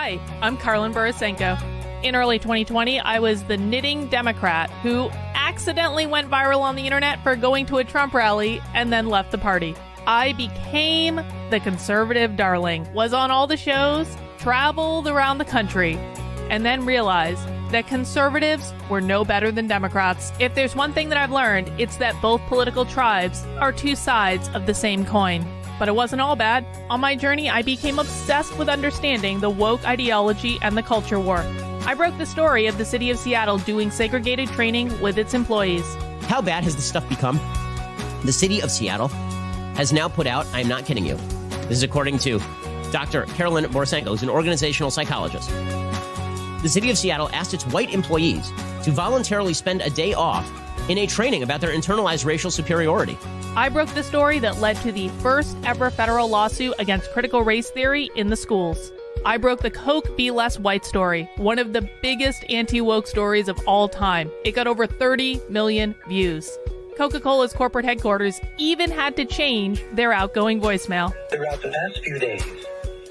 Hi, I'm Karlin Borisenko. In early 2020, I was the knitting Democrat who accidentally went viral on the internet for going to a Trump rally and then left the party. I became the conservative darling, was on all the shows, traveled around the country, and then realized that conservatives were no better than Democrats. If there's one thing that I've learned, it's that both political tribes are two sides of the same coin. But it wasn't all bad. On my journey, I became obsessed with understanding the woke ideology and the culture war. I broke the story of the city of Seattle doing segregated training with its employees. How bad has this stuff become? The city of Seattle has now put out, I'm not kidding you, this is according to Dr. Karlin Borisenko, who's an organizational psychologist. The city of Seattle asked its white employees to voluntarily spend a day off in a training about their internalized racial superiority. I broke the story that led to the first ever federal lawsuit against critical race theory in the schools. I broke the Coke Be Less White story, one of the biggest anti-woke stories of all time. It got over 30 million views. Coca-Cola's corporate headquarters even had to change their outgoing voicemail. Throughout the past few days,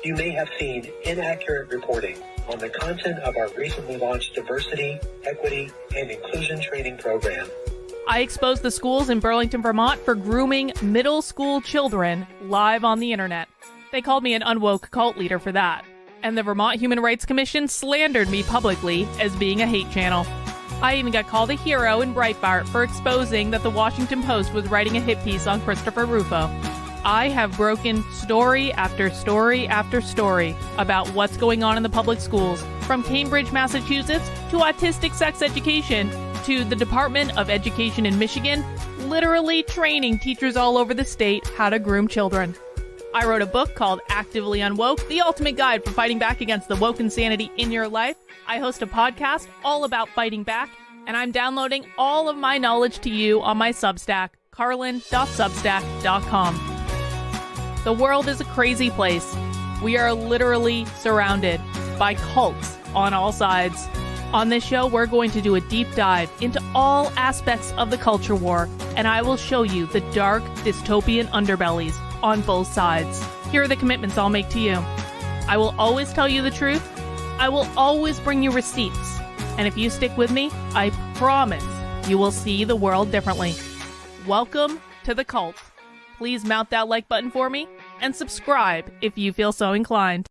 you may have seen inaccurate reporting on the content of our recently launched diversity, equity, and inclusion training program. I exposed the schools in Burlington, Vermont for grooming middle school children live on the internet. They called me an unwoke cult leader for that. And the Vermont Human Rights Commission slandered me publicly as being a hate channel. I even got called a hero in Breitbart for exposing that the Washington Post was writing a hit piece on Christopher Rufo. I have broken story after story after story about what's going on in the public schools, from Cambridge, Massachusetts, to autistic sex education, to the Department of Education in Michigan, literally training teachers all over the state how to groom children. I wrote a book called Actively Unwoke, the ultimate guide for fighting back against the woke insanity in your life. I host a podcast all about fighting back, and I'm downloading all of my knowledge to you on my Substack, karlin.substack.com. The world is a crazy place. We are literally surrounded by cults on all sides. On this show, we're going to do a deep dive into all aspects of the culture war, and I will show you the dark, dystopian underbellies on both sides. Here are the commitments I'll make to you. I will always tell you the truth. I will always bring you receipts. And if you stick with me, I promise you will see the world differently. Welcome to the cult. Please mount that like button for me and subscribe if you feel so inclined.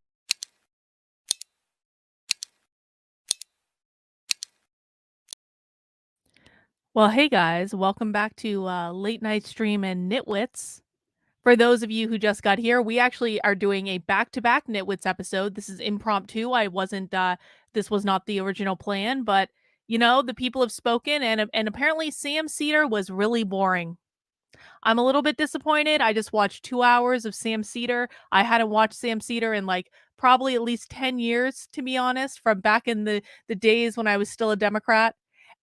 Well, hey guys, welcome back to Late Night Stream and Nitwits. For those of you who just got here, we actually are doing a back-to-back Nitwits episode. This is impromptu. This was not the original plan, but, you know, the people have spoken, and apparently Sam Seder was really boring. I'm a little bit disappointed. I just watched 2 hours of Sam Seder. I hadn't watched Sam Seder in probably at least 10 years, to be honest, from back in the days when I was still a Democrat.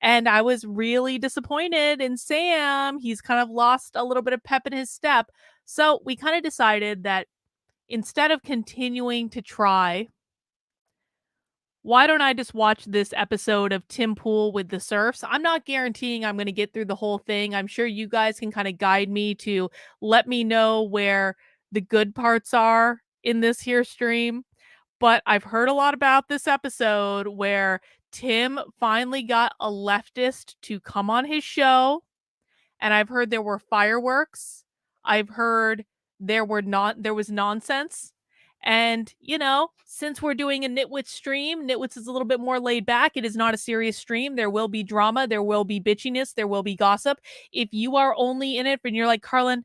And I was really disappointed in Sam. He's kind of lost a little bit of pep in his step. So we kind of decided that instead of continuing to try, why don't I just watch this episode of Tim Pool with the Serfs? I'm not guaranteeing I'm going to get through the whole thing. I'm sure you guys can kind of guide me to let me know where the good parts are in this here stream. But I've heard a lot about this episode where Tim finally got a leftist to come on his show. And I've heard there were fireworks. I've heard there was nonsense. And, you know, since we're doing a Nitwits stream, Nitwits is a little bit more laid back. It is not a serious stream. There will be drama. There will be bitchiness. There will be gossip. If you are only in it and you're like, Karlin,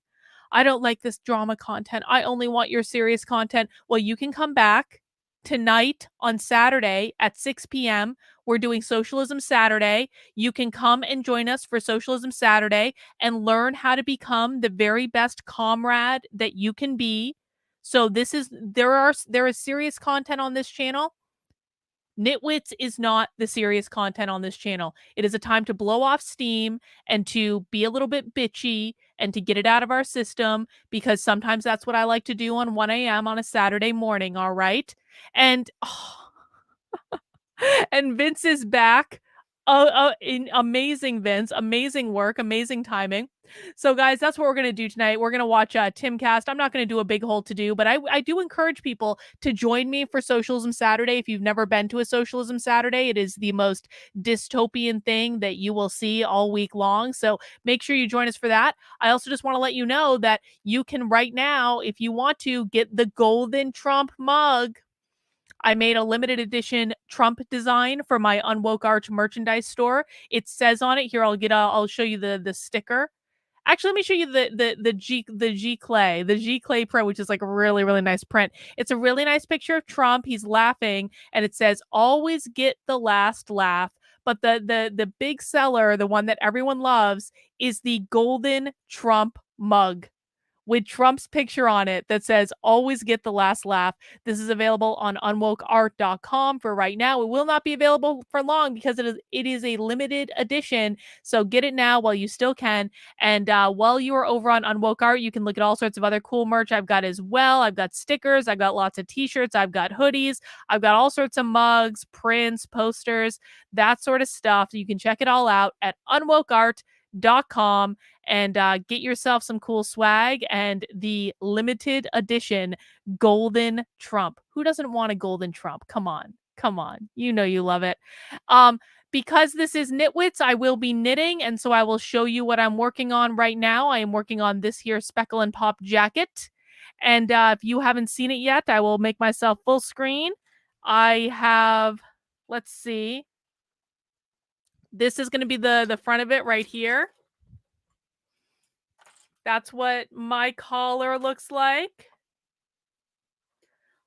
I don't like this drama content. I only want your serious content. Well, you can come back tonight on Saturday at 6 p.m. We're doing Socialism Saturday. You can come and join us for Socialism Saturday and learn how to become the very best comrade that you can be. So there is serious content on this channel. Nitwits is not the serious content on this channel. It is a time to blow off steam and to be a little bit bitchy and to get it out of our system, because sometimes that's what I like to do on 1 a.m. on a Saturday morning, all right? And and Vince is back. Amazing, Vince. Amazing work. Amazing timing. So, guys, that's what we're going to do tonight. We're going to watch Timcast. I'm not going to do a big hole to do, but I do encourage people to join me for Socialism Saturday. If you've never been to a Socialism Saturday, it is the most dystopian thing that you will see all week long. So make sure you join us for that. I also just want to let you know that you can right now, if you want to, get the Golden Trump mug. I made a limited edition Trump design for my Unwoke Arch merchandise store. It says on it here. I'll show you the sticker. Actually, let me show you the G Clay print, which is like a really, really nice print. It's a really nice picture of Trump. He's laughing, and it says, "Always get the last laugh." But the big seller, the one that everyone loves, is the Golden Trump mug with Trump's picture on it that says, "Always get the last laugh." This is available on unwokeart.com for right now. It will not be available for long because it is a limited edition. So get it now while you still can. And while you are over on Unwoke Art, you can look at all sorts of other cool merch I've got as well. I've got stickers. I've got lots of t-shirts. I've got hoodies. I've got all sorts of mugs, prints, posters, that sort of stuff. You can check it all out at unwokeart.com and get yourself some cool swag and the limited edition Golden Trump. Who doesn't want a Golden Trump? Come on. You know you love it. Because this is Knitwits, I will be knitting, and so I will show you what I'm working on right now. I am working on this here Speckle and Pop jacket. And if you haven't seen it yet, I will make myself full screen. I have, let's see. This is going to be the front of it right here. That's what my collar looks like.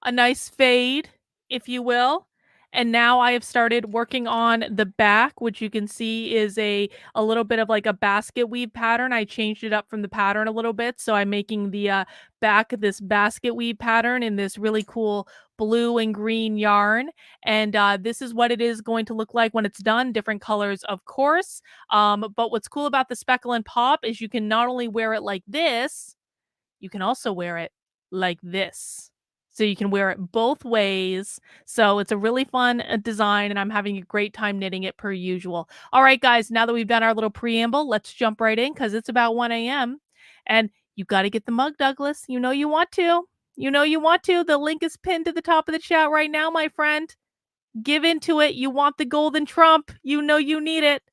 A nice fade, if you will. And now I have started working on the back, which you can see is a little bit of like a basket weave pattern. I changed it up from the pattern a little bit. So I'm making the back of this basket weave pattern in this really cool blue and green yarn. And this is what it is going to look like when it's done. Different colors, of course. But what's cool about the Speckle and Pop is you can not only wear it like this, you can also wear it like this. So you can wear it both ways. So it's a really fun design, and I'm having a great time knitting it per usual. All right, guys, now that we've done our little preamble, let's jump right in because it's about 1 a.m. And you got to get the mug, Douglas. You know you want to. The link is pinned to the top of the chat right now, my friend. Give into it. You want the Golden Trump. You know you need it.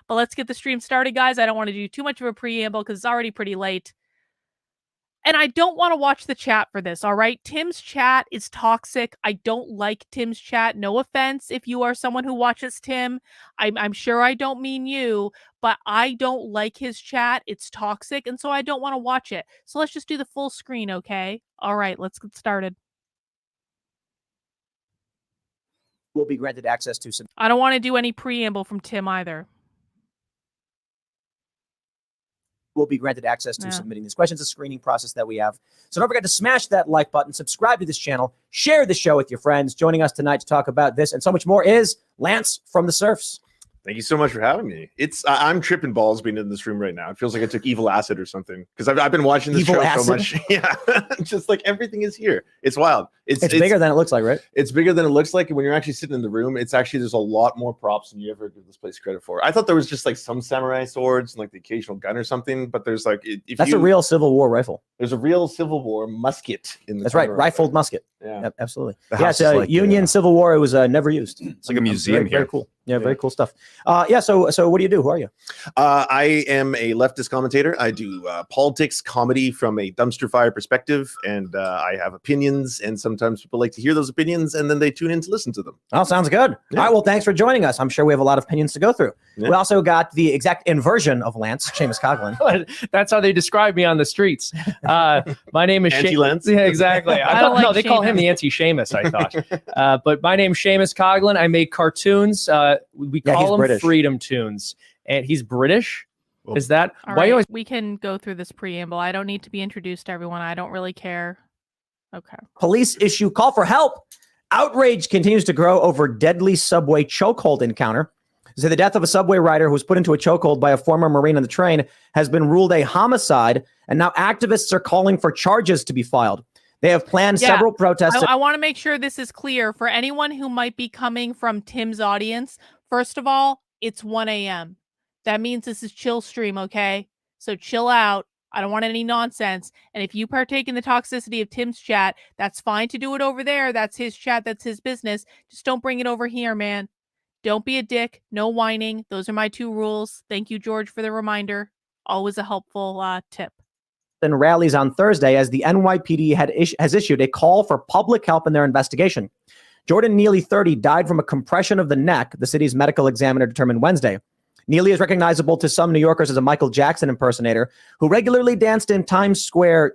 But let's get the stream started, guys. I don't want to do too much of a preamble because it's already pretty late. And I don't want to watch the chat for this, all right? Tim's chat is toxic. I don't like Tim's chat. No offense if you are someone who watches Tim. I'm sure I don't mean you, but I don't like his chat. It's toxic, and so I don't want to watch it. So let's just do the full screen, okay? All right, let's get started. Will be granted access to some. I don't want to do any preamble from Tim either. Will be granted access to submitting these questions, a screening process that we have. So don't forget to smash that like button, subscribe to this channel, share the show with your friends. Joining us tonight to talk about this and so much more is Lance from the Serfs. Thank you so much for having me. I'm tripping balls being in this room right now. It feels like I took evil acid or something because I've been watching this show so much. Yeah, just like everything is here. It's wild. It's bigger than it looks like, right? It's bigger than it looks like. And when you're actually sitting in the room, it's actually there's a lot more props than you ever give this place credit for. I thought there was just like some samurai swords and like the occasional gun or something, but there's like that's a real Civil War rifle. There's a real Civil War musket in the. That's right, rifled musket. Yeah, yep, absolutely. Yeah, it's a Union Civil War. It was never used. It's like a museum here. Very cool. Yeah, very cool stuff. So what do you do? Who are you? I am a leftist commentator. I do politics, comedy from a dumpster fire perspective, and I have opinions, and sometimes people like to hear those opinions, and then they tune in to listen to them. Oh, sounds good. Yeah. All right, well, thanks for joining us. I'm sure we have a lot of opinions to go through. Yeah. We also got the exact inversion of Lance, Seamus Coughlin. That's how they describe me on the streets. My name is Anti-Lance? Yeah, exactly. I don't like no, they call him the anti-Seamus, I thought. But my name's Seamus Coughlin. I make cartoons. We call them British. Freedom Tunes. And he's British. Well, is that all why right, you always we can go through this preamble. I don't need to be introduced to everyone. I don't really care. Okay. Police issue call for help. Outrage continues to grow over deadly subway chokehold encounter. So the death of a subway rider who was put into a chokehold by a former Marine on the train has been ruled a homicide, and now activists are calling for charges to be filed. They have planned several protests. I want to make sure this is clear for anyone who might be coming from Tim's audience. First of all, it's 1 a.m. That means this is chill stream, okay? So chill out. I don't want any nonsense. And if you partake in the toxicity of Tim's chat, that's fine to do it over there. That's his chat. That's his business. Just don't bring it over here, man. Don't be a dick. No whining. Those are my 2 rules. Thank you, George, for the reminder. Always a helpful tip. In rallies on Thursday as the NYPD has issued a call for public help in their investigation. Jordan Neely, 30, died from a compression of the neck, the city's medical examiner determined Wednesday. Neely is recognizable to some New Yorkers as a Michael Jackson impersonator who regularly danced in the Times Square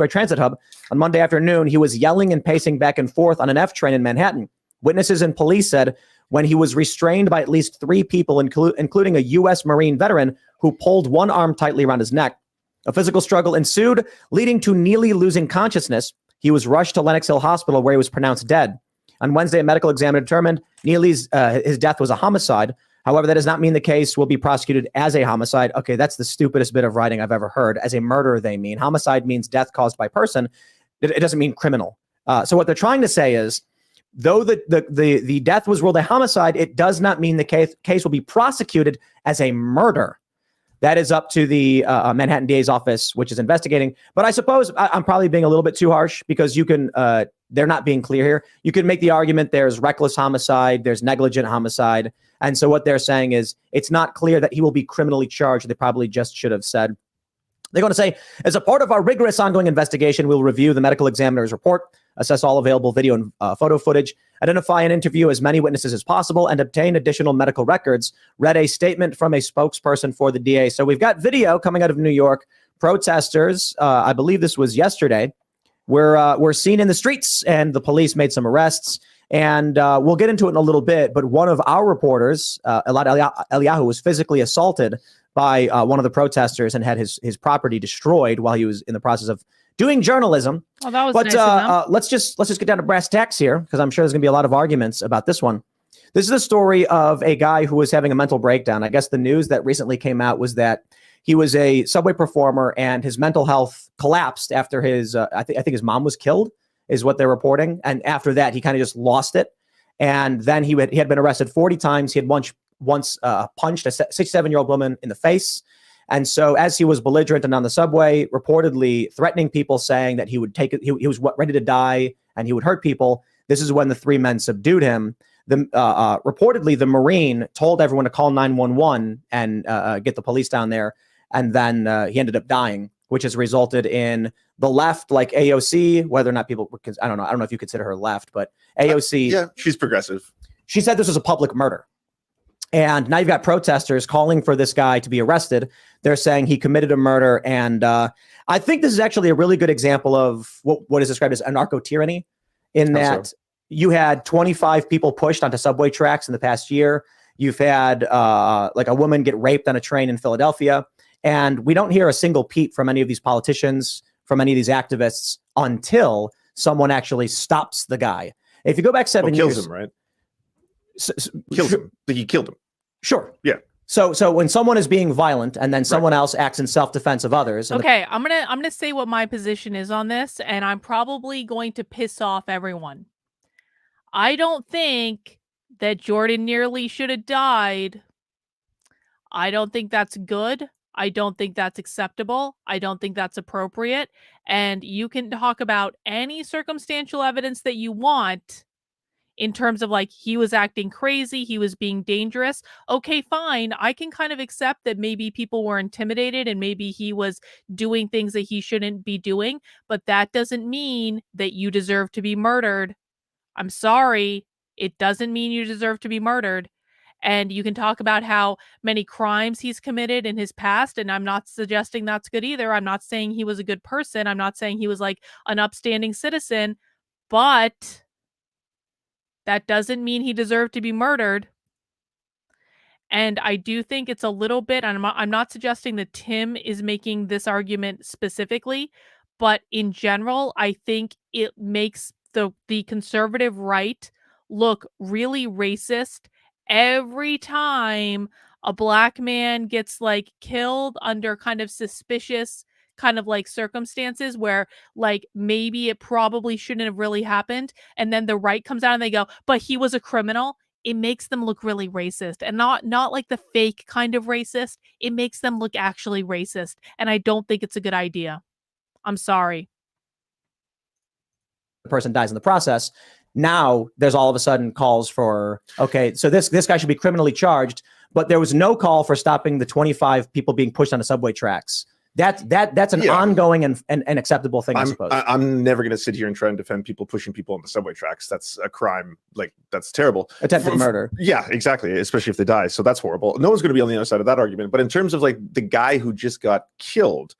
Transit Hub. On Monday afternoon, he was yelling and pacing back and forth on an F train in Manhattan. Witnesses and police said when he was restrained by at least 3 people, including a U.S. Marine veteran who pulled one arm tightly around his neck. A physical struggle ensued, leading to Neely losing consciousness. He was rushed to Lenox Hill Hospital, where he was pronounced dead. On Wednesday, a medical examiner determined Neely's his death was a homicide. However, that does not mean the case will be prosecuted as a homicide. Okay, that's the stupidest bit of writing I've ever heard. As a murder, they mean. Homicide means death caused by person. It doesn't mean criminal. So what they're trying to say is, though the death was ruled a homicide, it does not mean the case will be prosecuted as a murder. That is up to the Manhattan DA's office, which is investigating. But I suppose I'm probably being a little bit too harsh because you can, they're not being clear here. You can make the argument there's reckless homicide, there's negligent homicide. And so what they're saying is it's not clear that he will be criminally charged. They probably just should have said. They're going to say, as a part of our rigorous ongoing investigation, we'll review the medical examiner's report, assess all available video and photo footage, identify and interview as many witnesses as possible, and obtain additional medical records, read a statement from a spokesperson for the DA. So we've got video coming out of New York. Protesters, I believe this was yesterday, were seen in the streets, and the police made some arrests. And we'll get into it in a little bit, but one of our reporters, Elad Eliyahu, was physically assaulted by one of the protesters and had his property destroyed while he was in the process of doing journalism. Oh, that was but nice of them. let's just get down to brass tacks here, because I'm sure there's going to be a lot of arguments about this one. This is a story of a guy who was having a mental breakdown. I guess the news that recently came out was that he was a subway performer and his mental health collapsed after his I think his mom was killed, is what they're reporting. And after that, he kind of just lost it. And then he had been arrested 40 times. He had once punched a 67-year-old woman in the face. And so as he was belligerent and on the subway, reportedly threatening people, saying that he would take it, he was ready to die and he would hurt people. This is when the 3 men subdued him. Reportedly, the Marine told everyone to call 911 and get the police down there. And then he ended up dying, which has resulted in the left, like AOC, whether or not people, because I don't know if you consider her left, but AOC. Yeah, she's progressive. She said this was a public murder. And now you've got protesters calling for this guy to be arrested. They're saying he committed a murder. And I think this is actually a really good example of what is described as anarcho-tyranny, in that you had 25 people pushed onto subway tracks in the past year. You've had like a woman get raped on a train in Philadelphia. And we don't hear a single peep from any of these politicians, from any of these activists, until someone actually stops the guy. If you go back 7 years, kills him, right? Kills him. He killed him. Sure. Yeah. So when someone is being violent and then someone else acts in self-defense of others. Okay, I'm gonna say what my position is on this, and I'm probably going to piss off everyone. I don't think that Jordan Neely should have died. I don't think that's good. I don't think that's acceptable. I don't think that's appropriate. And you can talk about any circumstantial evidence that you want in terms of like he was acting crazy, he was being dangerous. Okay, fine. I can kind of accept that maybe people were intimidated and maybe he was doing things that he shouldn't be doing, but that doesn't mean that you deserve to be murdered. I'm sorry. It doesn't mean you deserve to be murdered. And you can talk about how many crimes he's committed in his past. And I'm not suggesting that's good either. I'm not saying he was a good person. I'm not saying he was like an upstanding citizen, but that doesn't mean he deserved to be murdered. And I do think it's a little bit, and I'm not suggesting that Tim is making this argument specifically, but in general, I think it makes the conservative right look really racist every time a black man gets like killed under kind of suspicious kind of like circumstances where like maybe it probably shouldn't have really happened. And then the right comes out and they go, but he was a criminal. it makes them look really racist, and not like the fake kind of racist. It makes them look actually racist, and I don't think it's a good idea. I'm sorry. The person dies in the process. Now there's all of a sudden calls for, okay, so this guy should be criminally charged, but there was no call for stopping the 25 people being pushed on the subway tracks. That's an ongoing and acceptable thing, I suppose. I'm never going to sit here and try and defend people pushing people on the subway tracks. That's a crime. Like, that's terrible. Attempted murder. Yeah, exactly. Especially if they die. So that's horrible. No one's going to be on the other side of that argument. But in terms of like the guy who just got killed,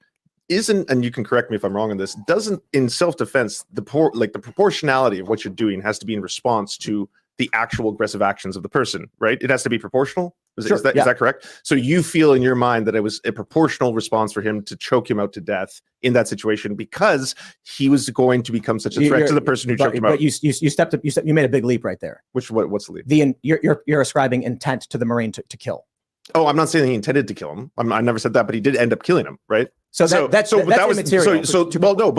isn't, and you can correct me if I'm wrong on this, doesn't, in self-defense, the proportionality of what you're doing has to be in response to the actual aggressive actions of the person, right? It has to be proportional. Is that correct? So you feel in your mind that it was a proportional response for him to choke him out to death in that situation because he was going to become such a threat to the person who choked him out. But you made a big leap right there. What's the leap? You're ascribing intent to the Marine to kill. Oh, I'm not saying he intended to kill him. I never said that, but he did end up killing him, right? That's immaterial.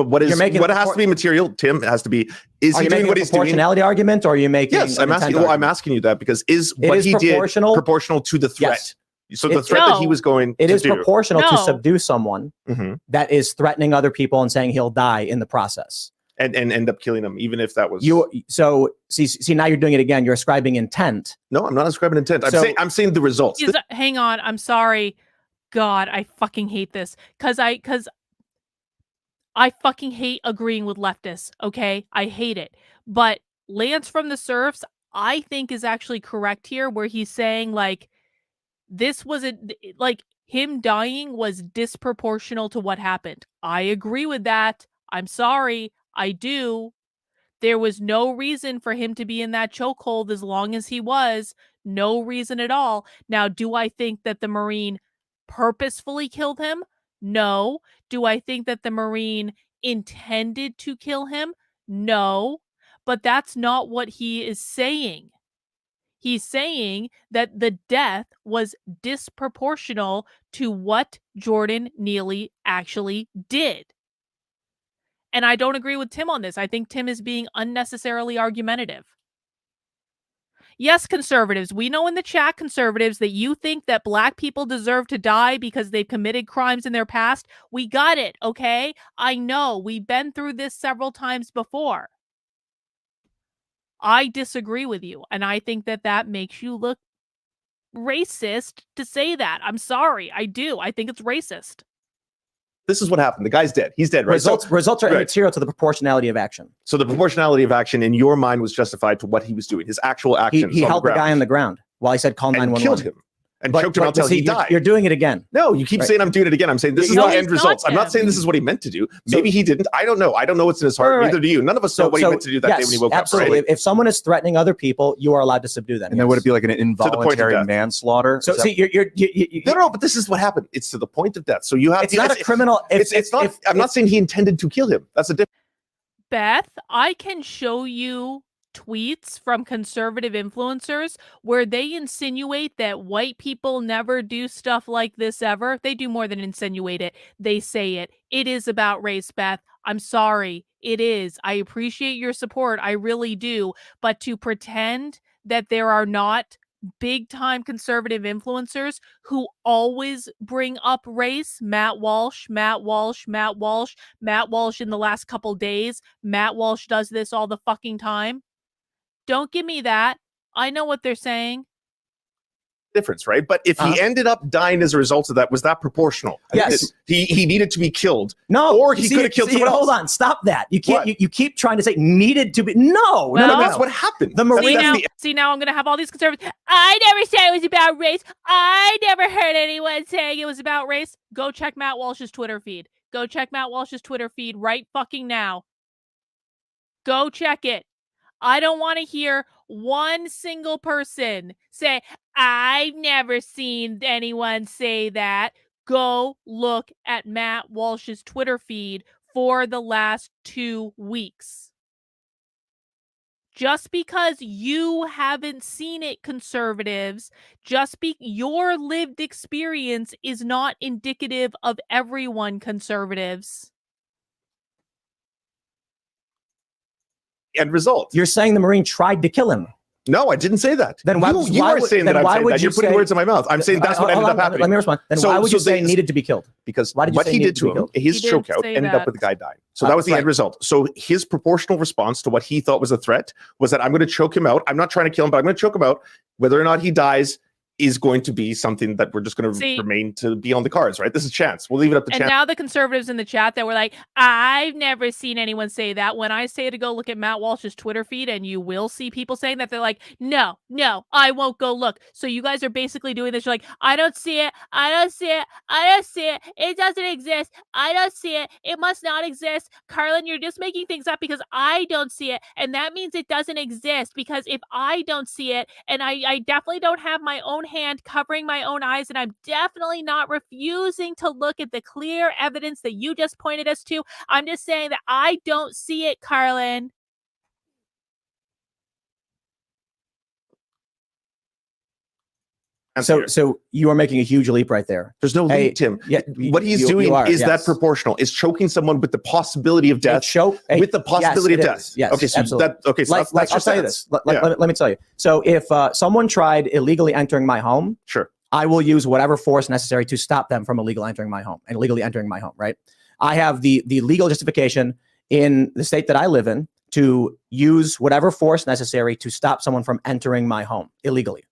What has to be material, Tim, has to be, is he doing what he's doing? Proportionality argument, or are you making? Yes, I'm asking you that because what he did proportional to the threat? Yes. So the threat that he was going to do. It is proportional to subdue someone that is threatening other people and saying he'll die in the process. And end up killing him, even if that was see now you're doing it again. You're ascribing intent. No, I'm not ascribing intent. I'm saying the results. Hang on, I'm sorry. God, I fucking hate this because I fucking hate agreeing with leftists. Okay, I hate it. But Lance from the Serfs, I think, is actually correct here, where he's saying like this was him dying was disproportional to what happened. I agree with that. I'm sorry. I do. There was no reason for him to be in that chokehold as long as he was. No reason at all. Now, do I think that the Marine purposefully killed him? No. Do I think that the Marine intended to kill him? No. But that's not what he is saying. He's saying that the death was disproportional to what Jordan Neely actually did. And I don't agree with Tim on this. I think Tim is being unnecessarily argumentative. Yes, conservatives, we know in the chat, conservatives, that you think that black people deserve to die because they've committed crimes in their past. We got it, okay? I know. We've been through this several times before. I disagree with you, and I think that that makes you look racist to say that. I'm sorry. I do. I think it's racist. This is what happened. The guy's dead. He's dead, right? Results are immaterial to the proportionality of action. So the proportionality of action in your mind was justified to what he was doing, his actual actions. He held the guy on the ground while he said call 911. Killed him. And choked him until he died. You're doing it again. No, you keep saying I'm doing it again. I'm saying this is the end results. I'm not saying this is what he meant to do. Maybe he didn't. I don't know. I don't know what's in his heart. Neither do you. None of us know what he meant to do that day when he woke up. Right? If someone is threatening other people, you are allowed to subdue them. And then would it be like an involuntary manslaughter? So see, no, but this is what happened. It's to the point of death. So you have. It's not a criminal. It's not. I'm not saying he intended to kill him. That's a difference. Beth, I can show you tweets from conservative influencers where they insinuate that white people never do stuff like this ever. They do more than insinuate it. They say it. It is about race, Beth. I'm sorry. It is. I appreciate your support. I really do. But to pretend that there are not big time conservative influencers who always bring up race, Matt Walsh in the last couple days, Matt Walsh does this all the fucking time. Don't give me that. I know what they're saying. Difference, right? But if he ended up dying as a result of that, was that proportional? Yes. He needed to be killed. No. Or he could have killed someone else. Hold on. Stop that. You can't. You keep trying to say needed to be. No. That's what happened. The Marine. See, now I'm going to have all these conservatives. I never said it was about race. I never heard anyone saying it was about race. Go check Matt Walsh's Twitter feed. Go check Matt Walsh's Twitter feed right fucking now. Go check it. I don't want to hear one single person say, I've never seen anyone say that. Go look at Matt Walsh's Twitter feed for the last 2 weeks. Just because you haven't seen it, conservatives, your lived experience is not indicative of everyone, conservatives. End result. You're saying the Marine tried to kill him. No, I didn't say that. Then you are saying that I'm saying that. You're putting words in my mouth. I'm saying that's what ended up happening. Let me respond. Then why would you say needed to be killed? Because why did you what say he did to to him, his chokeout ended up with the guy dying. So that was the end result. So his proportional response to what he thought was a threat was that I'm going to choke him out. I'm not trying to kill him, but I'm going to choke him out. Whether or not he dies is going to be something that we're just going to remain to be on the cards, right? This is chance. We'll leave it up to chance. And now the conservatives in the chat that were like, I've never seen anyone say that. When I say to go look at Matt Walsh's Twitter feed, and you will see people saying that, they're like, no, I won't go look. So you guys are basically doing this. You're like, I don't see it. I don't see it. I don't see it. It doesn't exist. I don't see it. It must not exist. Carlin, you're just making things up because I don't see it. And that means it doesn't exist, because if I don't see it, and I definitely don't have my own hand covering my own eyes, and I'm definitely not refusing to look at the clear evidence that you just pointed us to. I'm just saying that I don't see it, Carlin. So you are making a huge leap right there. There's no leap, Tim. Yeah, what he's doing is that proportional. Is choking someone with the possibility of death. With the possibility of death. Yes. Okay. So absolutely. So I'll tell you this. Let me tell you. So if someone tried illegally entering my home, sure, I will use whatever force necessary to stop them from illegally entering my home and illegally entering my home. Right. I have the legal justification in the state that I live in to use whatever force necessary to stop someone from entering my home illegally.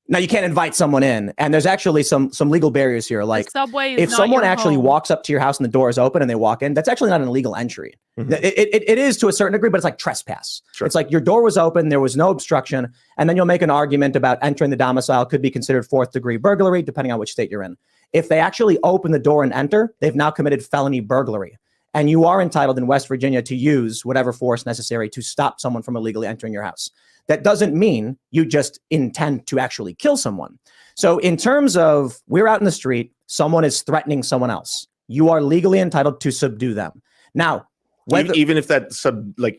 Now, you can't invite someone in, and there's actually some legal barriers here. Like, if someone actually walks up to your house and the door is open and they walk in, that's actually not an illegal entry. Mm-hmm. It is to a certain degree, but it's like trespass. Sure. It's like your door was open, there was no obstruction, and then you'll make an argument about entering the domicile could be considered fourth-degree burglary, depending on which state you're in. If they actually open the door and enter, they've now committed felony burglary. And you are entitled in West Virginia to use whatever force necessary to stop someone from illegally entering your house. That doesn't mean you just intend to actually kill someone. So in terms of we're out in the street, someone is threatening someone else. You are legally entitled to subdue them. Now, even if that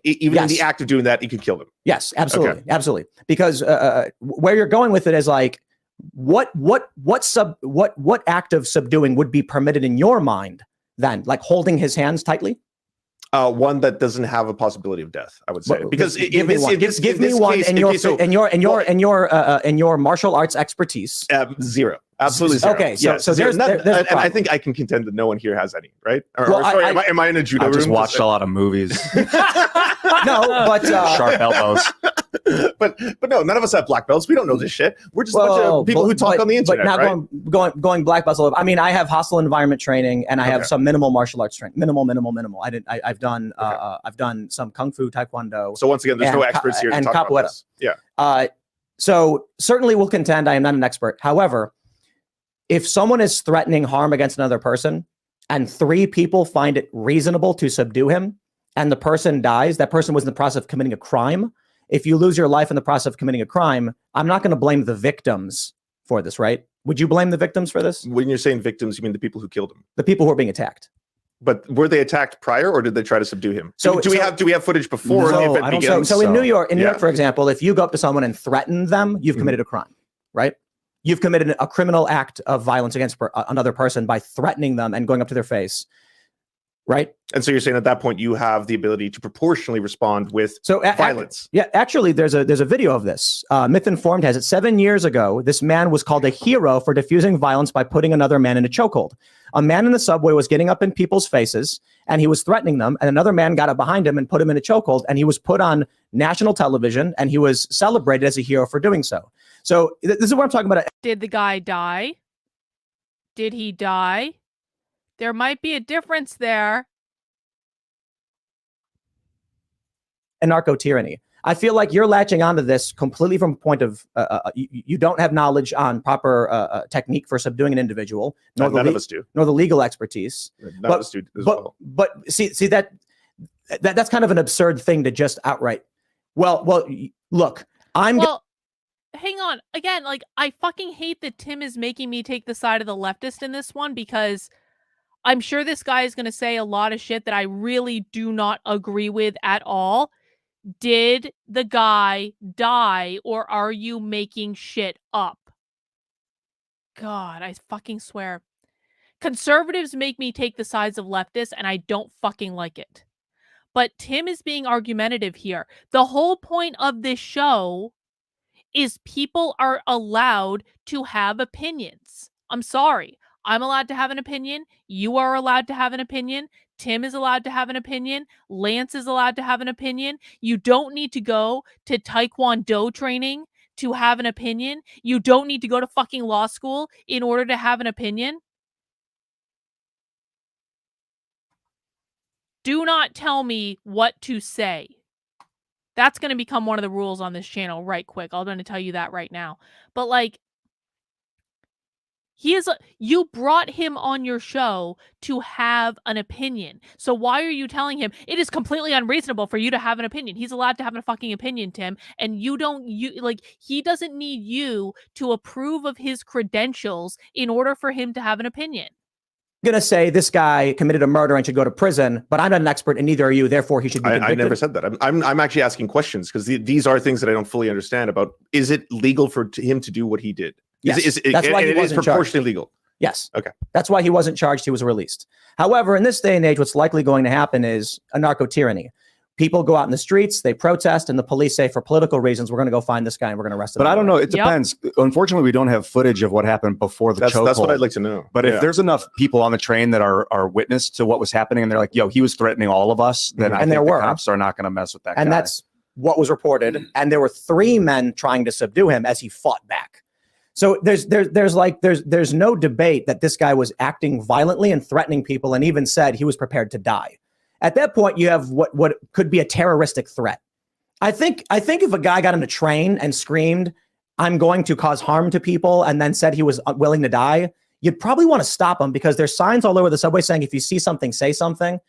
even in the act of doing that, you could kill them. Yes, absolutely. Okay. Absolutely. Because where you're going with it is like, what act of subduing would be permitted in your mind then? Like holding his hands tightly? One that doesn't have a possibility of death, I would say, because give me one in your martial arts expertise. Zero, absolutely zero. Okay, so there's and I think I can contend that no one here has any, right? Am I in a judo room? I just watched a lot of movies. No, but sharp elbows. But no, none of us have black belts. We don't know this shit. We're just a bunch of people who talk on the internet. But now going black belt. I mean, I have hostile environment training, and I have some minimal martial arts training. Minimal. I've done some kung fu, taekwondo. So once again, there's no experts here to talk about this. Yeah. So certainly will contend I am not an expert. However, if someone is threatening harm against another person, and 3 people find it reasonable to subdue him, and the person dies, that person was in the process of committing a crime. If you lose your life in the process of committing a crime, I'm not going to blame the victims for this, right? Would you blame the victims for this? When you're saying victims, you mean the people who killed him? The people who are being attacked. But were they attacked prior, or did they try to subdue him? Do we have footage before the event begins? So in New York, for example, if you go up to someone and threaten them, you've committed a crime, right? You've committed a criminal act of violence against another person by threatening them and going up to their face. Right. And so you're saying at that point you have the ability to proportionally respond with violence. Actually, there's a video of this. Myth Informed has it. 7 years ago, this man was called a hero for diffusing violence by putting another man in a chokehold. A man in the subway was getting up in people's faces and he was threatening them. And another man got up behind him and put him in a chokehold. And he was put on national television and he was celebrated as a hero for doing so. So this is what I'm talking about. Did the guy die? Did he die? There might be a difference there. Anarcho-tyranny. I feel like you're latching onto this completely from a point of you don't have knowledge on proper technique for subduing an individual. None of us do. Nor the legal expertise. None of us do as well. But see that's kind of an absurd thing to just outright. Well, look, hang on. Again, like, I fucking hate that Tim is making me take the side of the leftist in this one, because I'm sure this guy is going to say a lot of shit that I really do not agree with at all. Did the guy die, or are you making shit up? God, I fucking swear. Conservatives make me take the sides of leftists, and I don't fucking like it. But Tim is being argumentative here. The whole point of this show is people are allowed to have opinions. I'm sorry. I'm allowed to have an opinion. You are allowed to have an opinion. Tim is allowed to have an opinion. Lance is allowed to have an opinion. You don't need to go to Taekwondo training to have an opinion. You don't need to go to fucking law school in order to have an opinion. Do not tell me what to say. That's going to become one of the rules on this channel right quick. I'm going to tell you that right now. But like, you brought him on your show to have an opinion. So why are you telling him it is completely unreasonable for you to have an opinion? He's allowed to have a fucking opinion, Tim. And he doesn't need you to approve of his credentials in order for him to have an opinion. Going to say this guy committed a murder and should go to prison, but I'm not an expert and neither are you. Therefore, he should be convicted. I never said that. I'm actually asking questions because these are things that I don't fully understand about. Is it legal for him to do what he did? Yes. That's why he wasn't proportionally legal. Yes. Okay. That's why he wasn't charged. He was released. However, in this day and age, what's likely going to happen is Anarcho-tyranny. People go out in the streets, they protest, and the police say, for political reasons, we're going to go find this guy and we're going to arrest him. But I don't know. It depends. Unfortunately, we don't have footage of what happened before the chokehold. That's what I'd like to know. But if there's enough people on the train that are witness to what was happening, and they're like, "Yo, he was threatening all of us," then I think the cops are not going to mess with that guy. And that's what was reported. And there were 3 men trying to subdue him as he fought back. So there's no debate that this guy was acting violently and threatening people, and even said he was prepared to die. At that point, you have what could be a terroristic threat. I think if a guy got on a train and screamed, "I'm going to cause harm to people," and then said he was willing to die, you'd probably want to stop him, because there's signs all over the subway saying, if you see something, say something.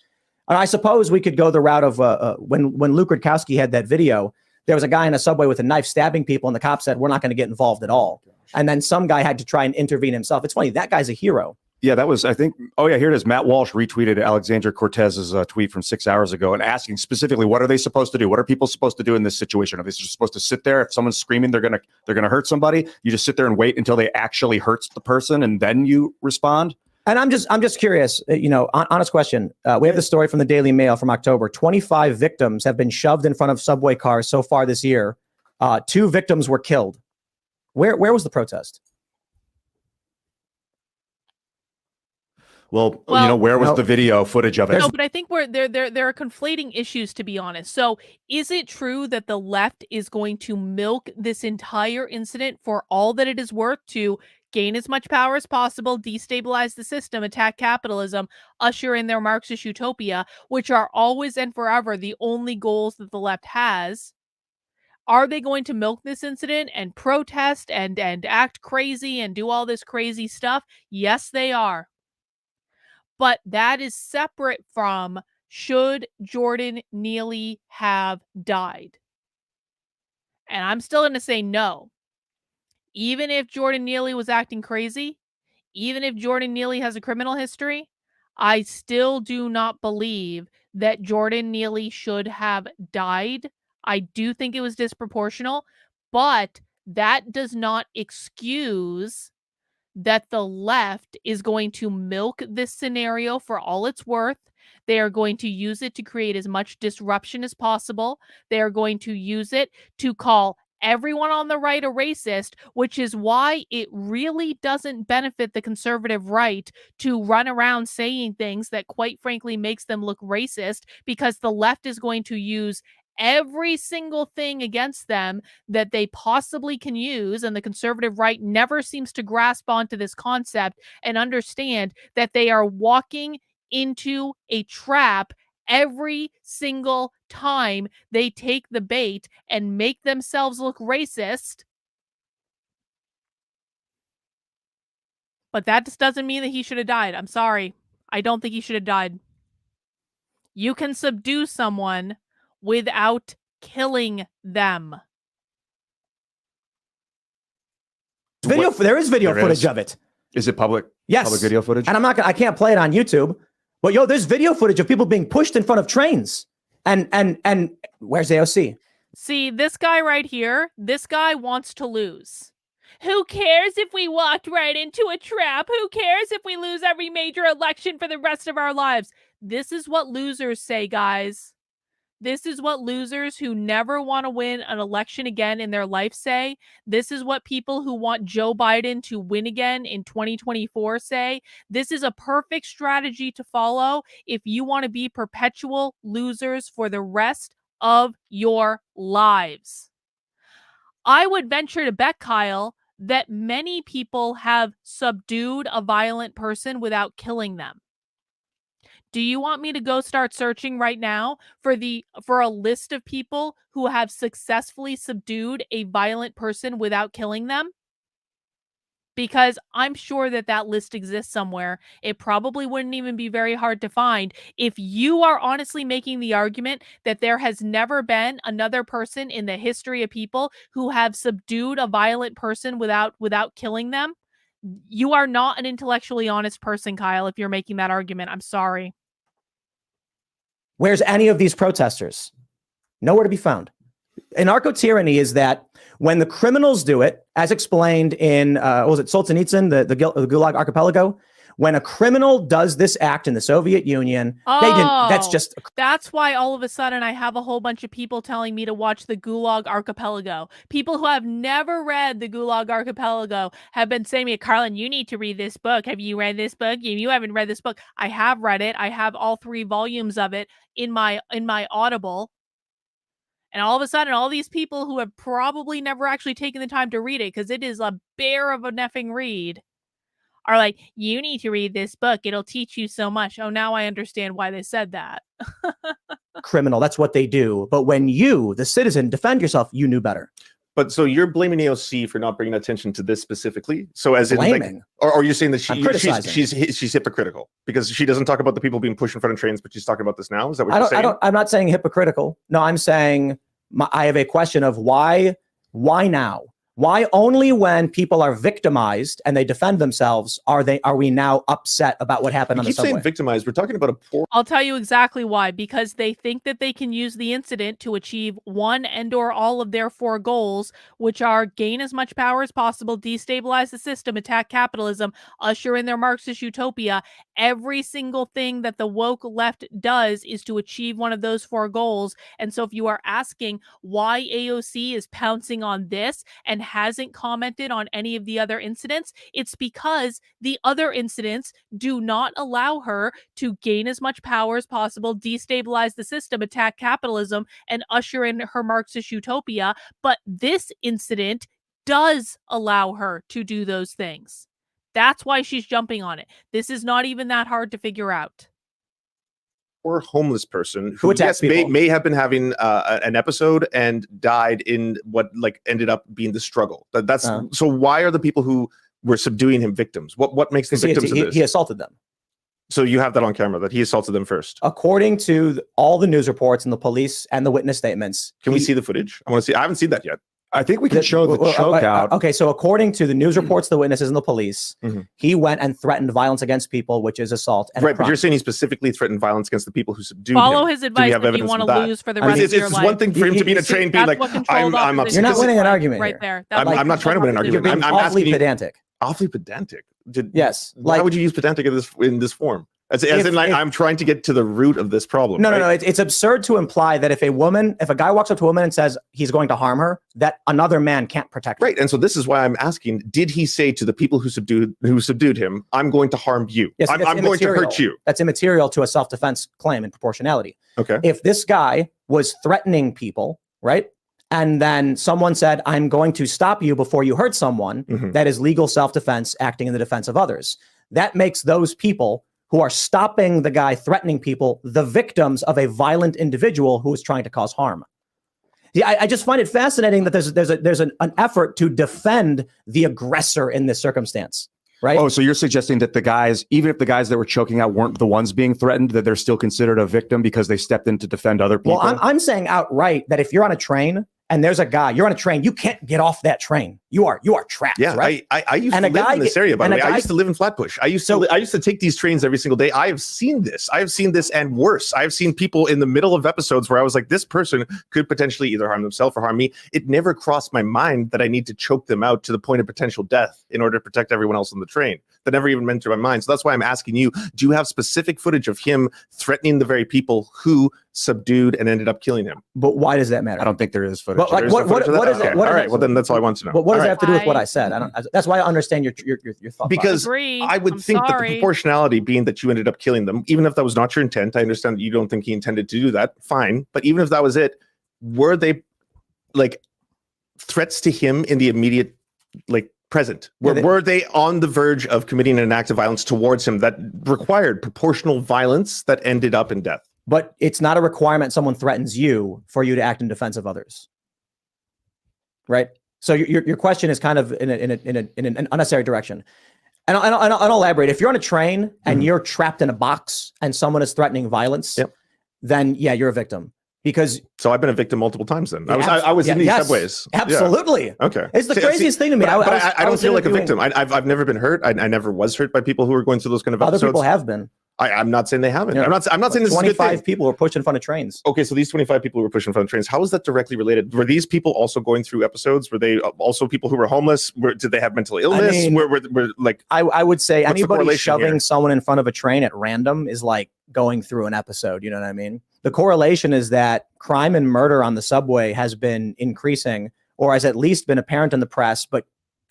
And I suppose we could go the route of when Luke Rudkowski had that video, there was a guy in a subway with a knife stabbing people, and the cop said, "We're not going to get involved at all." And then some guy had to try and intervene himself. It's funny. That guy's a hero. Yeah, that was, I think, oh yeah, here it is. Matt Walsh retweeted Alexandra Cortez's tweet from 6 hours ago and asking specifically, what are they supposed to do? What are people supposed to do in this situation? Are they just supposed to sit there? If someone's screaming, they're gonna hurt somebody. You just sit there and wait until they actually hurts the person, and then you respond. And I'm just curious, honest question. We have the story from the Daily Mail from October. 25 victims have been shoved in front of subway cars so far this year. 2 victims were killed. Where was the protest? Well, where was the video footage of it? No, but I think there are conflating issues, to be honest. So is it true that the left is going to milk this entire incident for all that it is worth to gain as much power as possible, destabilize the system, attack capitalism, usher in their Marxist utopia, which are always and forever the only goals that the left has? Are they going to milk this incident and protest and act crazy and do all this crazy stuff? Yes, they are. But that is separate from, should Jordan Neely have died? And I'm still going to say no. Even if Jordan Neely was acting crazy, even if Jordan Neely has a criminal history, I still do not believe that Jordan Neely should have died. I do think it was disproportional, but that does not excuse that the left is going to milk this scenario for all it's worth. They are going to use it to create as much disruption as possible. They are going to use it to call everyone on the right a racist, which is why it really doesn't benefit the conservative right to run around saying things that quite frankly makes them look racist, because the left is going to use every single thing against them that they possibly can use, and the conservative right never seems to grasp onto this concept and understand that they are walking into a trap every single time they take the bait and make themselves look racist. But that just doesn't mean that he should have died. I'm sorry. I don't think he should have died. You can subdue someone without killing them. There is video footage of it. Is it public? Yes. Public video footage? And I can't play it on YouTube. But there's video footage of people being pushed in front of trains. And where's AOC? See, this guy right here, this guy wants to lose. Who cares if we walked right into a trap? Who cares if we lose every major election for the rest of our lives? This is what losers say, guys. This is what losers who never want to win an election again in their life say. This is what people who want Joe Biden to win again in 2024 say. This is a perfect strategy to follow if you want to be perpetual losers for the rest of your lives. I would venture to bet, Kyle, that many people have subdued a violent person without killing them. Do you want me to go start searching right now for a list of people who have successfully subdued a violent person without killing them? Because I'm sure that list exists somewhere. It probably wouldn't even be very hard to find. If you are honestly making the argument that there has never been another person in the history of people who have subdued a violent person without killing them, you are not an intellectually honest person, Kyle, if you're making that argument. I'm sorry. Where's any of these protesters? Nowhere to be found. Anarcho-tyranny is that when the criminals do it, as explained in, was it Solzhenitsyn, the Gulag Archipelago? When a criminal does this act in the Soviet Union, they didn't. That's why all of a sudden I have a whole bunch of people telling me to watch the Gulag Archipelago. People who have never read the Gulag Archipelago have been saying to me, Carlin, you need to read this book. Have you read this book? You haven't read this book. I have read it. I have all 3 volumes of it in my Audible. And all of a sudden, all these people who have probably never actually taken the time to read it, because it is a bear of a neffing read, are like, you need to read this book. It'll teach you so much. Oh, now I understand why they said that. Criminal. That's what they do. But when you, the citizen, defend yourself, you knew better. But so you're blaming AOC for not bringing attention to this specifically. So as blaming, in, like, or you're saying that she's hypocritical because she doesn't talk about the people being pushed in front of trains, but she's talking about this now. Is that what you're saying? I'm not saying hypocritical. No, I'm saying I have a question of why now? Why only when people are victimized and they defend themselves are we now upset about what happened on the subway? Saying victimized. We're talking about a poor. I'll tell you exactly why. Because they think that they can use the incident to achieve one and/or all of their 4 goals, which are gain as much power as possible, destabilize the system, attack capitalism, usher in their Marxist utopia. Every single thing that the woke left does is to achieve one of those 4 goals. And so if you are asking why AOC is pouncing on this and hasn't commented on any of the other incidents, it's because the other incidents do not allow her to gain as much power as possible, destabilize the system, attack capitalism, and usher in her Marxist utopia. But this incident does allow her to do those things. That's why she's jumping on it. This is not even that hard to figure out. Or homeless person who yes, may have been having an episode and died in what ended up being the struggle. That's so. Why are the people who were subduing him victims? What makes them victims of this? He assaulted them. So you have that on camera that he assaulted them first. According to all the news reports and the police and the witness statements. Can we see the footage? I want to see. I haven't seen that yet. I think we can show the choke out. Okay, so according to the news reports, the witnesses and the police, he went and threatened violence against people, which is assault. And right, but you're saying he specifically threatened violence against the people who subdued him. Follow his advice if you want to lose for the rest of your life. It's one thing for him to be in a train being like, I'm upset. You're not winning an argument right there. I'm not trying to win an argument. You're being awfully pedantic. Awfully pedantic? Yes. Why would you use pedantic in this form? I'm trying to get to the root of this problem. No. It's absurd to imply that if a guy walks up to a woman and says he's going to harm her, that another man can't protect her. Right. And so this is why I'm asking, did he say to the people who subdued him, I'm going to harm you? Yes, I'm going to hurt you. That's immaterial to a self-defense claim in proportionality. Okay. If this guy was threatening people, right? And then someone said, I'm going to stop you before you hurt someone, that is legal self-defense acting in the defense of others. That makes those people who are stopping the guy threatening people the victims of a violent individual who is trying to cause harm. Yeah, I just find it fascinating that there's an effort to defend the aggressor in this circumstance, right? Oh, so you're suggesting that the guys, even if the guys that were choking out weren't the ones being threatened, that they're still considered a victim because they stepped in to defend other people? Well, I'm saying outright that if you're on a train and there's a guy, you're on a train, you can't get off that train. You are trapped. Yeah, right? I used to live in this area, by the way. I used to live in Flatbush. I used to take these trains every single day. I have seen this. I have seen this and worse. I've seen people in the middle of episodes where I was like, this person could potentially either harm themselves or harm me. It never crossed my mind that I need to choke them out to the point of potential death in order to protect everyone else on the train. That never even went through my mind. So that's why I'm asking you, do you have specific footage of him threatening the very people who subdued and ended up killing him? But why does that matter? I don't think there is footage. But like, what is it? All right. Well, then that's all I want to know. But what does All that right. have to do with what I said? That's why I understand your thought. Because Agree. I would I'm think that the sorry. proportionality being that you ended up killing them, even if that was not your intent, I understand that you don't think he intended to do that. Fine. But even if that was it, were they like threats to him in the immediate like present? Were they on the verge of committing an act of violence towards him that required proportional violence that ended up in death? But it's not a requirement someone threatens you for you to act in defense of others. Right? So your question is kind of in an unnecessary direction. And I'll elaborate. If you're on a train and you're trapped in a box and someone is threatening violence, then yeah, you're a victim. Because so I've been a victim multiple times. Then I was in these subways. Absolutely. Yeah. Okay. It's the craziest thing to me. But I don't feel like a victim. I've never been hurt. I never was hurt by people who were going through those kind of episodes. Other people have been. I'm not saying they haven't. Yeah. I'm not saying this is a good thing. 25 people were pushed in front of trains. Okay, so these 25 people who were pushed in front of trains, how is that directly related? Were these people also going through episodes? Were they also people who were homeless? Did they have mental illness? I mean, were like, I would say anybody shoving here? Someone in front of a train at random is like going through an episode. You know what I mean? The correlation is that crime and murder on the subway has been increasing, or has at least been apparent in the press, but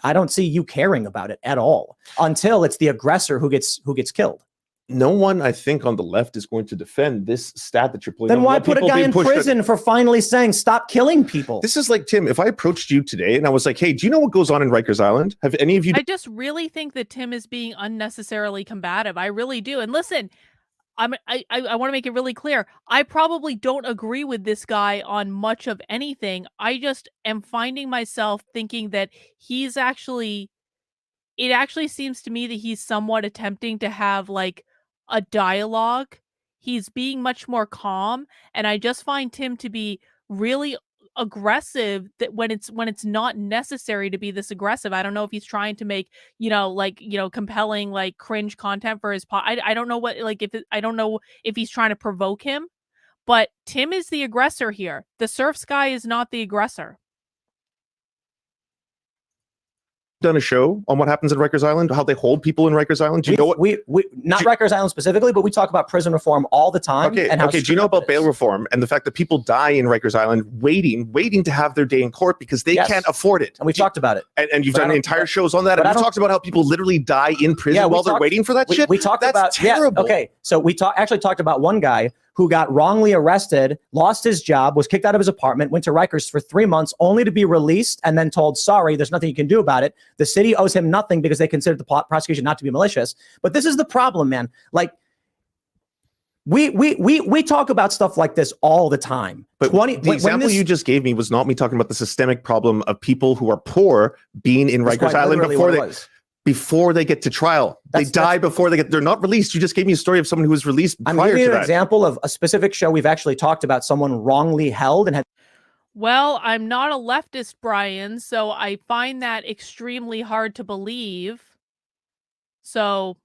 I don't see you caring about it at all until it's the aggressor who gets killed. No one, I think, on the left is going to defend this stat that you're pulling. Then why put a guy in prison for finally saying, stop killing people? This is like, Tim, if I approached you today and I was like, hey, do you know what goes on in Rikers Island? Have any of you... I just really think that Tim is being unnecessarily combative. I really do. And listen, I want to make it really clear. I probably don't agree with this guy on much of anything. I just am finding myself thinking that he's actually... It actually seems to me that he's somewhat attempting to have, like, a dialogue. He's being much more calm, and I just find Tim to be really aggressive that when it's not necessary to be this aggressive. I don't know if he's trying to make, compelling, like, cringe content for his I don't know what, like, I don't know if he's trying to provoke him, but Tim is the aggressor here. The Serfs guy is not the aggressor. Done a show on what happens in Rikers Island, how they hold people in Rikers Island? Do you know what we not Rikers Island specifically, but we talk about prison reform all the time. Okay, do you know about bail reform and the fact that people die in Rikers Island waiting to have their day in court because they can't afford it? And we talked about it. And you've done entire shows on that. And we talked about how people literally die in prison while they're waiting for that shit. We talked That's about terrible. Okay, so we actually talked about one guy who got wrongly arrested, lost his job, was kicked out of his apartment, went to Rikers for 3 months, only to be released and then told, sorry, there's nothing you can do about it. The city owes him nothing because they considered the prosecution not to be malicious. But this is the problem, man. Like, we talk about stuff like this all the time. But the example you just gave me was not me talking about the systemic problem of people who are poor being in Rikers Island before they get to trial. They die before they're not released. You just gave me a story of someone who was released prior to that. I'm giving you an example of a specific show we've actually talked about someone wrongly held and had. Well, I'm not a leftist, Brian, so I find that extremely hard to believe. So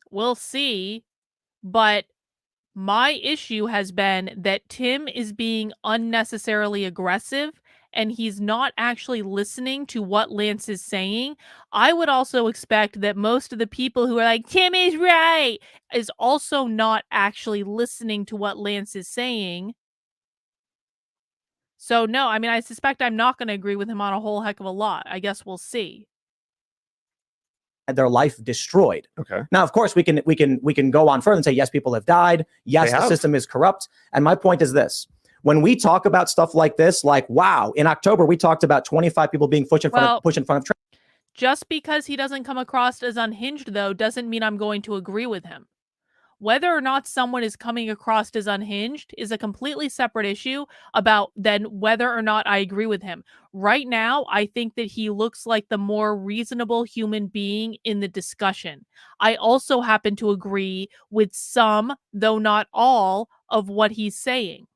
we'll see. But my issue has been that Tim is being unnecessarily aggressive and he's not actually listening to what Lance is saying. I would also expect that most of the people who are like, Tim is right, is also not actually listening to what Lance is saying. So no, I mean, I suspect I'm not going to agree with him on a whole heck of a lot. I guess we'll see. Their life destroyed. Okay. Now, of course, we can go on further and say, yes, people have died. Yes, the system is corrupt. And my point is this. When we talk about stuff like this, like, wow, in October, we talked about 25 people being pushed in front of trains. Just because he doesn't come across as unhinged, though, doesn't mean I'm going to agree with him. Whether or not someone is coming across as unhinged is a completely separate issue about then whether or not I agree with him. Right now, I think that he looks like the more reasonable human being in the discussion. I also happen to agree with some, though not all, of what he's saying.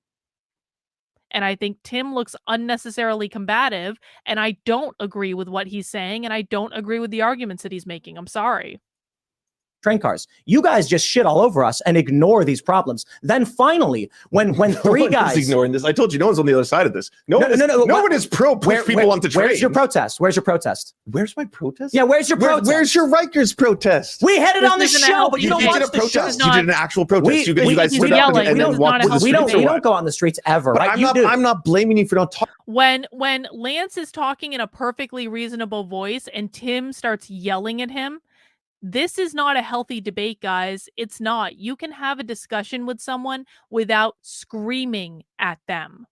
And I think Tim looks unnecessarily combative, and I don't agree with what he's saying, and I don't agree with the arguments that he's making. I'm sorry. Train cars. You guys just shit all over us and ignore these problems. Then finally, when three guys ignoring this, I told you, no one's on the other side of this. No one is pro push people onto trains. Where's your protest? Where's your protest? Where's my protest? Yeah, where's your protest? Where's your Rikers protest? We had it This on the isn't a show, healthy but you don't debate. watch did a the show. protest. You did an actual protest. You guys he's stood up yelling. and This then is walked not a to the healthy streets. debate. We don't go on the streets ever, But right? I'm not blaming you for not talking. When Lance is talking in a perfectly reasonable voice and Tim starts yelling at him, this is not a healthy debate, guys. It's not. You can have a discussion with someone without screaming at them.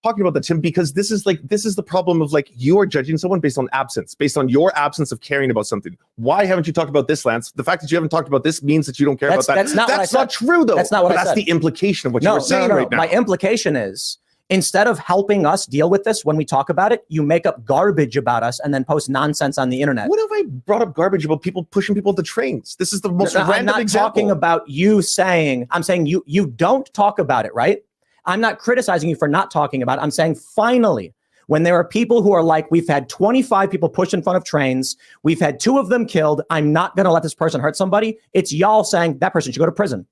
Talking about that, Tim, because this is the problem of like you are judging someone based on absence, based on your absence of caring about something. Why haven't you talked about this, Lance? The fact that you haven't talked about this means that you don't care about that. That's not what I said. Not true, though. That's not what I said. That's the implication of what you were saying right now. My implication is, instead of helping us deal with this when we talk about it, you make up garbage about us and then post nonsense on the internet. What have I brought up garbage about people pushing people to trains? This is the most random I'm not example. talking about you saying, I'm saying you don't talk about it, right? I'm not criticizing you for not talking about it. I'm saying finally, when there are people who are like, we've had 25 people push in front of trains, we've had 2 of them killed, I'm not going to let this person hurt somebody. It's y'all saying that person should go to prison.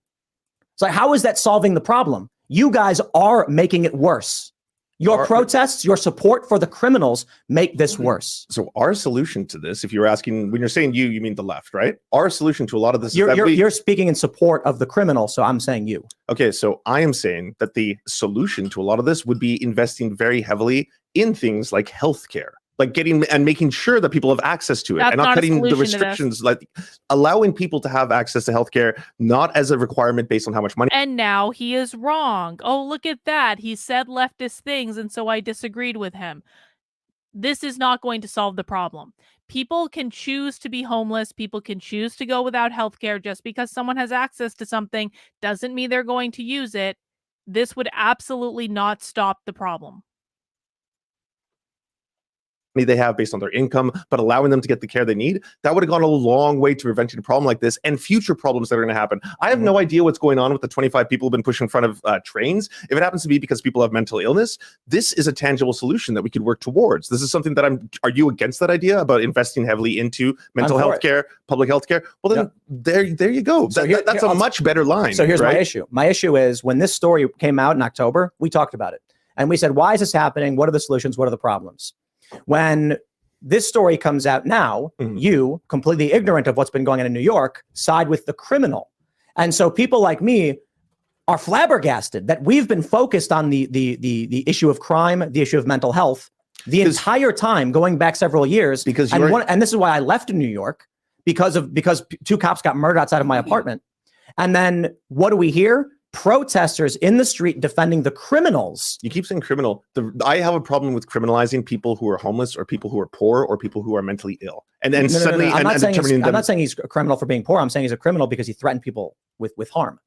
So how is that solving the problem? You guys are making it worse. Your protests, your support for the criminals make this worse. So our solution to this, if you're asking, when you're saying you mean the left, right? Our solution to a lot of this is that you're speaking in support of the criminal, so I'm saying you. Okay, so I am saying that the solution to a lot of this would be investing very heavily in things like healthcare. Like getting and making sure that people have access to it. That's and not cutting the solution to restrictions, like allowing people to have access to healthcare, not as a requirement based on how much money. And now he is wrong. Oh, look at that. He said leftist things, and so I disagreed with him. This is not going to solve the problem. People can choose to be homeless. People can choose to go without healthcare. Just because someone has access to something doesn't mean they're going to use it. This would absolutely not stop the problem. They have based on their income, but allowing them to get the care they need, that would have gone a long way to preventing a problem like this and future problems that are going to happen. I have no idea what's going on with the 25 people who've been pushed in front of trains. If it happens to be because people have mental illness, this is a tangible solution that we could work towards. This is something that are you against that idea about investing heavily into mental health care, public health care? Well, then there you go. So that's a much better line. So here's my issue. My issue is when this story came out in October, we talked about it and we said, why is this happening? What are the solutions? What are the problems? When this story comes out now, you, completely ignorant of what's been going on in New York, side with the criminal. And so people like me are flabbergasted that we've been focused on the issue of crime, the issue of mental health, the entire time going back several years. And this is why I left in New York, because 2 cops got murdered outside of my apartment. And then what do we hear? Protesters in the street defending the criminals. You keep saying criminal. I have a problem with criminalizing people who are homeless or people who are poor or people who are mentally ill. And then suddenly, I'm not saying he's a criminal for being poor. I'm saying he's a criminal because he threatened people with harm.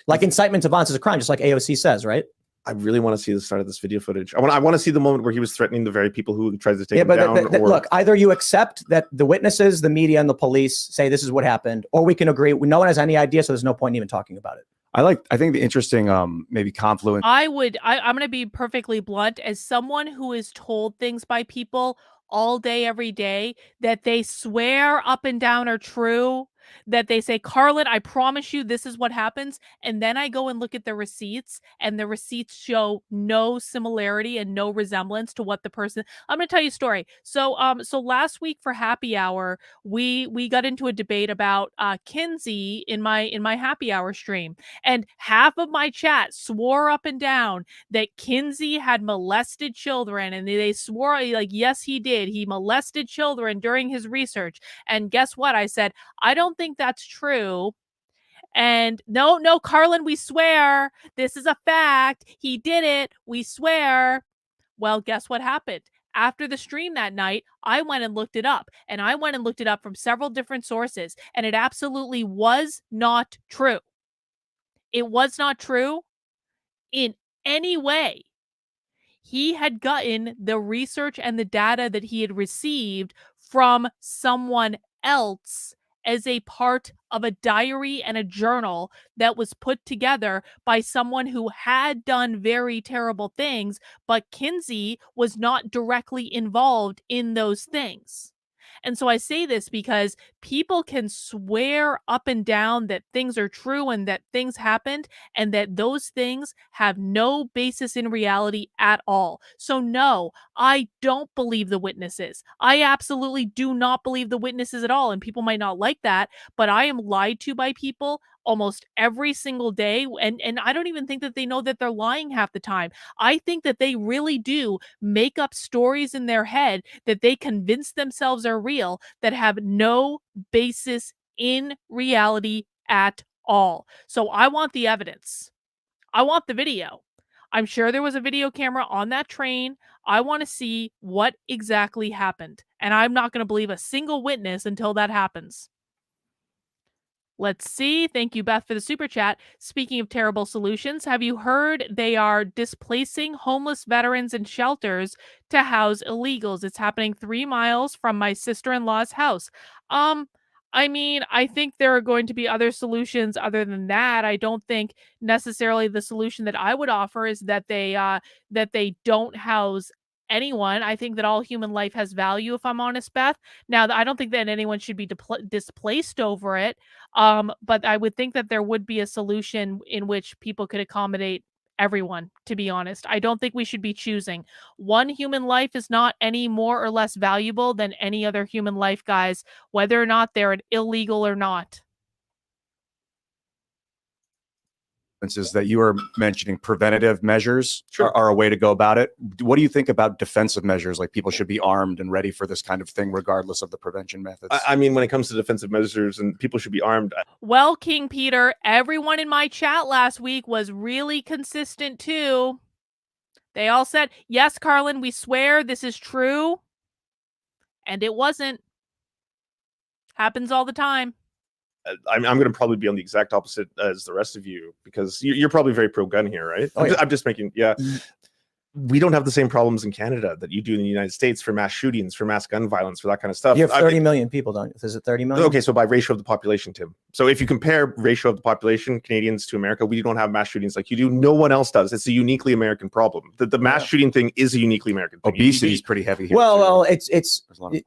Like incitement to violence is a crime, just like AOC says, right? I really want to see the start of this video footage. I want to see the moment where he was threatening the very people who tried to take him down. Look, either you accept that the witnesses, the media, and the police say this is what happened, or we can agree. No one has any idea, so there's no point in even talking about it. I think the interesting maybe confluence. I'm going to be perfectly blunt. As someone who is told things by people all day, every day, that they swear up and down are true, that they say, Carlin, I promise you this is what happens. And then I go and look at the receipts, and the receipts show no similarity and no resemblance to what the person. I'm going to tell you a story. So last week for happy hour, we got into a debate about Kinsey in my happy hour stream, and half of my chat swore up and down that Kinsey had molested children, and they swore like, yes, he did. He molested children during his research. And guess what? I said, I don't think that's true. And no, Carlin, we swear. This is a fact. He did it. We swear. Well, guess what happened? After the stream that night, I went and looked it up. And I went and looked it up from several different sources. And it absolutely was not true. It was not true in any way. He had gotten the research and the data that he had received from someone else as a part of a diary and a journal that was put together by someone who had done very terrible things, but Kinsey was not directly involved in those things. And so I say this because people can swear up and down that things are true and that things happened and that those things have no basis in reality at all. So no, I don't believe the witnesses. I absolutely do not believe the witnesses at all. And people might not like that, but I am lied to by people almost every single day. And I don't even think that they know that they're lying half the time. I think that they really do make up stories in their head that they convince themselves are real that have no basis in reality at all. So I want the evidence. I want the video. I'm sure there was a video camera on that train. I want to see what exactly happened. And I'm not going to believe a single witness until that happens. Let's see. Thank you, Beth, for the super chat. Speaking of terrible solutions, have you heard they are displacing homeless veterans in shelters to house illegals? It's happening 3 miles from my sister-in-law's house. I mean, I think there are going to be other solutions other than that. I don't think necessarily the solution that I would offer is that they don't house anyone. I think that all human life has value, if I'm honest, Beth. Now, I don't think that anyone should be displaced over it. But I would think that there would be a solution in which people could accommodate everyone, to be honest. I don't think we should be choosing. One human life is not any more or less valuable than any other human life, guys, whether or not they're an illegal or not. Is that you are mentioning preventative measures Sure. are a way to go about it. What do you think about defensive measures? Like people should be armed and ready for this kind of thing, regardless of the prevention methods. I mean, when it comes to defensive measures and people should be armed, Well, King Peter, everyone in my chat last week was really consistent too. They all said, yes, Carlin, we swear this is true. And it wasn't. Happens all the time. I'm going to probably be on the exact opposite as the rest of you because you're probably very pro-gun here, right? Oh, yeah. I'm just making, yeah. We don't have the same problems in Canada that you do in the United States for mass shootings, for mass gun violence, for that kind of stuff. You have 30 million people, don't you? Is it 30 million? Okay, so by ratio of the population, Tim. So if you compare ratio of the population, Canadians to America, we don't have mass shootings like you do. No one else does. It's a uniquely American problem. The mass shooting thing is a uniquely American thing. Obesity is pretty heavy here. Well, too. it's There's a lot of-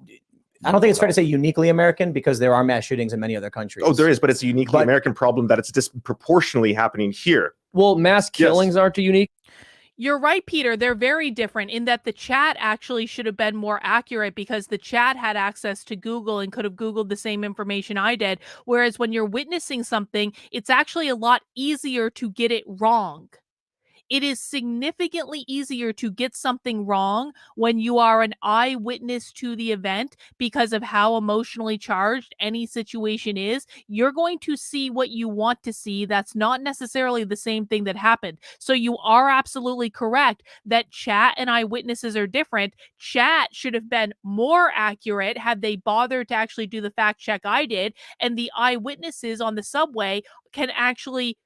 I don't think it's fair to say uniquely American because there are mass shootings in many other countries. Oh, there is, but it's a uniquely American problem that it's disproportionately happening here. Well, mass killings aren't unique. You're right, Peter. They're very different in that the chat actually should have been more accurate because the chat had access to Google and could have Googled the same information I did. Whereas when you're witnessing something, it's actually a lot easier to get it wrong. It is significantly easier to get something wrong when you are an eyewitness to the event because of how emotionally charged any situation is. You're going to see what you want to see. That's not necessarily the same thing that happened. So you are absolutely correct that chat and eyewitnesses are different. Chat should have been more accurate had they bothered to actually do the fact check I did. And the eyewitnesses on the subway can actually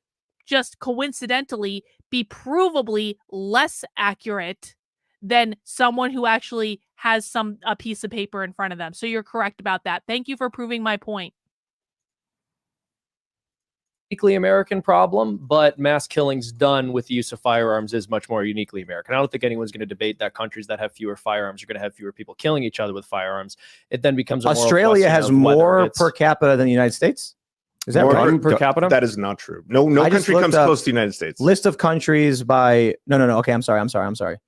just coincidentally be provably less accurate than someone who actually has a piece of paper in front of them. So you're correct about that. Thank you for proving my point. Uniquely American problem, but mass killings done with the use of firearms is much more uniquely American. I don't think anyone's going to debate that countries that have fewer firearms are going to have fewer people killing each other with firearms. It then becomes a Australia has more per capita than the United States. Is that right? Per capita? That is not true. No country comes close to the United States. List of countries by no. Okay, I'm sorry.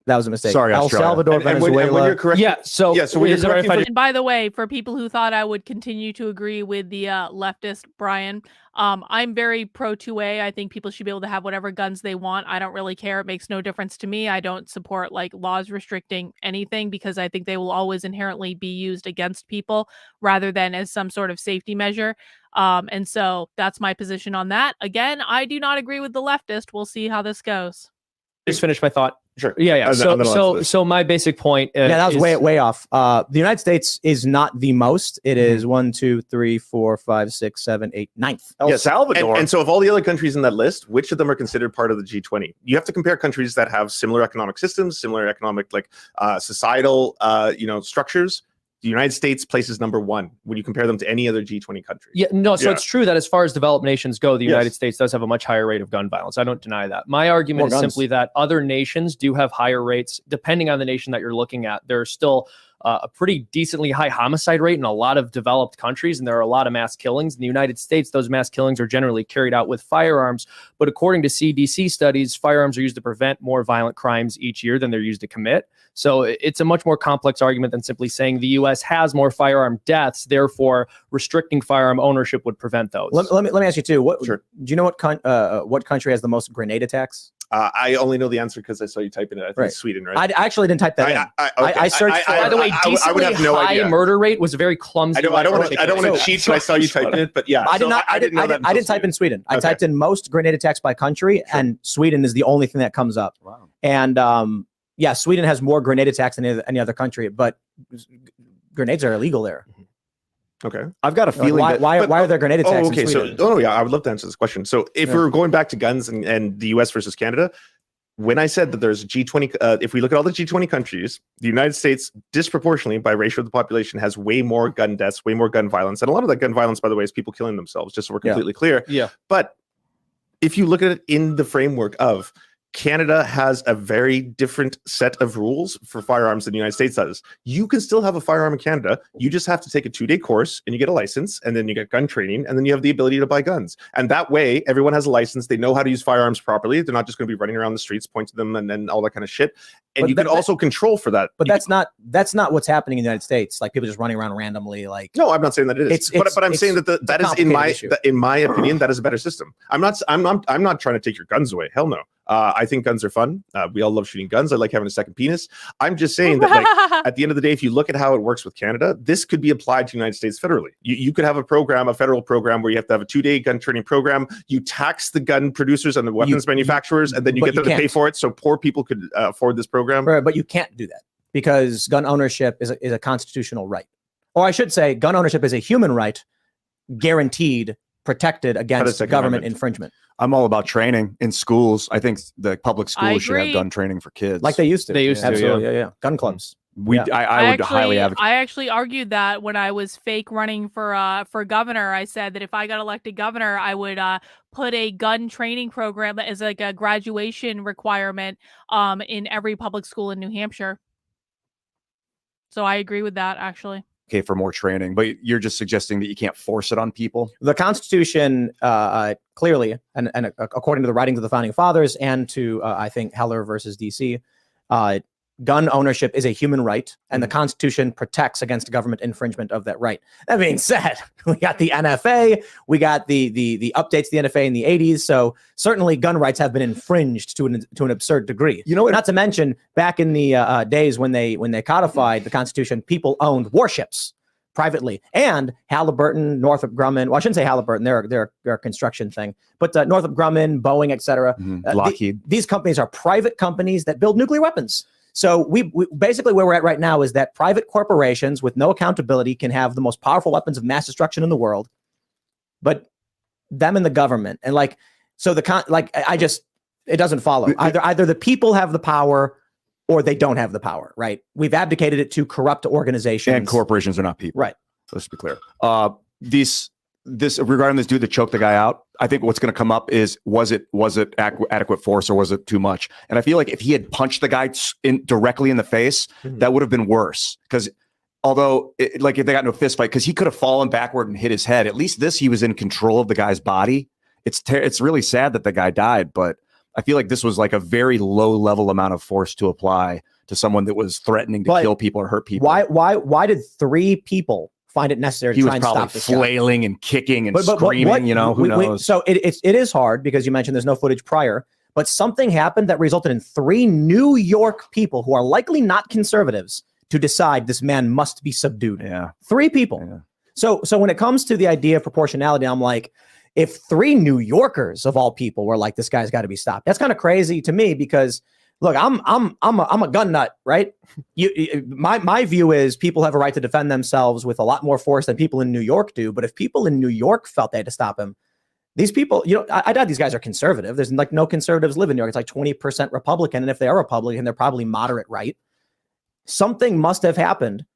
That was a mistake. Sorry, El Australia. Salvador, Venezuela. And when you're correct, So when you're is it all right if I And by the way, for people who thought I would continue to agree with the leftist Brian, I'm very pro 2A. I think people should be able to have whatever guns they want. I don't really care. It makes no difference to me. I don't support like laws restricting anything because I think they will always inherently be used against people rather than as some sort of safety measure. And so that's my position on that. Again, I do not agree with the leftist. We'll see how this goes. just finish my thought? Sure. Yeah. And then So my basic point. That was is, way off. The United States is not the most. It is 1, 2, 3, 4, 5, 6, 7, 8, 9th. Yes. Salvador. And so of all the other countries in that list, which of them are considered part of the G20? You have to compare countries that have similar economic systems, similar economic societal structures. the United States places number 1 when you compare them to any other G20 country. Yeah, no, so Yeah. it's true that as far as developed nations go, the Yes. United States does have a much higher rate of gun violence. I don't deny that. My argument More is guns. simply that other nations do have higher rates, depending on the nation that you're looking at. There's still a pretty decently high homicide rate in a lot of developed countries, and there are a lot of mass killings. In the United States, those mass killings are generally carried out with firearms, but according to CDC studies, firearms are used to prevent more violent crimes each year than they're used to commit. So it's a much more complex argument than simply saying the U.S. has more firearm deaths, therefore restricting firearm ownership would prevent those. Let me ask you too. Sure. Do you know what country has the most grenade attacks? I only know the answer because I saw you type in it. I think Right. it's Sweden, right? I actually didn't type that in. I searched for- By the way, I would decently have no high idea. murder rate was a very clumsy. I don't want to cheat, so I saw you type in it, but yeah. I did so not. I didn't know that I until didn't type in Sweden. I Okay. typed in most grenade attacks by country, and Sweden is the only thing that comes up. Wow. And yeah, Sweden has more grenade attacks than any other country, but grenades are illegal there. Okay. I've got a Like, feeling why are there grenade attacks? Oh, okay. In So, Sweden? yeah, I would love to answer this question. So, if Yeah. we're going back to guns and the US versus Canada, when I said that there's G20, if we look at all the G20 countries, the United States disproportionately by ratio of the population has way more gun deaths, way more gun violence. And a lot of that gun violence, by the way, is people killing themselves, just so we're Yeah. completely clear. Yeah. But if you look at it in the framework of Canada has a very different set of rules for firearms than the United States does. You can still have a firearm in Canada. You just have to take a 2-day course and you get a license, and then you get gun training, and then you have the ability to buy guns. And that way, everyone has a license. They know how to use firearms properly. They're not just going to be running around the streets, pointing to them, and then all that kind of shit. And But you can also control for that. But You that's not what's happening in the United States. Like people just running around randomly. Like No, I'm not saying that it is. But I'm saying that that is in my opinion, that is a better system. I'm not trying to take your guns away. Hell no. I think guns are fun. We all love shooting guns. I like having a second penis. I'm just saying that, like, at the end of the day, if you look at how it works with Canada, this could be applied to the United States federally. You could have a federal program where you have to have a 2-day gun training program. You tax the gun producers and the weapons manufacturers, and then you get them to pay for it, so poor people could afford this program. Right, but you can't do that because gun ownership is a constitutional right, or I should say, gun ownership is a human right, guaranteed, protected against government infringement. I'm all about training in schools. I think the public I schools should have agree. gun training for kids. Like they used to. They used to, Absolutely, yeah. Gun clubs. I would highly advocate. I actually argued that when I was fake running for governor. I said that if I got elected governor, I would put a gun training program that is like a graduation requirement in every public school in New Hampshire. So I agree with that, actually. Okay, for more training, but you're just suggesting that you can't force it on people. The Constitution clearly, and according to the writings of the Founding Fathers and to, I think, Heller versus DC, gun ownership is a human right, and the Constitution protects against government infringement of that right. That being said, we got the NFA, we got the updates to the NFA in the 80s, so certainly gun rights have been infringed to an absurd degree. You know, not to mention back in the days when they codified the Constitution, people owned warships privately, and Halliburton, Northrop Grumman. Well, I shouldn't say Halliburton; they're a construction thing, but Northrop Grumman, Boeing, etc. Lockheed. These companies are private companies that build nuclear weapons. So we basically where we're at right now is that private corporations with no accountability can have the most powerful weapons of mass destruction in the world, but them and the government and it doesn't follow. Either the people have the power or they don't have the power, right? We've abdicated it to corrupt organizations. And corporations are not people. Right. So let's be clear. This regarding this dude that choked the guy out, I think what's going to come up is was it adequate force or was it too much? And I feel like if he had punched the guy directly in the face, that would have been worse. Because although if they got into a fist fight, because he could have fallen backward and hit his head. At least he was in control of the guy's body. It's really sad that the guy died, but I feel like this was like a very low level amount of force to apply to someone that was threatening to kill people or hurt people. Why did 3 people find it necessary to try and stop this guy? He was probably flailing and kicking and screaming, who knows? So it is hard because you mentioned there's no footage prior, but something happened that resulted in 3 New York people who are likely not conservatives to decide this man must be subdued. Yeah. 3 people. Yeah. So when it comes to the idea of proportionality, I'm like, if 3 New Yorkers of all people were like, this guy's got to be stopped, that's kind of crazy to me because look, I'm a gun nut, right? My view is people have a right to defend themselves with a lot more force than people in New York do. But if people in New York felt they had to stop him, these people, I doubt these guys are conservative. There's like no conservatives live in New York. It's like 20% Republican. And if they are Republican, they're probably moderate right. Something must have happened.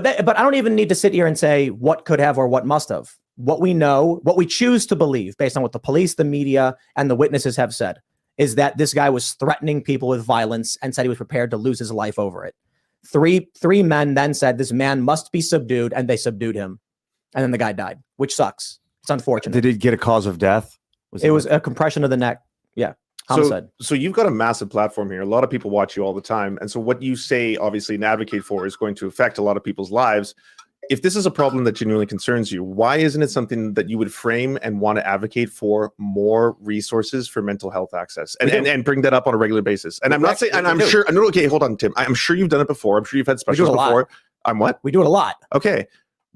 But I don't even need to sit here and say what could have or what must have. What we know, what we choose to believe based on what the police, the media, and the witnesses have said is that this guy was threatening people with violence and said he was prepared to lose his life over it. Three men then said this man must be subdued, and they subdued him. And then the guy died, which sucks. It's unfortunate. Did he get a cause of death? It was a compression of the neck. Yeah. Homicide. So you've got a massive platform here. A lot of people watch you all the time. And so what you say, obviously, and advocate for is going to affect a lot of people's lives. If this is a problem that genuinely concerns you, why isn't it something that you would frame and want to advocate for more resources for mental health access and bring that up on a regular basis? And I'm not saying, and I'm sure, no, okay, hold on, Tim. I'm sure you've done it before. I'm sure you've had specials before. I'm what? We do it a lot. Okay.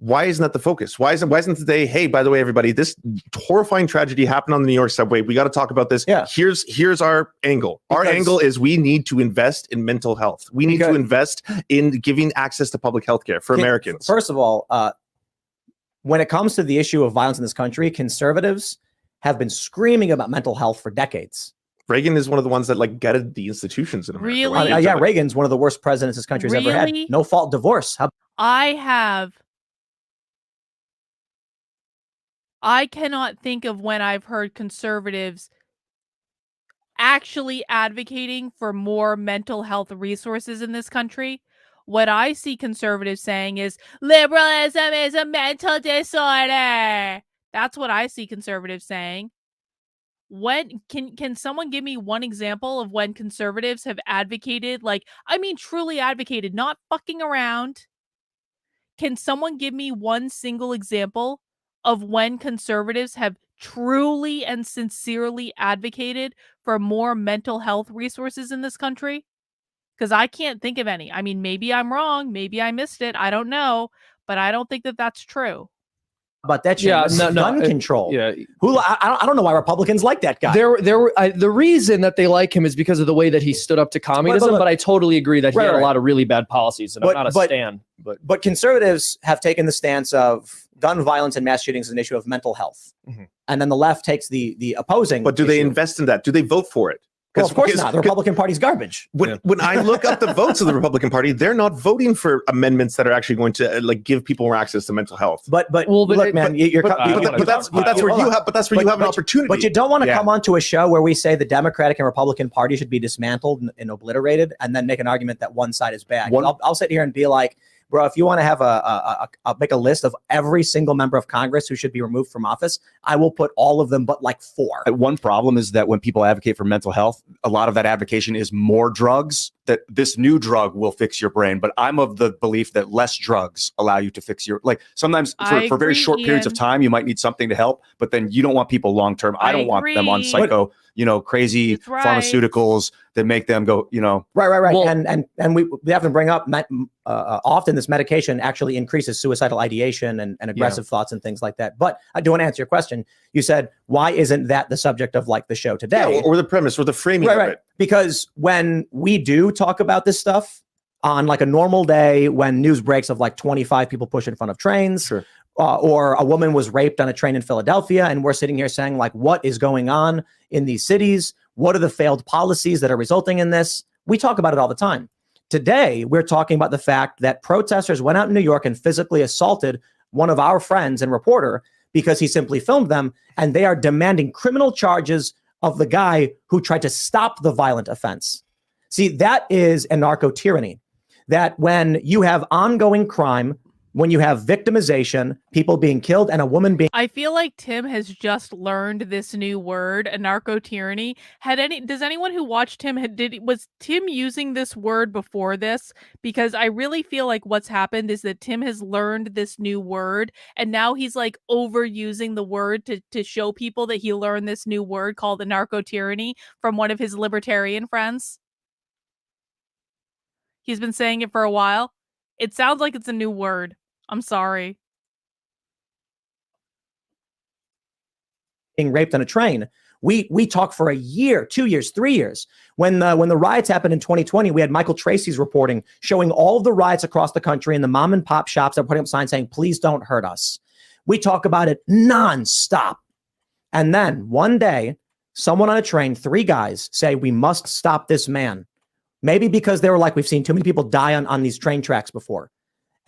Why isn't that the focus? Why isn't today, hey, by the way, everybody, this horrifying tragedy happened on the New York subway. We got to talk about this. Yeah. Here's our angle. Our angle is we need to invest in mental health. We need to invest in giving access to public health care for Americans. First of all, when it comes to the issue of violence in this country, conservatives have been screaming about mental health for decades. Reagan is one of the ones that like gutted the institutions in America. Really? Yeah, Reagan's one of the worst presidents this country's ever had. No fault divorce. I cannot think of when I've heard conservatives actually advocating for more mental health resources in this country. What I see conservatives saying is liberalism is a mental disorder. That's what I see conservatives saying. When can someone give me one example of when conservatives have advocated, truly advocated, not fucking around? Can someone give me one single example of when conservatives have truly and sincerely advocated for more mental health resources in this country? Because I can't think of any. I mean, maybe I'm wrong. Maybe I missed it. I don't know. But I don't think that that's true. But that gun control. Yeah. I don't know why Republicans like that guy. The reason that they like him is because of the way that he stood up to communism. But I totally agree that he had a lot of really bad policies, and I'm not a stan. But conservatives have taken the stance of gun violence and mass shootings as an issue of mental health, and then the left takes the opposing. But do they invest in that? Do they vote for it? Well, of course not. The Republican Party's garbage. When I look up the votes of the Republican Party, they're not voting for amendments that are actually going to give people more access to mental health. But that's where you have an opportunity. But you don't want to come onto a show where we say the Democratic and Republican Party should be dismantled and obliterated, and then make an argument that one side is bad. I'll sit here and be like, bro, if you want to have make a list of every single member of Congress who should be removed from office, I will put all of them but like 4. One problem is that when people advocate for mental health, a lot of that advocation is more drugs, that this new drug will fix your brain. But I'm of the belief that less drugs allow you to fix your, sometimes for very short periods of time, you might need something to help, but then you don't want people long-term. I don't want them on psycho, crazy pharmaceuticals that make them go, Right. Well, and we have to bring up often this medication actually increases suicidal ideation and aggressive thoughts and things like that. But I do want to answer your question. You said, why isn't that the subject of the show today? Yeah, or the premise or the framing of it. Because when we do talk about this stuff on a normal day, when news breaks of 25 people push in front of trains, or a woman was raped on a train in Philadelphia, and we're sitting here saying what is going on in these cities? What are the failed policies that are resulting in this? We talk about it all the time. Today, we're talking about the fact that protesters went out in New York and physically assaulted one of our friends and reporter because he simply filmed them, and they are demanding criminal charges of the guy who tried to stop the violent offense. See, that is anarcho-tyranny. That when you have ongoing crime, when you have victimization, people being killed, and a woman being... I feel like Tim has just learned this new word, anarcho-tyranny. Does anyone who watched him, was Tim using this word before this? Because I really feel like what's happened is that Tim has learned this new word, and now he's overusing the word to show people that he learned this new word called anarcho-tyranny from one of his libertarian friends. He's been saying it for a while. It sounds like it's a new word. I'm sorry. Being raped on a train. We talked for a year, 2 years, 3 years. When the riots happened in 2020, we had Michael Tracy's reporting showing all of the riots across the country and the mom and pop shops that were putting up signs saying, please don't hurt us. We talk about it nonstop. And then one day, someone on a train, 3 guys say, we must stop this man. Maybe because they were we've seen too many people die on these train tracks before.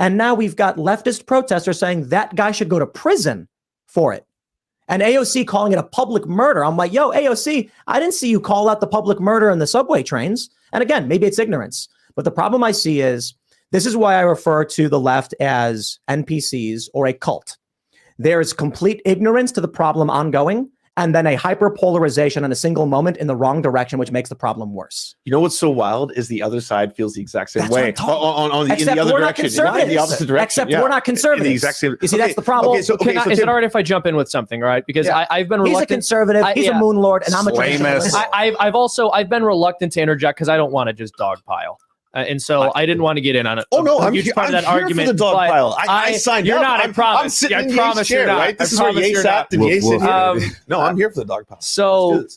And now we've got leftist protesters saying that guy should go to prison for it. And AOC calling it a public murder. I'm like, yo, AOC, I didn't see you call out the public murder in the subway trains. And again, maybe it's ignorance. But the problem I see is, this is why I refer to the left as NPCs or a cult. There is complete ignorance to the problem ongoing, and then a hyperpolarization in a single moment in the wrong direction, which makes the problem worse. You know what's so wild is the other side feels the exact same That's what way I'm talking in the Except other we're not direction, conservatives. in the opposite direction. Except we're not conservatives. In the exact same. You see, that's the problem. Okay, so Is Tim, it all right if I jump in with something, right? Because Yeah. I've been He's a reluctant. conservative. He's a moon lord, and I'm a Extremist. traditionalist. I've been reluctant to interject because I don't want to just dogpile. And so I didn't want to get in on it. Oh no, a I'm huge here, part of that I'm here argument. for the dog but pile. I signed you're up. not, I I'm promise. sitting I in Ye's promise chair, you're not. right? This I is where promise Ye you're sat. not. Did Ye sit here? No, I'm here for the dog pile. So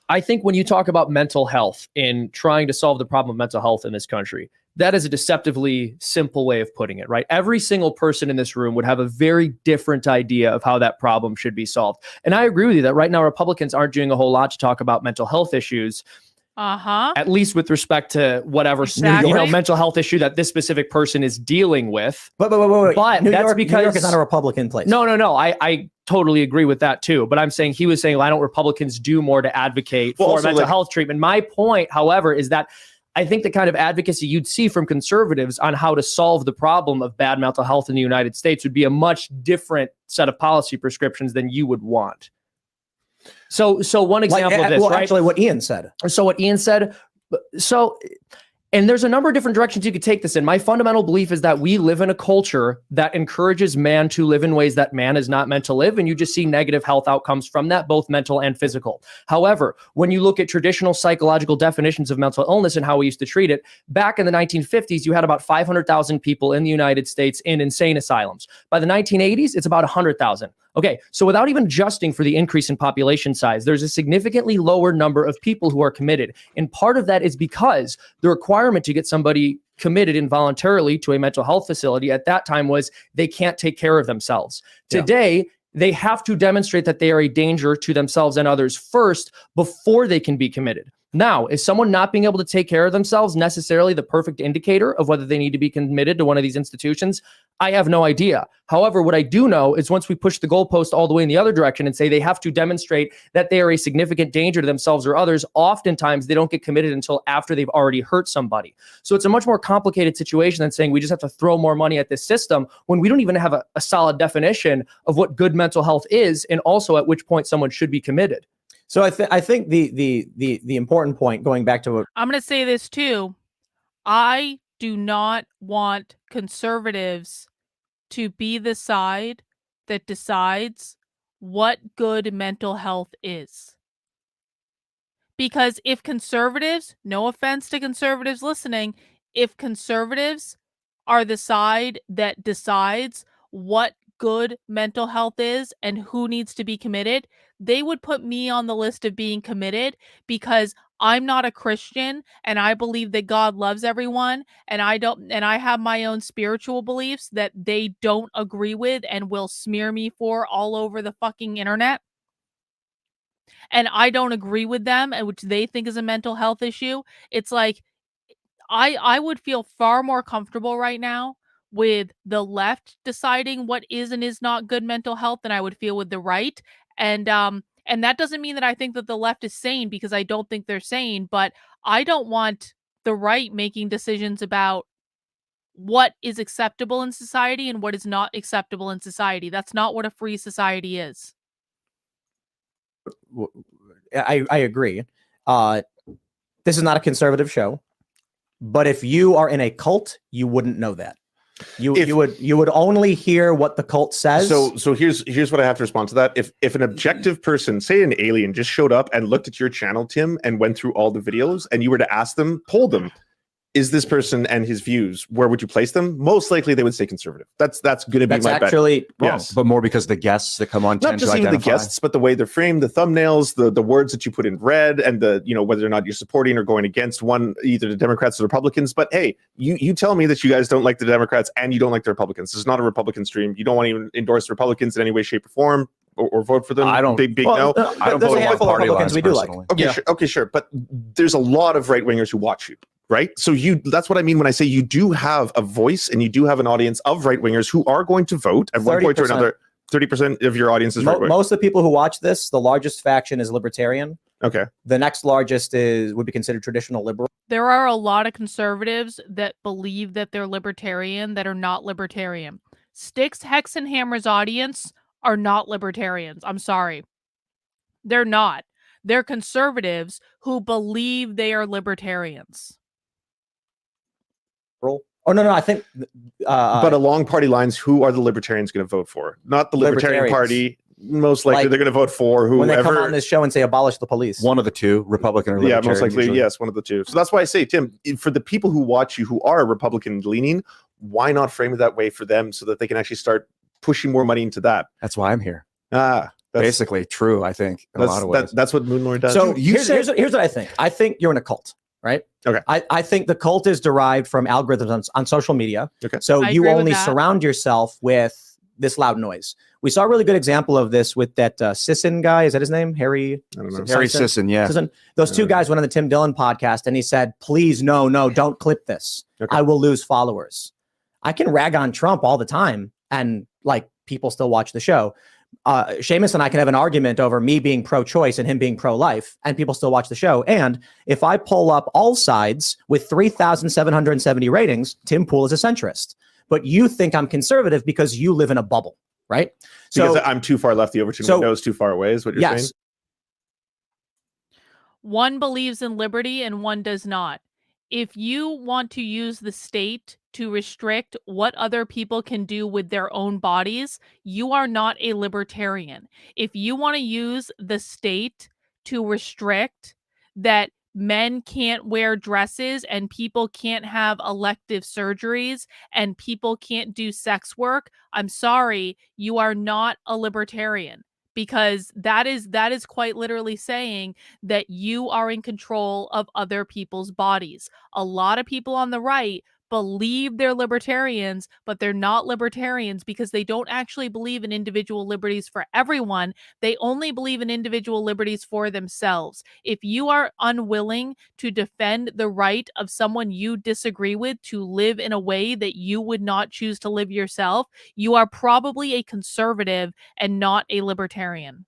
I think when you talk about mental health and trying to solve the problem of mental health in this country, that is a deceptively simple way of putting it, right? Every single person in this room would have a very different idea of how that problem should be solved. And I agree with you that right now Republicans aren't doing a whole lot to talk about mental health issues. At least with respect to whatever mental health issue that this specific person is dealing with. But that's New because York is not a Republican place. No. I totally agree with that too. But I'm saying he was saying, why don't Republicans do more to advocate for mental health treatment? My point, however, is that I think the kind of advocacy you'd see from conservatives on how to solve the problem of bad mental health in the United States would be a much different set of policy prescriptions than you would want. So one example of this, right? Actually, what Ian said. So what Ian said. And there's a number of different directions you could take this in. My fundamental belief is that we live in a culture that encourages man to live in ways that man is not meant to live. And you just see negative health outcomes from that, both mental and physical. However, when you look at traditional psychological definitions of mental illness and how we used to treat it, back in the 1950s, you had about 500,000 people in the United States in insane asylums. By the 1980s, it's about 100,000. Okay, so without even adjusting for the increase in population size, there's a significantly lower number of people who are committed. And part of that is because the requirement to get somebody committed involuntarily to a mental health facility at that time was they can't take care of themselves. Today, they have to demonstrate that they are a danger to themselves and others first before they can be committed. Now, is someone not being able to take care of themselves necessarily the perfect indicator of whether they need to be committed to one of these institutions? I have no idea. However, what I do know is once we push the goalpost all the way in the other direction and say they have to demonstrate that they are a significant danger to themselves or others, oftentimes they don't get committed until after they've already hurt somebody. So it's a much more complicated situation than saying we just have to throw more money at this system when we don't even have a solid definition of what good mental health is and also at which point someone should be committed. So I think the important point, going back to what I'm going to say this too. I do not want conservatives to be the side that decides what good mental health is. Because if conservatives, no offense to conservatives listening, if conservatives are the side that decides what good mental health is and who needs to be committed, they would put me on the list of being committed because I'm not a Christian and I believe that God loves everyone and I have my own spiritual beliefs that they don't agree with and will smear me for all over the fucking internet. And I don't agree with them, and which they think is a mental health issue. It's like I would feel far more comfortable right now with the left deciding what is and is not good mental health than I would feel with the right. And that doesn't mean that I think that the left is sane, because I don't think they're sane, but I don't want the right making decisions about what is acceptable in society and what is not acceptable in society. That's not what a free society is. I agree. This is not a conservative show, but if you are in a cult, you wouldn't know that. You would only hear what the cult says. So here's what I have to respond to that. If an objective person, say an alien, just showed up and looked at your channel, Tim, and went through all the videos, and you were to ask them, poll them, is this person and his views, where would you place them? Most likely they would say conservative. That's going to be my bet. Actually wrong. Yes. But more because the guests that come on Not tend just to even the identify. guests, but the way they're framed, the thumbnails, the words that you put in red, and the whether or not you're supporting or going against one, either the Democrats or the Republicans. But hey, you tell me that you guys don't like the Democrats and you don't like the Republicans. This is not a Republican stream. You don't want to even endorse Republicans in any way, shape, or form, or vote for them. I don't. Big Well, no. I don't there's vote a on handful of party Republicans lines we do like. personally. Okay, sure. But there's a lot of right wingers who watch you, right? So that's what I mean when I say you do have a voice and you do have an audience of right-wingers who are going to vote at one point or 30%. another. 30% of your audience is right-wing. Most of the people who watch this, the largest faction is libertarian. Okay. The next largest would be considered traditional liberal. There are a lot of conservatives that believe that they're libertarian that are not libertarian. Sticks, Hex, and Hammer's audience are not libertarians. I'm sorry. They're not. They're conservatives who believe they are libertarians. Oh, no, I think... but along party lines, who are the libertarians going to vote for? Not the Libertarian Party. Most likely they're going to vote for whoever. When they come on this show and say abolish the police. One of the two, Republican or Libertarian. Yeah, most likely, usually. yes, one of the two. So that's why I say, Tim, for the people who watch you who are Republican leaning, why not frame it that way for them so that they can actually start pushing more money into that? That's why I'm here. That's basically true, I think, in a lot of ways. That's what Moonlord does. So here's what I think. I think you're in a cult, right? Okay. I think the cult is derived from algorithms on social media. Okay. So I you agree with only that. surround yourself with this loud noise. We saw a really good example of this with that Sisson guy. Is that his name? Harry? I don't know. Harry Sisson, yeah. Sisson. Those two guys went on the Tim Dillon podcast and he said, please, no, don't clip this. Okay. I will lose followers. I can rag on Trump all the time and like people still watch the show. Seamus and I can have an argument over me being pro-choice and him being pro-life, and people still watch the show. And if I pull up all sides with 3,770 ratings, Tim Pool is a centrist. But you think I'm conservative because you live in a bubble, right? Because So I'm too far left, the Overton window is too far away, is what you're saying? One believes in liberty and one does not. If you want to use the state to restrict what other people can do with their own bodies, you are not a libertarian. If you want to use the state to restrict that men can't wear dresses and people can't have elective surgeries and people can't do sex work, I'm sorry, you are not a libertarian. Because that is quite literally saying that you are in control of other people's bodies. A lot of people on the right believe they're libertarians, but they're not libertarians because they don't actually believe in individual liberties for everyone. They only believe in individual liberties for themselves. If you are unwilling to defend the right of someone you disagree with to live in a way that you would not choose to live yourself, you are probably a conservative and not a libertarian.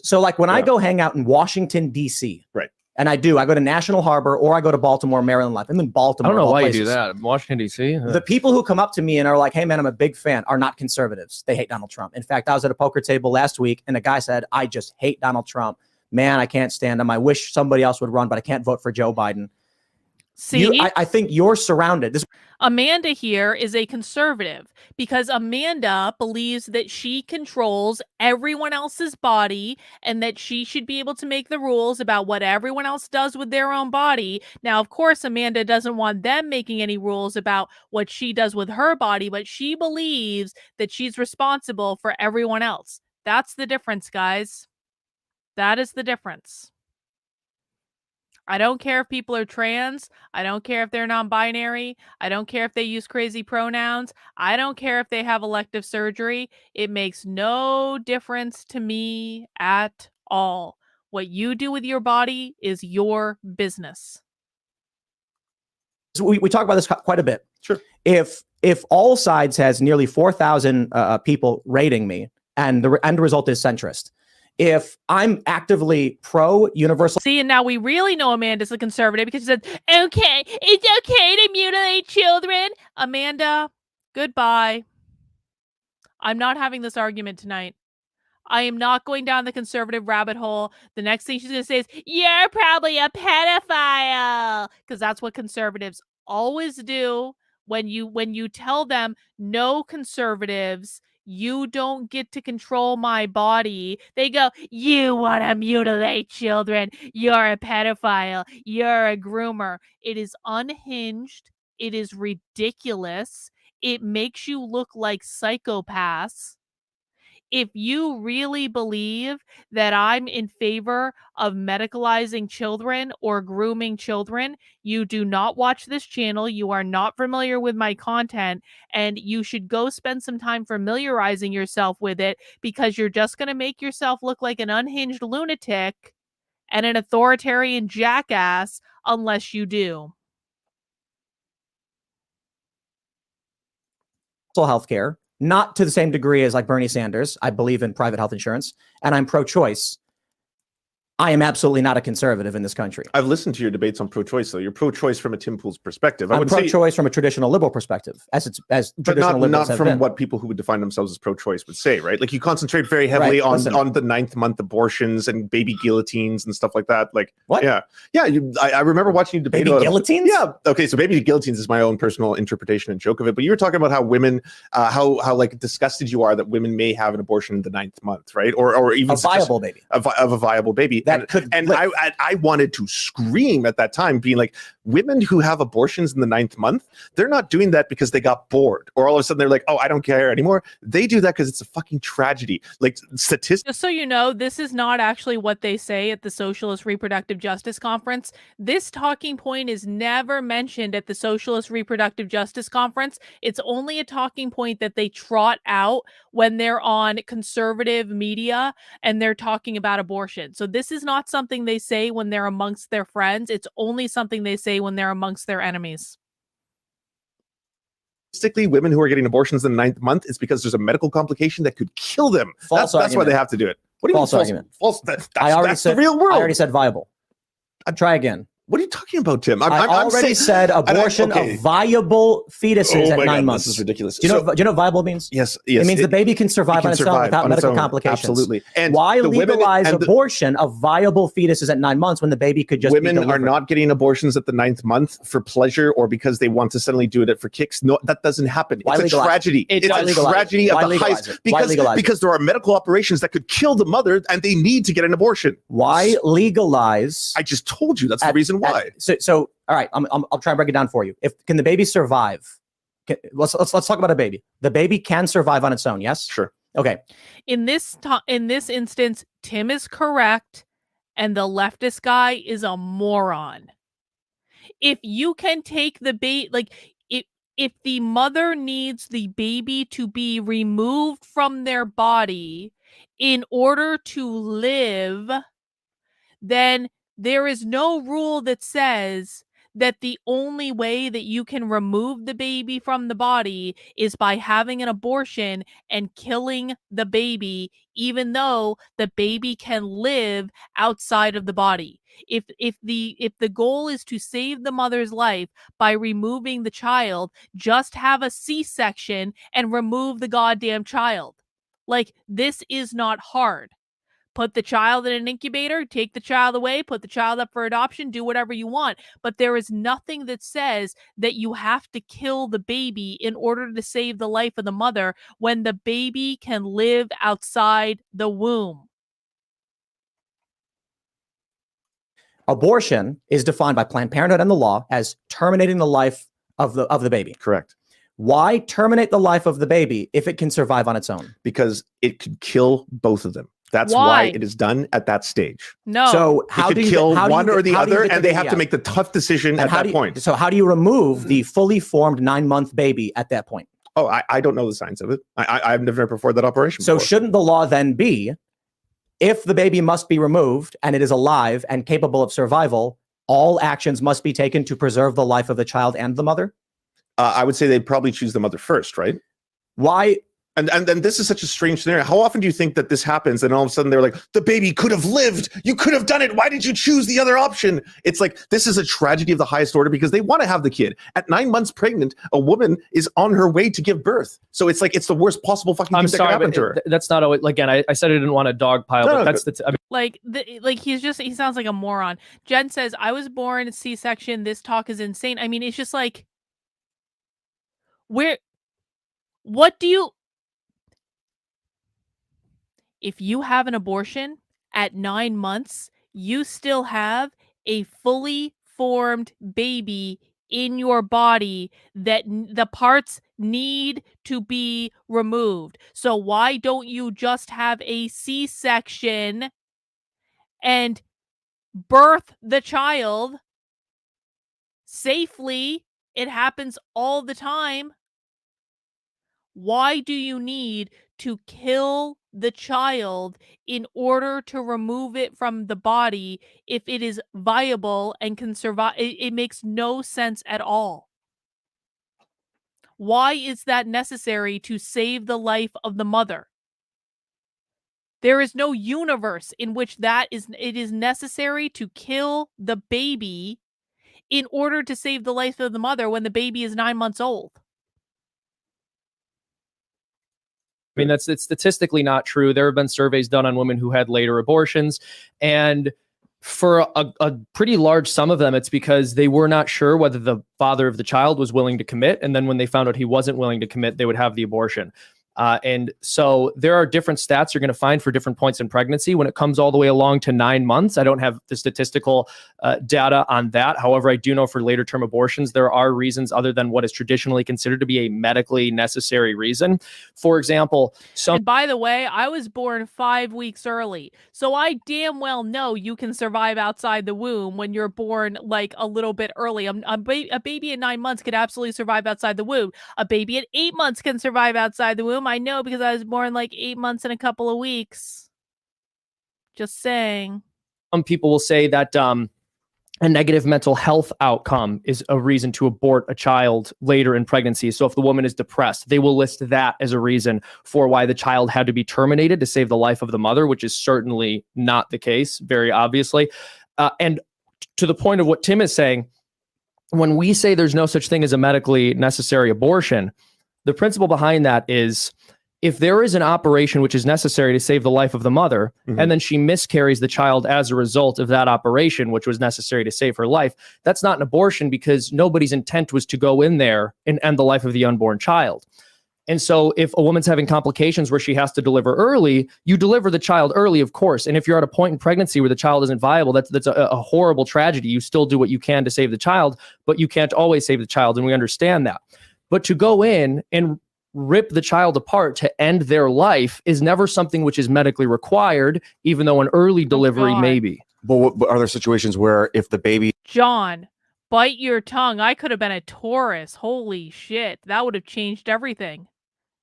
So like when I go hang out in Washington, D.C., right? And I go to National Harbor or I go to Baltimore, Maryland life. I'm in Baltimore. I don't know why places. you do that. Washington, D.C.? The people who come up to me and are like, hey, man, I'm a big fan, are not conservatives. They hate Donald Trump. In fact, I was at a poker table last week and a guy said, I just hate Donald Trump. Man, I can't stand him. I wish somebody else would run, but I can't vote for Joe Biden. See, I think you're surrounded. Amanda here is a conservative because Amanda believes that she controls everyone else's body and that she should be able to make the rules about what everyone else does with their own body. Now, of course, Amanda doesn't want them making any rules about what she does with her body, but she believes that she's responsible for everyone else. That's the difference, guys. That is the difference. I don't care if people are trans. I don't care if they're non-binary. I don't care if they use crazy pronouns. I don't care if they have elective surgery. It makes no difference to me at all. What you do with your body is your business. So we talk about this quite a bit. Sure. If all sides has nearly 4,000 people rating me and the end result is centrist, if I'm actively pro-universal... See, and now we really know Amanda's a conservative because she said, okay, it's okay to mutilate children. Amanda, goodbye. I'm not having this argument tonight. I am not going down the conservative rabbit hole. The next thing she's going to say is, you're probably a pedophile. Because that's what conservatives always do. When you tell them, no conservatives, you don't get to control my body, they go, you want to mutilate children. You're a pedophile. You're a groomer. It is unhinged. It is ridiculous. It makes you look like psychopaths. If you really believe that I'm in favor of medicalizing children or grooming children, you do not watch this channel. You are not familiar with my content, and you should go spend some time familiarizing yourself with it because you're just going to make yourself look like an unhinged lunatic and an authoritarian jackass unless you do. Health care, not to the same degree as like Bernie Sanders. I believe in private health insurance, and I'm pro-choice. I am absolutely not a conservative in this country. I've listened to your debates on pro-choice, though. You're pro-choice from a Tim Pool's perspective. I'm pro-choice from a traditional liberal perspective, as traditional liberals not have from been. what people who would define themselves as pro-choice would say, right? Like you concentrate very heavily on the 9th month abortions and baby guillotines and stuff like that. Like what? Yeah. I remember watching you debate baby about guillotines. Yeah. Okay. So baby guillotines is my own personal interpretation and joke of it. But you were talking about how women, how like disgusted you are that women may have an abortion in the 9th month, right? Or even a viable baby of a viable baby I wanted to scream at that time, being like, women who have abortions in the 9th month, they're not doing that because they got bored or all of a sudden they're like, oh, I don't care anymore. They do that because it's a fucking tragedy. Like statistics. Just so you know, this is not actually what they say at the Socialist Reproductive Justice Conference. This talking point is never mentioned at the Socialist Reproductive Justice Conference. It's only a talking point that they trot out when they're on conservative media and they're talking about abortion. So this is not something they say when they're amongst their friends. It's only something they say when they're amongst their enemies. Statistically, women who are getting abortions in the 9th month is because there's a medical complication that could kill them. That's why they have to do it. What do you false mean argument? False. That's the real world. I already said viable. I'd try again. What are you talking about, Tim? I already said abortion of viable fetuses at 9 months. This is ridiculous. Do you know what viable means? Yes. It means the baby can survive on its own without medical complications. Absolutely. And why legalize abortion of viable fetuses at 9 months when the baby could just be delivered? Women are not getting abortions at the 9th month for pleasure or because they want to suddenly do it for kicks. No, that doesn't happen. It's a tragedy. It's a tragedy of the highest because there are medical operations that could kill the mother and they need to get an abortion. Why legalize? I just told you that's the reason why. So all right, I'll try and break it down for you. Can the baby survive? Let's talk about a baby. The baby can survive on its own. Yes. Sure. Okay. In this instance, Tim is correct, and the leftist guy is a moron. If you can take the baby, like if the mother needs the baby to be removed from their body in order to live, then there is no rule that says that the only way that you can remove the baby from the body is by having an abortion and killing the baby, even though the baby can live outside of the body. If the goal is to save the mother's life by removing the child, just have a C-section and remove the goddamn child. Like, this is not hard. Put the child in an incubator, take the child away, put the child up for adoption, do whatever you want. But there is nothing that says that you have to kill the baby in order to save the life of the mother when the baby can live outside the womb. Abortion is defined by Planned Parenthood and the law as terminating the life of the baby. Correct. Why terminate the life of the baby if it can survive on its own? Because it could kill both of them. That's why it is done at that stage. No. So how do you kill one or the other, and they have to make the tough decision at that point. So how do you remove the fully formed 9-month baby at that point? Oh, I don't know the science of it. I've never performed that operation So before. shouldn't the law then be, if the baby must be removed and it is alive and capable of survival, all actions must be taken to preserve the life of the child and the mother? I would say they'd probably choose the mother first, right? Why? And this is such a strange scenario. How often do you think that this happens and all of a sudden they're like, the baby could have lived. You could have done it. Why did you choose the other option? It's like, this is a tragedy of the highest order because they want to have the kid. At 9 months pregnant, a woman is on her way to give birth. So it's like, it's the worst possible fucking thing that could happen to her. That's not always, again, I said I didn't want a dog pile, but that's he sounds like a moron. Jen says, I was born C-section. This talk is insane. I mean, it's just like, what do you... If you have an abortion at 9 months, you still have a fully formed baby in your body that the parts need to be removed. So why don't you just have a C-section and birth the child safely? It happens all the time. Why do you need to kill the child in order to remove it from the body if it is viable and can survive. It makes no sense at all. Why is that necessary to save the life of the mother? There is no universe in which it is necessary to kill the baby in order to save the life of the mother when the baby is 9 months old. I mean, it's statistically not true. There have been surveys done on women who had later abortions, and for a pretty large sum of them, it's because they were not sure whether the father of the child was willing to commit, and then when they found out he wasn't willing to commit, they would have the abortion. And so there are different stats you're going to find for different points in pregnancy. When it comes all the way along to 9 months, I don't have the statistical data on that. However, I do know for later term abortions, there are reasons other than what is traditionally considered to be a medically necessary reason. For example, and by the way, I was born 5 weeks early. So I damn well know you can survive outside the womb when you're born like a little bit early. A baby at 9 months could absolutely survive outside the womb. A baby at 8 months can survive outside the womb. I know because I was born like 8 months and a couple of weeks. Just saying. Some people will say that a negative mental health outcome is a reason to abort a child later in pregnancy. So if the woman is depressed, they will list that as a reason for why the child had to be terminated to save the life of the mother, which is certainly not the case, very obviously. And to the point of what Tim is saying, when we say there's no such thing as a medically necessary abortion, the principle behind that is if there is an operation which is necessary to save the life of the mother, and then she miscarries the child as a result of that operation, which was necessary to save her life, that's not an abortion because nobody's intent was to go in there and end the life of the unborn child. And so if a woman's having complications where she has to deliver early, you deliver the child early, of course. And if you're at a point in pregnancy where the child isn't viable, that's a horrible tragedy. You still do what you can to save the child, but you can't always save the child. And we understand that. But to go in and rip the child apart to end their life is never something which is medically required, even though an early delivery may be. But are there situations where if the baby... John, bite your tongue. I could have been a Taurus. Holy shit. That would have changed everything.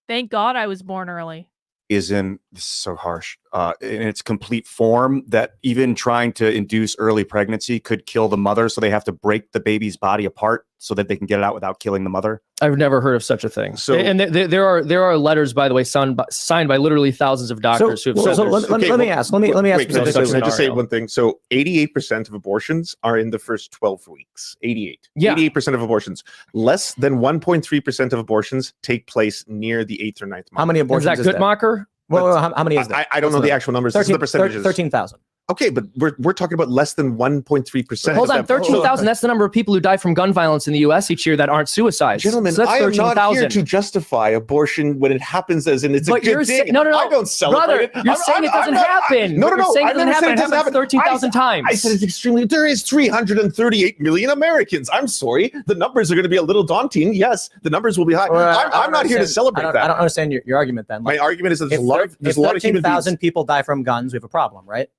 Thank God I was born early. Is in, this is so harsh, in its complete form, that even trying to induce early pregnancy could kill the mother, so they have to break the baby's body apart so that they can get it out without killing the mother? I've never heard of such a thing. So, and there are letters, by the way, signed by literally thousands of doctors who have said let me ask. Can I just say one thing? So 88% of abortions are in the first 12 weeks. 88% of abortions. Less than 1.3% of abortions take place near the 8th or 9th month. How many abortions is that? Guttmacher? Well, how many is that? I don't know the actual numbers. 13, this is the percentages. 13,000. Okay, but we're talking about less than 1.3%. Hold on, 13,000. That's the number of people who die from gun violence in the U.S. each year that aren't suicides. Gentlemen, so that's I am 13, not here to justify abortion when it happens as in it's a good thing. No. I don't celebrate Brother, you're saying it doesn't happen. No. You're saying I never said it doesn't happen. 13,000 times. I said it's extremely. There is 338 million Americans. I'm sorry. The numbers are going to be a little daunting. Yes, the numbers will be high. Well, I'm not here to celebrate that. I don't understand your argument then. My argument is that there's if a lot of human beings. 13,000 people die from guns, we have a problem, right?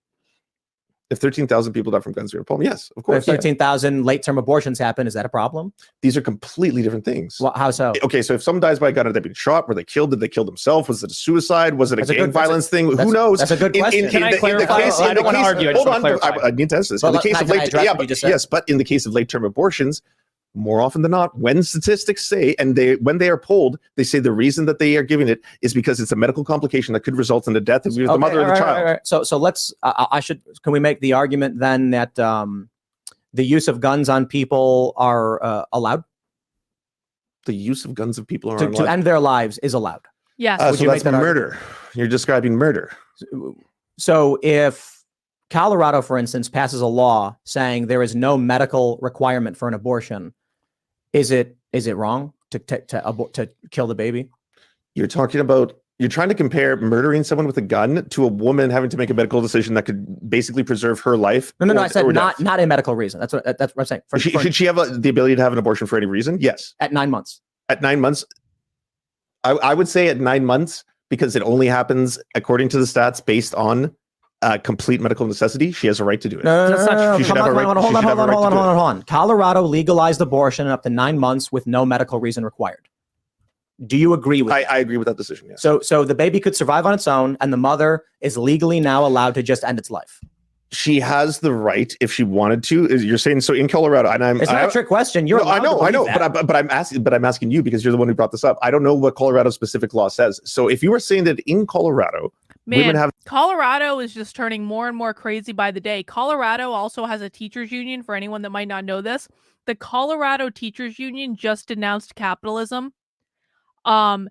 If 13,000 people die from guns, we have a problem. Yes, of course. If 13,000 late-term abortions happen, is that a problem? These are completely different things. Well, how so? Okay, so if someone dies by a gun, are they being shot? Were they killed? Did they kill themselves? Was it a suicide? Was it a gang violence thing? Who knows? That's a good question. Can I clarify? I don't want to argue. Hold on, I need to answer this. In the case of but in the case of late-term abortions, more often than not, when statistics say, and when they are polled, they say the reason that they are giving it is because it's a medical complication that could result in the death of the mother or the child. Right. So let's. Can we make the argument then that the use of guns on people are allowed? The use of guns of people are allowed to end their lives is allowed. Yes. So that's murder. You're describing murder. So if Colorado, for instance, passes a law saying there is no medical requirement for an abortion, is it wrong to kill the baby? You're trying to compare murdering someone with a gun to a woman having to make a medical decision that could basically preserve her life. No. I said not a medical reason. That's what I'm saying. Should she have the ability to have an abortion for any reason? Yes. At 9 months. At 9 months, I would say at 9 months, because it only happens according to the stats based on complete medical necessity. She has a right to do it. No. Hold on. Colorado legalized abortion up to 9 months with no medical reason required. Do you agree with that? I agree with that decision. Yes. So the baby could survive on its own, and the mother is legally now allowed to just end its life. She has the right if she wanted to. You're saying so in Colorado, and it's not a trick question. You're I know, that. but I'm asking you because you're the one who brought this up. I don't know what Colorado specific law says. So if you were saying that in Colorado, women have Colorado is just turning more and more crazy by the day. Colorado also has a teachers union. For anyone that might not know this, the Colorado Teachers Union just denounced capitalism. Colorado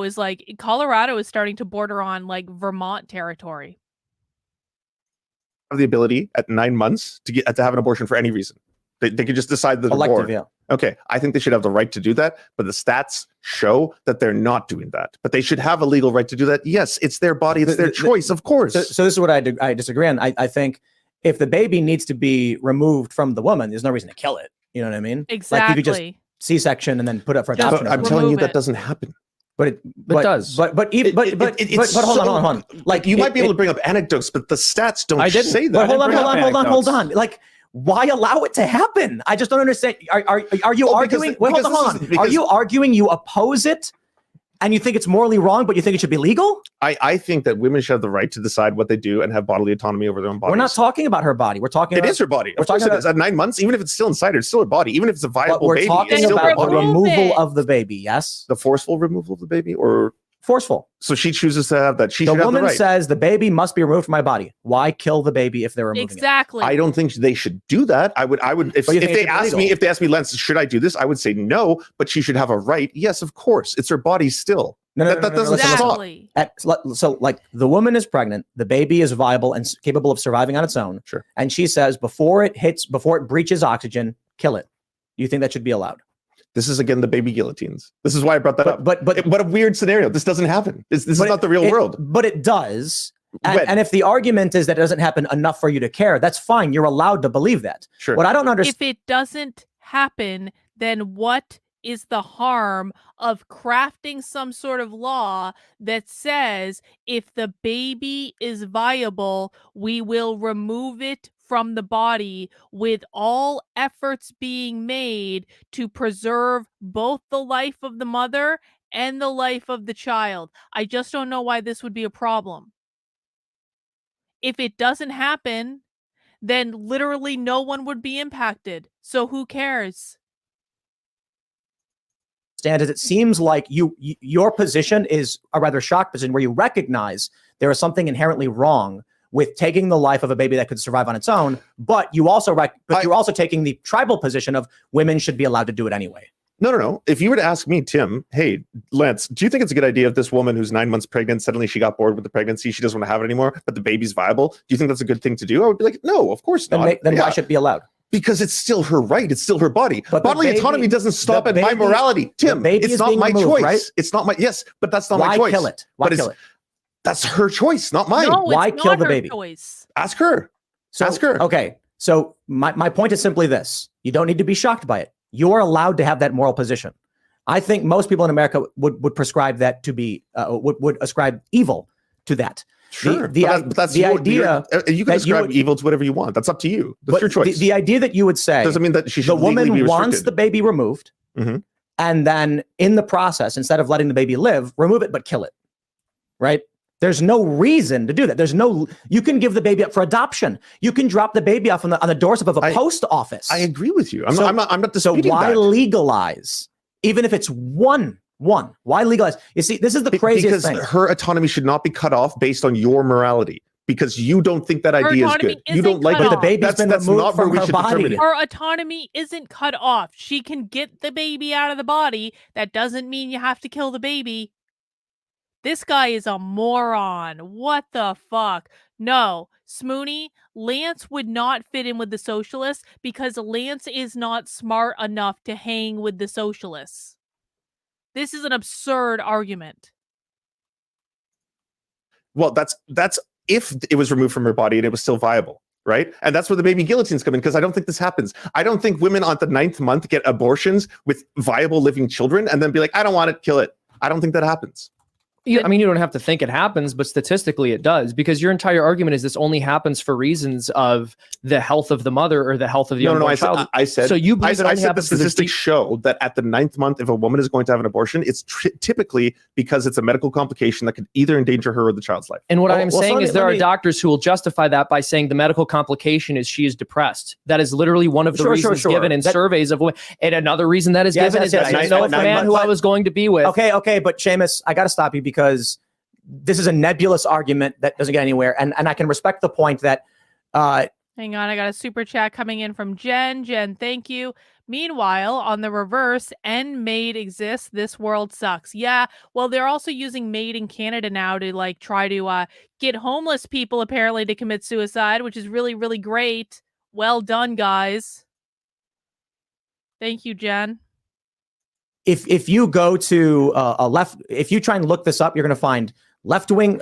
is starting to border on like Vermont territory. the ability at 9 months to have an abortion for any reason. They could just decide that they're bored. Yeah. Okay, I think they should have the right to do that, but the stats show that they're not doing that. But they should have a legal right to do that. Yes, it's their body, it's their choice, of course. So this is what I disagree on. I think if the baby needs to be removed from the woman, there's no reason to kill it. You know what I mean? Exactly. Like you could just C-section and then put it for adoption. I'm telling you that doesn't happen. But it does. But hold on. Like you might be able to bring up anecdotes, but the stats don't say that. But hold on. Like, why allow it to happen? I just don't understand. Are you arguing? Wait, hold on. Are you arguing you oppose it, and you think it's morally wrong, but you think it should be legal? I think that women should have the right to decide what they do and have bodily autonomy over their own bodies. We're not talking about her body. We're talking about... It is her body. Of course it is. At 9 months, even if it's still inside her, it's still her body. Even if it's a viable baby, talking it's still about her the body. removal of the baby, yes? The forceful removal of the baby, or... Forceful. So she chooses to have that. The woman says the baby must be removed from my body. Why kill the baby if they're removing it? Exactly. I don't think they should do that. I would if they ask me, Lance, should I do this? I would say no, but she should have a right. Yes, of course. It's her body still. That doesn't stop. So like the woman is pregnant, the baby is viable and capable of surviving on its own. Sure. And she says before it breaches oxygen, kill it. Do you think that should be allowed? This is again the baby guillotines. This is why I brought that up. But what a weird scenario. This doesn't happen. This is not the real world. But it does. And if the argument is that it doesn't happen enough for you to care, that's fine. You're allowed to believe that. Sure. What I don't understand. If it doesn't happen, then what is the harm of crafting some sort of law that says if the baby is viable, we will remove it from the body, with all efforts being made to preserve both the life of the mother and the life of the child? I just don't know why this would be a problem. If it doesn't happen, then literally no one would be impacted. So who cares? Is it seems like your position is a rather shocked position where you recognize there is something inherently wrong with taking the life of a baby that could survive on its own, but you're also taking the tribal position of women should be allowed to do it anyway. No. If you were to ask me, Tim, hey, Lance, do you think it's a good idea if this woman who's 9 months pregnant, suddenly she got bored with the pregnancy, she doesn't want to have it anymore, but the baby's viable? Do you think that's a good thing to do? I would be like, no, of course not. Then why should it be allowed? Because it's still her right. It's still her body. But bodily autonomy doesn't stop at my morality. Tim, it's not my choice. Right? It's not my, yes, but that's not my choice. Why kill it? Why kill it? That's her choice, not mine. No, why kill the baby? Choice. Ask her. Ask her. Okay. So my point is simply this. You don't need to be shocked by it. You're allowed to have that moral position. I think most people in America would prescribe that to be, would ascribe evil to that. Sure. But that's the idea. You can ascribe evil to whatever you want. That's up to you. That's your choice. The idea that you would say doesn't mean that she should the woman wants the baby removed, and then in the process, instead of letting the baby live, remove it, but kill it. Right? There's no reason to do that. You can give the baby up for adoption. You can drop the baby off on the doorstep of a post office. I agree with you. I'm not disputing that. So why legalize? Even if it's one, why legalize? You see, this is the craziest thing. Because her autonomy should not be cut off based on your morality. Because you don't think that idea is good. You don't like it. The baby's been removed from her body. Her autonomy isn't cut off. She can get the baby out of the body. That doesn't mean you have to kill the baby. This guy is a moron. What the fuck? No, Smoony, Lance would not fit in with the socialists because Lance is not smart enough to hang with the socialists. This is an absurd argument. Well, that's if it was removed from her body and it was still viable, right? And that's where the baby guillotines come in, because I don't think this happens. I don't think women on the 9th month get abortions with viable living children and then be like, I don't want it, kill it. I don't think that happens. I mean, you don't have to think it happens, but statistically it does, because your entire argument is this only happens for reasons of the health of the mother or the health of the unborn child. I said. So you believe it I only said the happens because statistics show that at the 9th month, if a woman is going to have an abortion, it's typically because it's a medical complication that could either endanger her or the child's life. And what I'm saying is there are me- doctors who will justify that by saying the medical complication is she is depressed. That is literally one of the reasons given in surveys of women. And another reason that is given is that I know the man who I was going to be with. Okay, but Seamus, I got to stop you because this is a nebulous argument that doesn't get anywhere, and I can respect the point that. Hang on, I got a super chat coming in from Jen. Jen, thank you. Meanwhile, on the reverse, N Made exists. This world sucks. Yeah, well, they're also using Made in Canada now to like try to get homeless people apparently to commit suicide, which is really, really great. Well done, guys. Thank you, Jen. If you go to if you try and look this up, you're going to find left-wing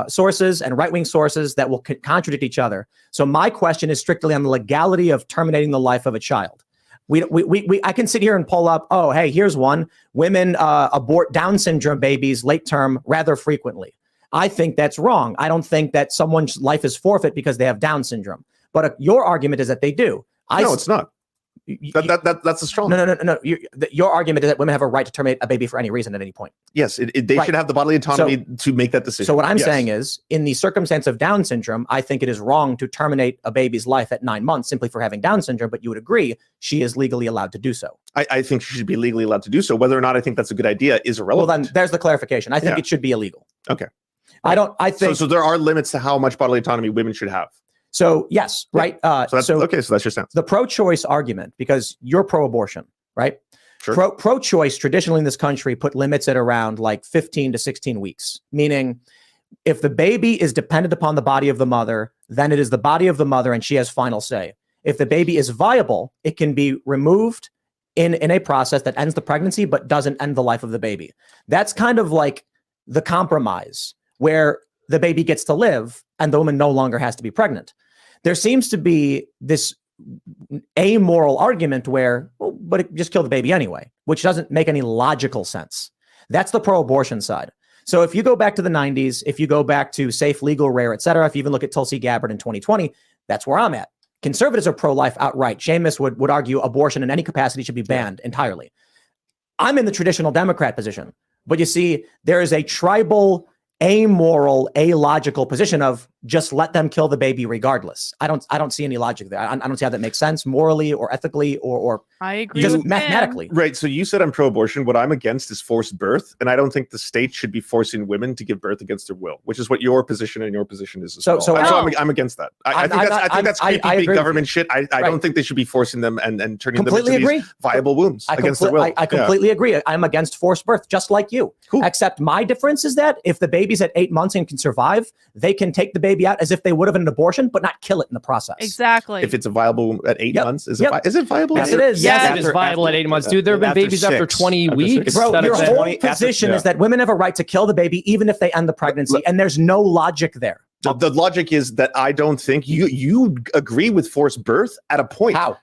sources and right-wing sources that will contradict each other. So my question is strictly on the legality of terminating the life of a child. I can sit here and pull up, oh, hey, here's one. Women abort Down syndrome babies late term rather frequently. I think that's wrong. I don't think that someone's life is forfeit because they have Down syndrome. But your argument is that they do. No, it's not. That's a strong. No. Your argument is that women have a right to terminate a baby for any reason at any point. Yes, they should have the bodily autonomy to make that decision. So what I'm saying is, in the circumstance of Down syndrome, I think it is wrong to terminate a baby's life at 9 months simply for having Down syndrome. But you would agree she is legally allowed to do so. I think she should be legally allowed to do so. Whether or not I think that's a good idea is irrelevant. Well, then there's the clarification. I think it should be illegal. Okay. I think so. There are limits to how much bodily autonomy women should have. So yes, right. So that's your stance. The pro-choice argument, because you're pro-abortion, right? Sure. Pro-choice traditionally in this country put limits at around like 15 to 16 weeks, meaning if the baby is dependent upon the body of the mother, then it is the body of the mother and she has final say. If the baby is viable, it can be removed in a process that ends the pregnancy but doesn't end the life of the baby. That's kind of like the compromise where the baby gets to live and the woman no longer has to be pregnant. There seems to be this amoral argument where, well, but just kill the baby anyway, which doesn't make any logical sense. That's the pro-abortion side. So if you go back to the 90s, if you go back to safe, legal, rare, et cetera, if you even look at Tulsi Gabbard in 2020, that's where I'm at. Conservatives are pro-life outright. Seamus would argue abortion in any capacity should be banned entirely. I'm in the traditional Democrat position. But you see, there is a tribal, amoral, illogical position of just let them kill the baby regardless. I don't see any logic there. I don't see how that makes sense morally or ethically or I agree just with mathematically. Right. So you said I'm pro-abortion. What I'm against is forced birth, and I don't think the state should be forcing women to give birth against their will, which is what your position and your position is. I'm against that. I think that's creepy big government shit. I don't think they should be forcing them and turning them into these viable wombs against their will. I completely agree. I'm against forced birth, just like you. Cool. Except my difference is that if the baby's at 8 months and can survive, they can take the baby out as if they would have an abortion, but not kill it in the process. Exactly. If it's a viable at 8 months, is it viable? Yes, it is. Yes, it is viable at 8 months, dude. There have been babies after 20 weeks. Bro, your whole position is that women have a right to kill the baby even if they end the pregnancy, and there's no logic there. The logic is that I don't think you agree with forced birth at a point. How?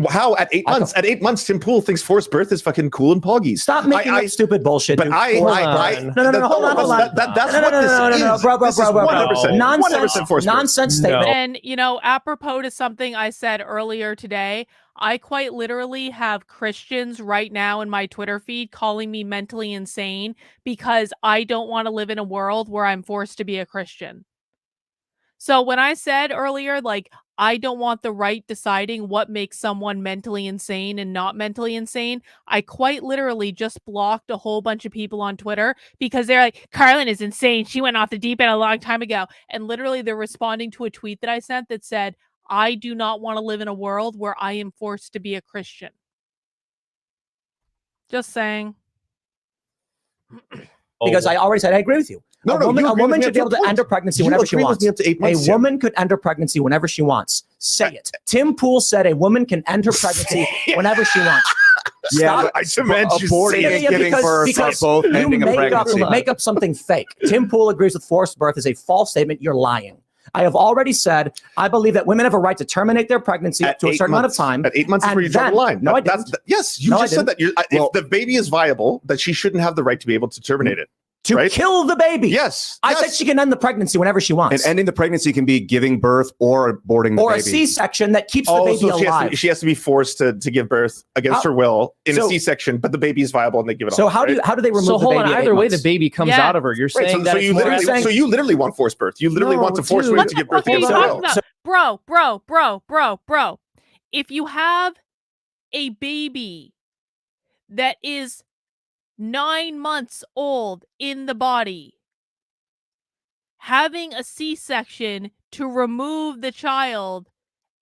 How at 8 months? At 8 months, Tim Pool thinks forced birth is fucking cool and poggy. Stop making up stupid bullshit. But dude. Hold on. That's what this is. Bro. 100% Nonsense statement. And, apropos to something I said earlier today, I quite literally have Christians right now in my Twitter feed calling me mentally insane because I don't want to live in a world where I'm forced to be a Christian. So when I said earlier, I don't want the right deciding what makes someone mentally insane and not mentally insane, I quite literally just blocked a whole bunch of people on Twitter because they're like, Carlin is insane. She went off the deep end a long time ago. And literally they're responding to a tweet that I sent that said, I do not want to live in a world where I am forced to be a Christian. Just saying. Because I already said I agree with you. A woman should be able to end her pregnancy whenever she wants. A woman could end her pregnancy whenever she wants. Say it. Tim Pool said a woman can end her pregnancy whenever she wants. Yeah, but I demand aborting is giving birth are both ending a pregnancy. Make up something fake. Tim Pool agrees with forced birth is a false statement. You're lying. I have already said I believe that women have a right to terminate their pregnancy to a certain amount of time. At 8 months is where you draw the line. No, I didn't. Yes, you just said that. If the baby is viable, that she shouldn't have the right to be able to terminate it. To right? kill the baby. Yes. I said she can end the pregnancy whenever she wants. And ending the pregnancy can be giving birth or aborting the or baby. a C-section that keeps the baby so alive. she has to be forced to give birth against her will in a C-section, but the baby is viable and they give it so off. how do they remove So the hold baby on. at 8 Either way, months? the baby comes out of her. You're saying so, that so it's you more literally ethical. so you literally want forced birth. You literally want to force women to give birth. What are you against their talking will. about? Bro. If you have a baby that is 9 months old in the body, having a C-section to remove the child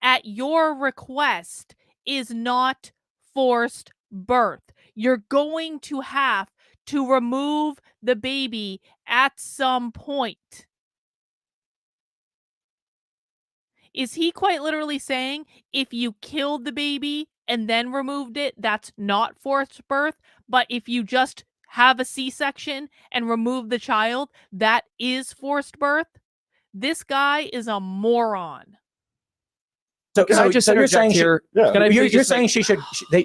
at your request is not forced birth. You're going to have to remove the baby at some point. Is he quite literally saying if you killed the baby and then removed it, that's not forced birth? But if you just have a C-section and remove the child, that is forced birth? This guy is a moron. So, Can I just you're saying here? Can I you're saying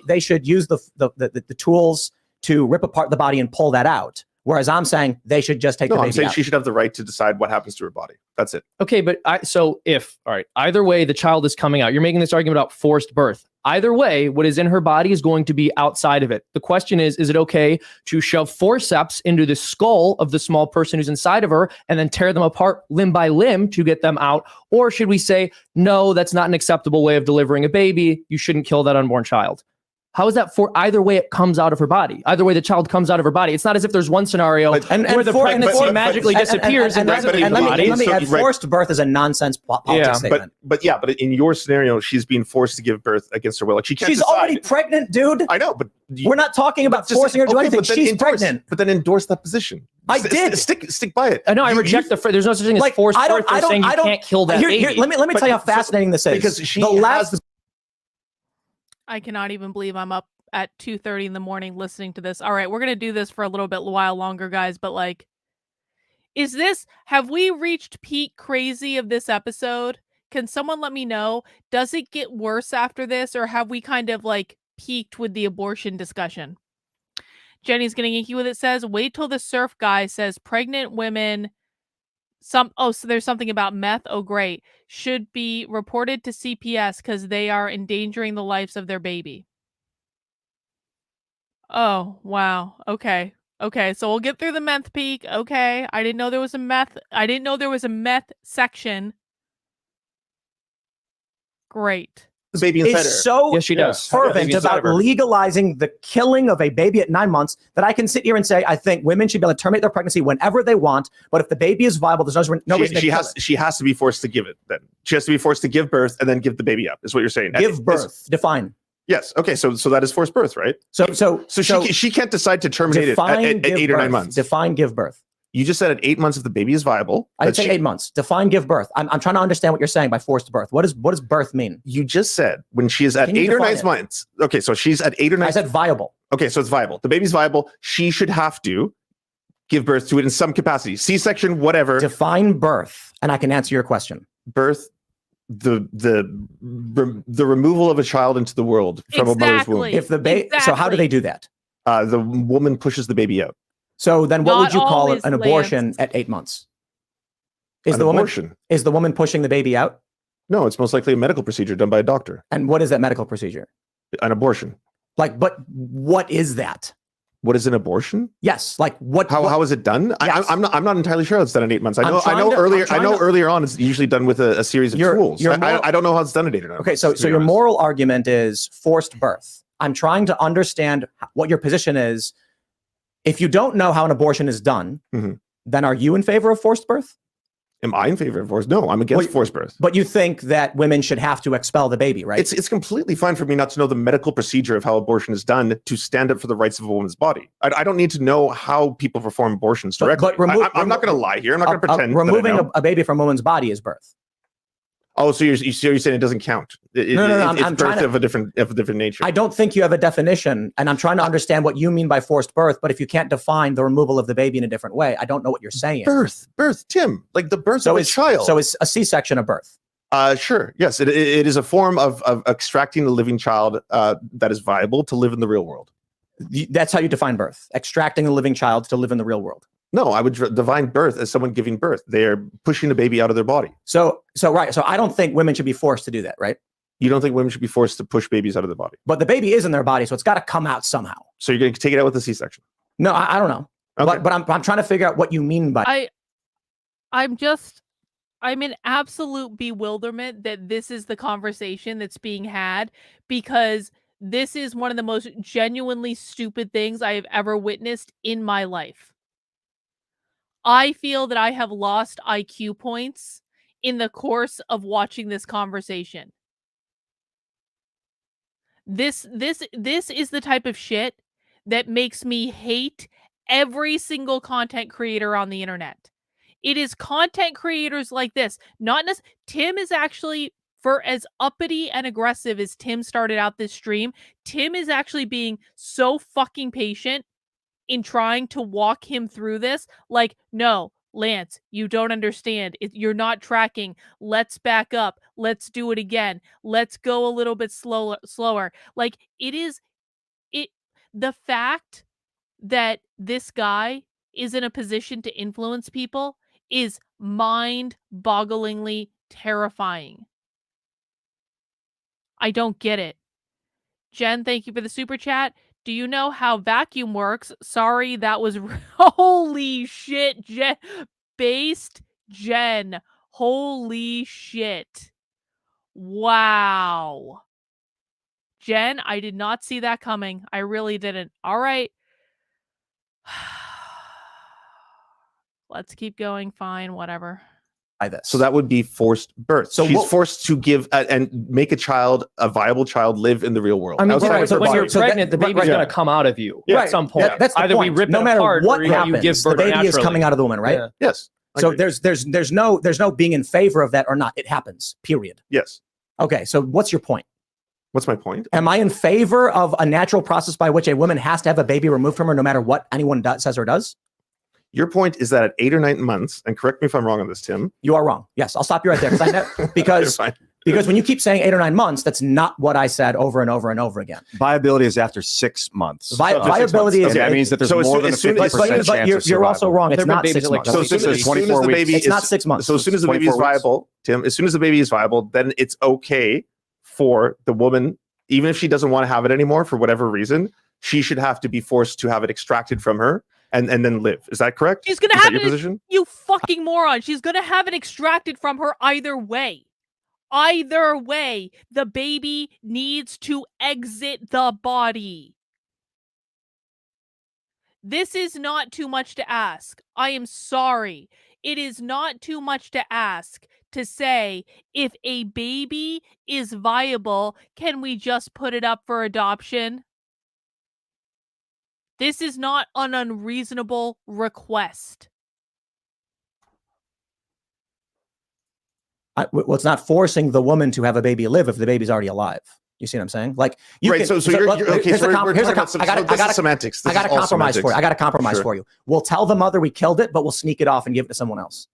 they should use the tools to rip apart the body and pull that out. Whereas I'm saying they should just take the baby I'm saying out. she should have the right to decide what happens to her body. That's it. Okay, but either way, the child is coming out. You're making this argument about forced birth. Either way, what is in her body is going to be outside of it. The question is it okay to shove forceps into the skull of the small person who's inside of her and then tear them apart limb by limb to get them out? Or should we say, no, that's not an acceptable way of delivering a baby. You shouldn't kill that unborn child. How is that for either way it comes out of her body? Either way the child comes out of her body. It's not as if there's one scenario where the pregnancy magically disappears and doesn't leave the body. Let me add, forced birth is a nonsense politics statement. But in your scenario, she's being forced to give birth against her will. Like she's already pregnant, dude. I know, but we're not talking about forcing her to do anything. She's pregnant. But then endorse that position. I did. Stick by it. I know. I reject there's no such thing as forced birth. They're saying you can't kill that baby. Let me tell you how fascinating this is. Because she has I cannot even believe I'm up at 2:30 in the morning listening to this. All right, we're going to do this for a little bit while longer, guys, but like, have we reached peak crazy of this episode? Can someone let me know? Does it get worse after this, or have we kind of like peaked with the abortion discussion? Jenny's getting inky with it. Says, wait till the surf guy says pregnant women so there's something about meth. Oh, great. Should be reported to CPS because they are endangering the lives of their baby. Oh, wow. Okay. So we'll get through the meth peak. Okay. I didn't know there was a meth section. Great. the baby inside her. Is so Yes, she does. fervent Yeah, about legalizing the killing of a baby at 9 months that I can sit here and say I think women should be able to terminate their pregnancy whenever they want. But if the baby is viable, there's no reason to kill it. She has to be forced to give it. Then she has to be forced to give birth and then give the baby up. Is what you're saying? Give birth. Define. Yes. Okay. So that is forced birth, right? So she can't decide to terminate it at 8 or 9 months. Define give birth. You just said at 8 months if the baby is viable. I didn't say 8 months. Define give birth. I'm trying to understand what you're saying by forced birth. What does birth mean? You just said when she is at 8 or 9 months. Okay, so she's at 8 or 9. I said viable. Okay, so it's viable. The baby's viable. She should have to give birth to it in some capacity. C-section, whatever. Define birth, and I can answer your question. Birth, the removal of a child into the world from a mother's womb. If the so how do they do that? The woman pushes the baby out. So then what would you call always, an abortion at 8 months? Is An the abortion? Is the woman pushing the baby out? No, it's most likely a medical procedure done by a doctor. And what is that medical procedure? An abortion. Like, but what is that? What is an abortion? Yes, like what? How is it done? Yes. I'm not entirely sure how it's done at 8 months. I know earlier on it's usually done with a series of tools. I don't know how it's done at 8 or 9 Okay, months, so your moral argument is forced birth. I'm trying to understand what your position is. If you don't know how an abortion is done, then are you in favor of forced birth? Am I in favor of forced? No, I'm against forced birth. But you think that women should have to expel the baby, right? It's completely fine for me not to know the medical procedure of how abortion is done to stand up for the rights of a woman's body. I don't need to know how people perform abortions directly. I'm not going to lie here. I'm not going to pretend. Removing a baby from a woman's body is birth. Oh, so you're saying it doesn't count? No. It's birth of a different nature. I don't think you have a definition, and I'm trying to understand what you mean by forced birth. But if you can't define the removal of the baby in a different way, I don't know what you're saying. Birth, Tim, like the birth of a child. So it's a C-section of birth. Sure. Yes, it is a form of extracting a living child that is viable to live in the real world. That's how you define birth: extracting a living child to live in the real world. No, I would define birth as someone giving birth. They're pushing a baby out of their body. So I don't think women should be forced to do that, right? You don't think women should be forced to push babies out of their body? But the baby is in their body, so it's got to come out somehow. So you're going to take it out with a C-section? No, I don't know. Okay. But I'm trying to figure out what you mean by. I'm in absolute bewilderment that this is the conversation that's being had, because this is one of the most genuinely stupid things I have ever witnessed in my life. I feel that I have lost IQ points in the course of watching this conversation. This is the type of shit that makes me hate every single content creator on the internet. It is content creators like this. Tim is actually, for as uppity and aggressive as Tim started out this stream, Tim is actually being so fucking patient in trying to walk him through this. Like, no, Lance, you don't understand. You're not tracking. Let's back up. Let's do it again. Let's go a little bit slower. Like, the fact that this guy is in a position to influence people is mind-bogglingly terrifying. I don't get it. Jen, thank you for the super chat. Do you know how vacuum works? Sorry, that was... Holy shit, Jen. Based Jen. Holy shit. Wow. Jen, I did not see that coming. I really didn't. All right. Let's keep going. Fine, whatever. So that would be forced birth. So she's forced to give and make a viable child, live in the real world. I mean, so when you're pregnant, the baby's going to come out of you at some point. That's the Either point. we rip no it matter apart what or happens, you give birth the baby is naturally. coming out of the woman, right? Yeah. Yes. So there's no being in favor of that or not. It happens. Period. Yes. Okay. So what's your point? What's my point? Am I in favor of a natural process by which a woman has to have a baby removed from her, no matter what anyone says or does? Your point is that at 8 or 9 months, and correct me if I'm wrong on this, Tim. You are wrong. Yes, I'll stop you right there because when you keep saying 8 or 9 months, that's not what I said over and over and over again. Viability is after 6 months. Viability is that means that there's more than a 50% chance. But you're also wrong. It's not 6 months. So as soon as the baby it's not 6 months. So as soon as the baby is viable, Tim, as soon as the baby is viable, then it's okay for the woman, even if she doesn't want to have it anymore for whatever reason, she should have to be forced to have it extracted from her. And then live. Is that correct? She's gonna have your position? You fucking moron. She's gonna have it extracted from her either way. Either way, the baby needs to exit the body. This is not too much to ask. I am sorry. It is not too much to ask to say, if a baby is viable, can we just put it up for adoption? This is not an unreasonable request. Well, it's not forcing the woman to have a baby live if the baby's already alive. You see what I'm saying? Like, right. So you're okay. Here's semantics. I got a compromise for you. I got a compromise for you. We'll tell the mother we killed it, but we'll sneak it off and give it to someone else.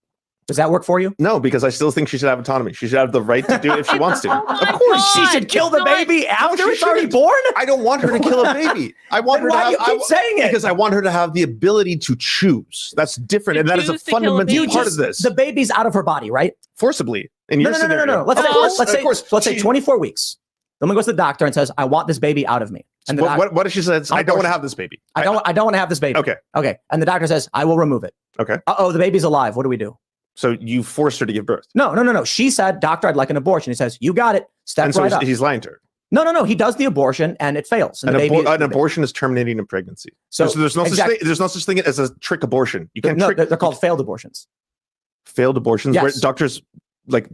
Does that work for you? No, because I still think she should have autonomy. She should have the right to do it if she wants to. Of course, she should kill the baby after it's already born. I don't want her to kill a baby. I want her to have. Why do you keep saying it? Because I want her to have the ability to choose. That's different, and that is a fundamental part of this. The baby's out of her body, right? Forcibly. In your scenario. No. Let's say 24 weeks. The woman goes to the doctor and says, "I want this baby out of me." And what if she says, "I don't want to have this baby"? I don't want to have this baby. Okay. And the doctor says, "I will remove it." Okay. The baby's alive. What do we do? So you forced her to give birth? No. She said, "Doctor, I'd like an abortion." He says, "You got it." Step right up. He's lying to her. No. He does the abortion and it fails. And an abortion is terminating a pregnancy. So there's no such thing. There's no such thing as a trick abortion. You can't. They're called failed abortions. Failed abortions, yes. Where doctors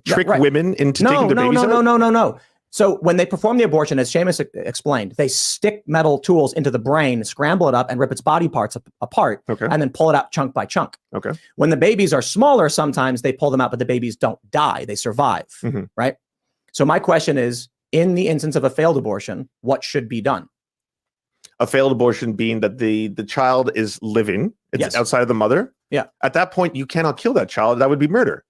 trick women into taking their babies out? No. So when they perform the abortion, as Seamus explained, they stick metal tools into the brain, scramble it up, and rip its body parts apart, and then pull it out chunk by chunk. Okay. When the babies are smaller, sometimes they pull them out, but the babies don't die; they survive. Right. So my question is, in the instance of a failed abortion, what should be done? A failed abortion being that the child is living; it's outside of the mother. Yeah. At that point, you cannot kill that child. That would be murder.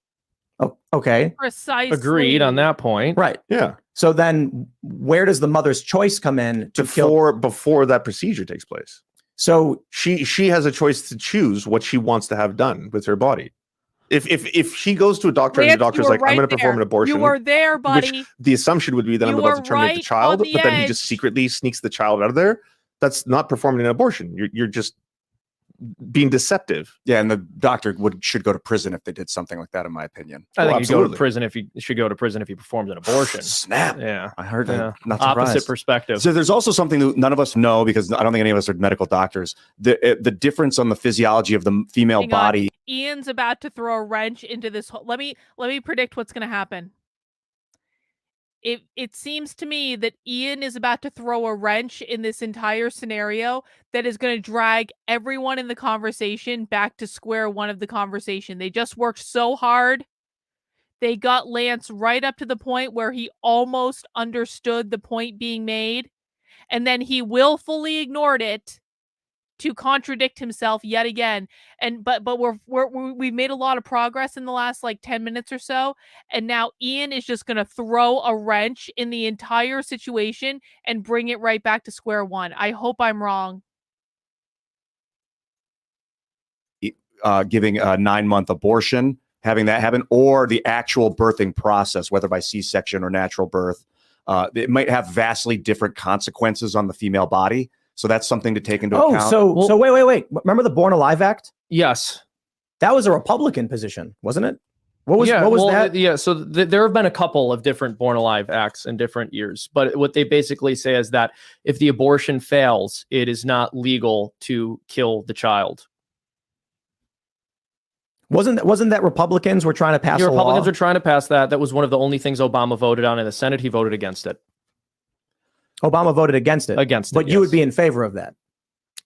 Oh, okay. Precisely. Agreed on that point. Right. Yeah. So then where does the mother's choice come in to kill? Before that procedure takes place? So she has a choice to choose what she wants to have done with her body. If she goes to a doctor and the Lance, doctor's you were like, I'm going to perform an there. abortion, You were there, which buddy. the assumption would be that I'm You about were to terminate the right child, on the but then he just edge. secretly sneaks the child out of there. That's not performing an abortion. You're just being deceptive. Yeah, and the doctor should go to prison if they did something like that, in my opinion. I think he'd go to absolutely. prison if he should go to prison if he performed an abortion. Snap. Yeah. I heard Yeah. that. Not Opposite surprised. perspective. So there's also something that none of us know, because I don't think any of us are medical doctors. The difference on the physiology of the female Hang on. body. Ian's about to throw a wrench into this whole. Let me predict what's going to happen. It seems to me that Ian is about to throw a wrench in this entire scenario that is going to drag everyone in the conversation back to square one of the conversation. They just worked so hard. They got Lance right up to the point where he almost understood the point being made, and then he willfully ignored it to contradict himself yet again. And but we've made a lot of progress in the last like 10 minutes or so, and now Ian is just going to throw a wrench in the entire situation and bring it right back to square one. I hope I'm wrong. Giving a 9-month abortion, having that happen, or the actual birthing process, whether by C-section or natural birth, it might have vastly different consequences on the female body. So that's something to take into account. So wait. Remember the Born Alive Act? Yes. That was a Republican position, wasn't it? What was that? Yeah, so there have been a couple of different Born Alive acts in different years, but what they basically say is that if the abortion fails, it is not legal to kill the child. Wasn't that Republicans were trying to pass The a law? Republicans were trying to pass that. That was one of the only things Obama voted on in the Senate. He voted against it. Obama voted against it. But you would be in favor of that.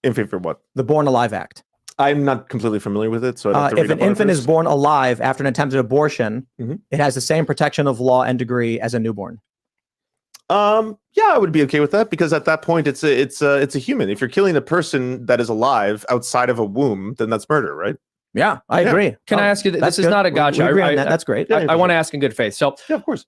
In favor of what? The Born Alive Act. I'm not completely familiar with it, so I'd have to read if up an on it infant is first. born alive after an attempted abortion, Mhm. it has the same protection of law and degree as a newborn. Yeah, I would be okay with that, because at that point it's a human. If you're killing a person that is alive outside of a womb, then that's murder, right? Yeah, I agree. Can I ask you, that's this is good. not a gotcha. We agree on that. That's great. I want to ask in good faith. So Yeah, of course.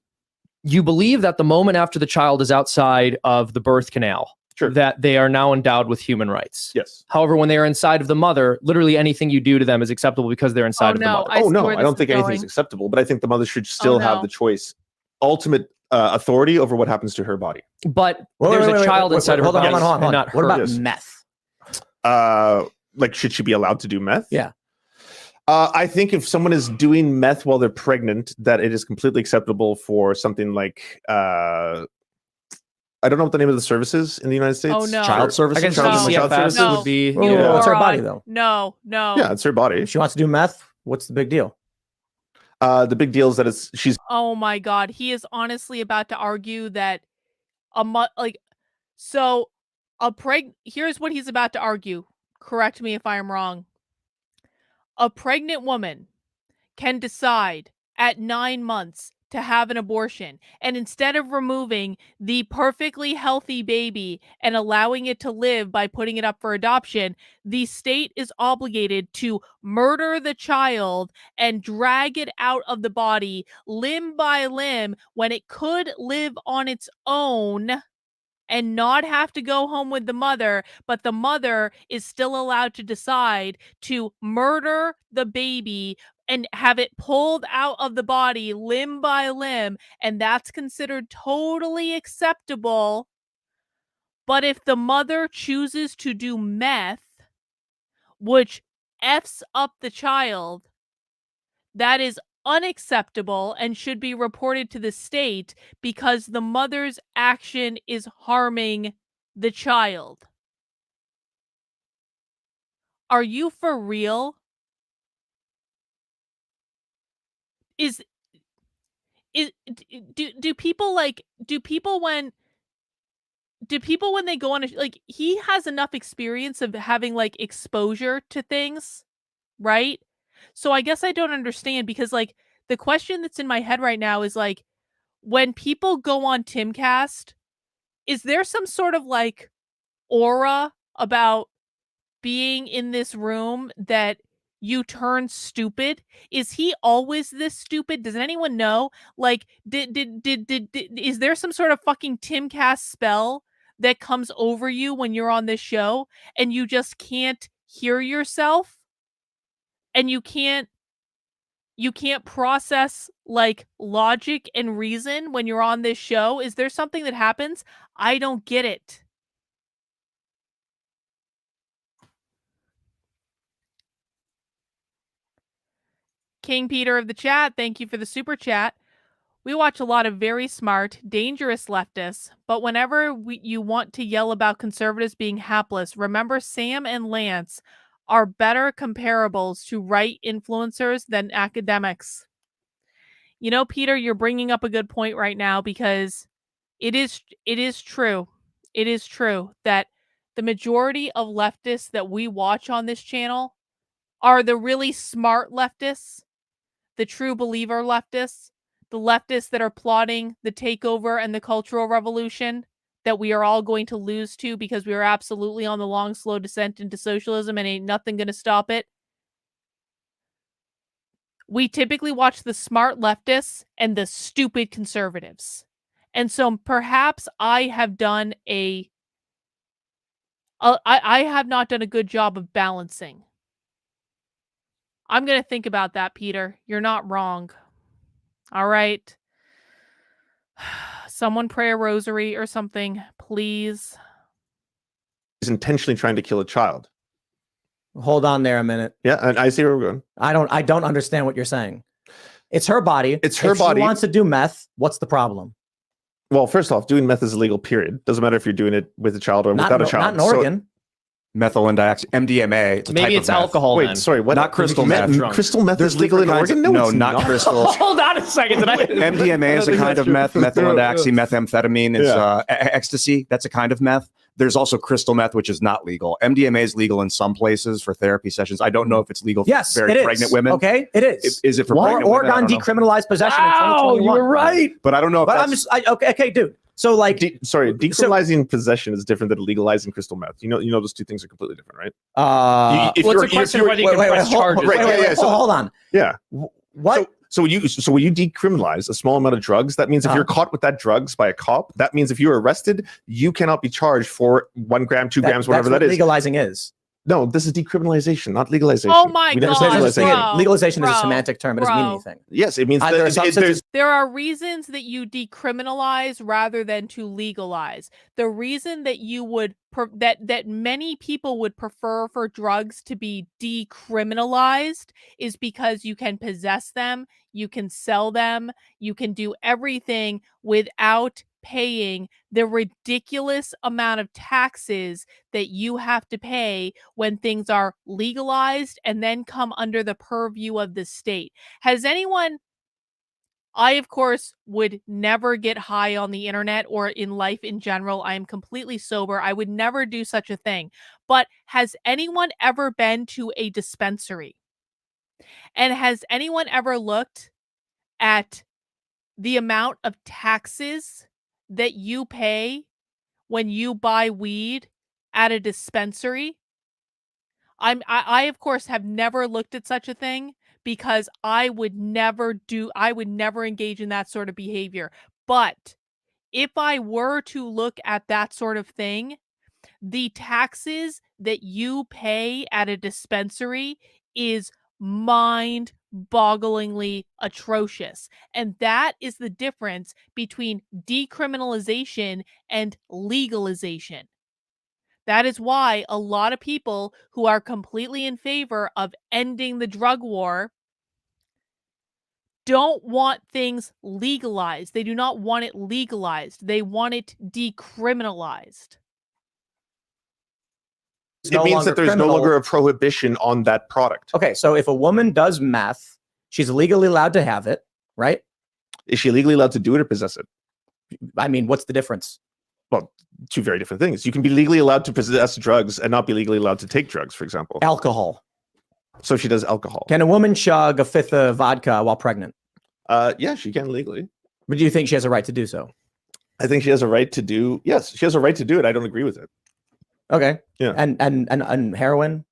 you believe that the moment after the child is outside of the birth canal, Sure. that they are now endowed with human rights. Yes. However, when they are inside of the mother, literally anything you do to them is acceptable because they're inside of the mother. I see No, where I this don't is think anything is going. acceptable, but I think the mother should still have no. the choice, ultimate authority over what happens to her body. But Wait, there's wait, a wait, child wait, inside of her hold on, body, hold on. and not What her. about Yes. meth? Like, should she be allowed to do meth? Yeah. I think if someone is doing meth while they're pregnant, that it is completely acceptable for something like I don't know what the name of the services in the United States. Oh, no. Child services. I guess No. CFS services No. would be. Whoa, You whoa, whoa. It's her body, moron. though. No. Yeah, it's her body. If she wants to do meth, what's the big deal? The big deal is that she's Oh my God. He is honestly about to argue that here's what he's about to argue. Correct me if I'm wrong. A pregnant woman can decide at 9 months to have an abortion, and instead of removing the perfectly healthy baby and allowing it to live by putting it up for adoption, the state is obligated to murder the child and drag it out of the body limb by limb when it could live on its own and not have to go home with the mother, but the mother is still allowed to decide to murder the baby and have it pulled out of the body limb by limb, and that's considered totally acceptable. But if the mother chooses to do meth, which F's up the child, that is unacceptable and should be reported to the state because the mother's action is harming the child. Are you for real? Do people when they go on he has enough experience of having like exposure to things, right? So I guess I don't understand, because like the question that's in my head right now is like, when people go on Timcast, is there some sort of like aura about being in this room that you turn stupid? Is he always this stupid? Does anyone know? Like, is there some sort of fucking Timcast spell that comes over you when you're on this show and you just can't hear yourself and you can't process like logic and reason when you're on this show? Is there something that happens? I don't get it. King Peter of the chat, thank you for the super chat. We watch a lot of very smart, dangerous leftists, but whenever you want to yell about conservatives being hapless, remember Sam and Lance are better comparables to right influencers than academics. You know, Peter, you're bringing up a good point right now because it is true. It is true that the majority of leftists that we watch on this channel are the really smart leftists, the true believer leftists, the leftists that are plotting the takeover and the cultural revolution that we are all going to lose to because we are absolutely on the long, slow descent into socialism and ain't nothing going to stop it. We typically watch the smart leftists and the stupid conservatives. And so perhaps I have done I have not done a good job of balancing. I'm going to think about that, Peter. You're not wrong. All right. Someone pray a rosary or something, please. He's intentionally trying to kill a child. Hold on there a minute. Yeah, and I see where we're going. I don't understand what you're saying. It's her body. It's her if body. She wants to do meth. What's the problem? Well, first off, doing meth is illegal, period. Doesn't matter if you're doing it with a child or without a child. Not in Oregon. Methyl and MDMA. It's a Maybe type it's of meth. alcohol. Wait, then. sorry, what? Not crystal meth. Crystal meth There's is legal in different Oregon? kinds of- it's not crystal. Hold on a second. Did I? MDMA is a kind of meth. Methylendaxy, methamphetamine is ecstasy. That's a kind of meth. There's also crystal meth, which is not legal. MDMA is legal in some places for therapy sessions. I don't know if it's legal for Yes, very it pregnant is. women. Okay, it is. Is it for pregnant women? I Oregon don't know. decriminalized possession in Oh, 2021. you're right. But I don't know if But I'm that's... just okay, dude. So like, decriminalizing possession is different than legalizing crystal meth. You know, those two things are completely different, right? What's the question of whether you can press charges? Hold on. Yeah. What? So when you decriminalize a small amount of drugs, that means if you're caught with that drugs by a cop, that means if you're arrested, you cannot be charged for 1 gram, 2 grams, whatever that's that what is. Legalizing is. No, this is decriminalization, not legalization. Oh my We never God, said bro. legalization. Legalization is a semantic term. It doesn't mean Bro. anything. Yes, it means Either that a substance There are reasons that you decriminalize rather than to legalize. The reason that you would that many people would prefer for drugs to be decriminalized is because you can possess them, you can sell them, you can do everything without paying the ridiculous amount of taxes that you have to pay when things are legalized and then come under the purview of the state. Has anyone... I, of course, would never get high on the internet or in life in general. I am completely sober. I would never do such a thing. But has anyone ever been to a dispensary? And has anyone ever looked at the amount of taxes that you pay when you buy weed at a dispensary? I of course have never looked at such a thing because I would never engage in that sort of behavior. But if I were to look at that sort of thing, the taxes that you pay at a dispensary is mind-bogglingly atrocious. And that is the difference between decriminalization and legalization. That is why a lot of people who are completely in favor of ending the drug war don't want things legalized. They do not want it legalized. They want it decriminalized. It means that there's no longer a prohibition on that product. Okay, so if a woman does meth, she's legally allowed to have it, right? Is she legally allowed to do it or possess it? I mean, what's the difference? Well, two very different things. You can be legally allowed to possess drugs and not be legally allowed to take drugs, for example. Alcohol. So she does alcohol. Can a woman chug a fifth of vodka while pregnant? Yeah, she can legally. But do you think she has a right to do so? I think she has a right to do. Yes, she has a right to do it. I don't agree with it. Okay. Yeah. And heroin?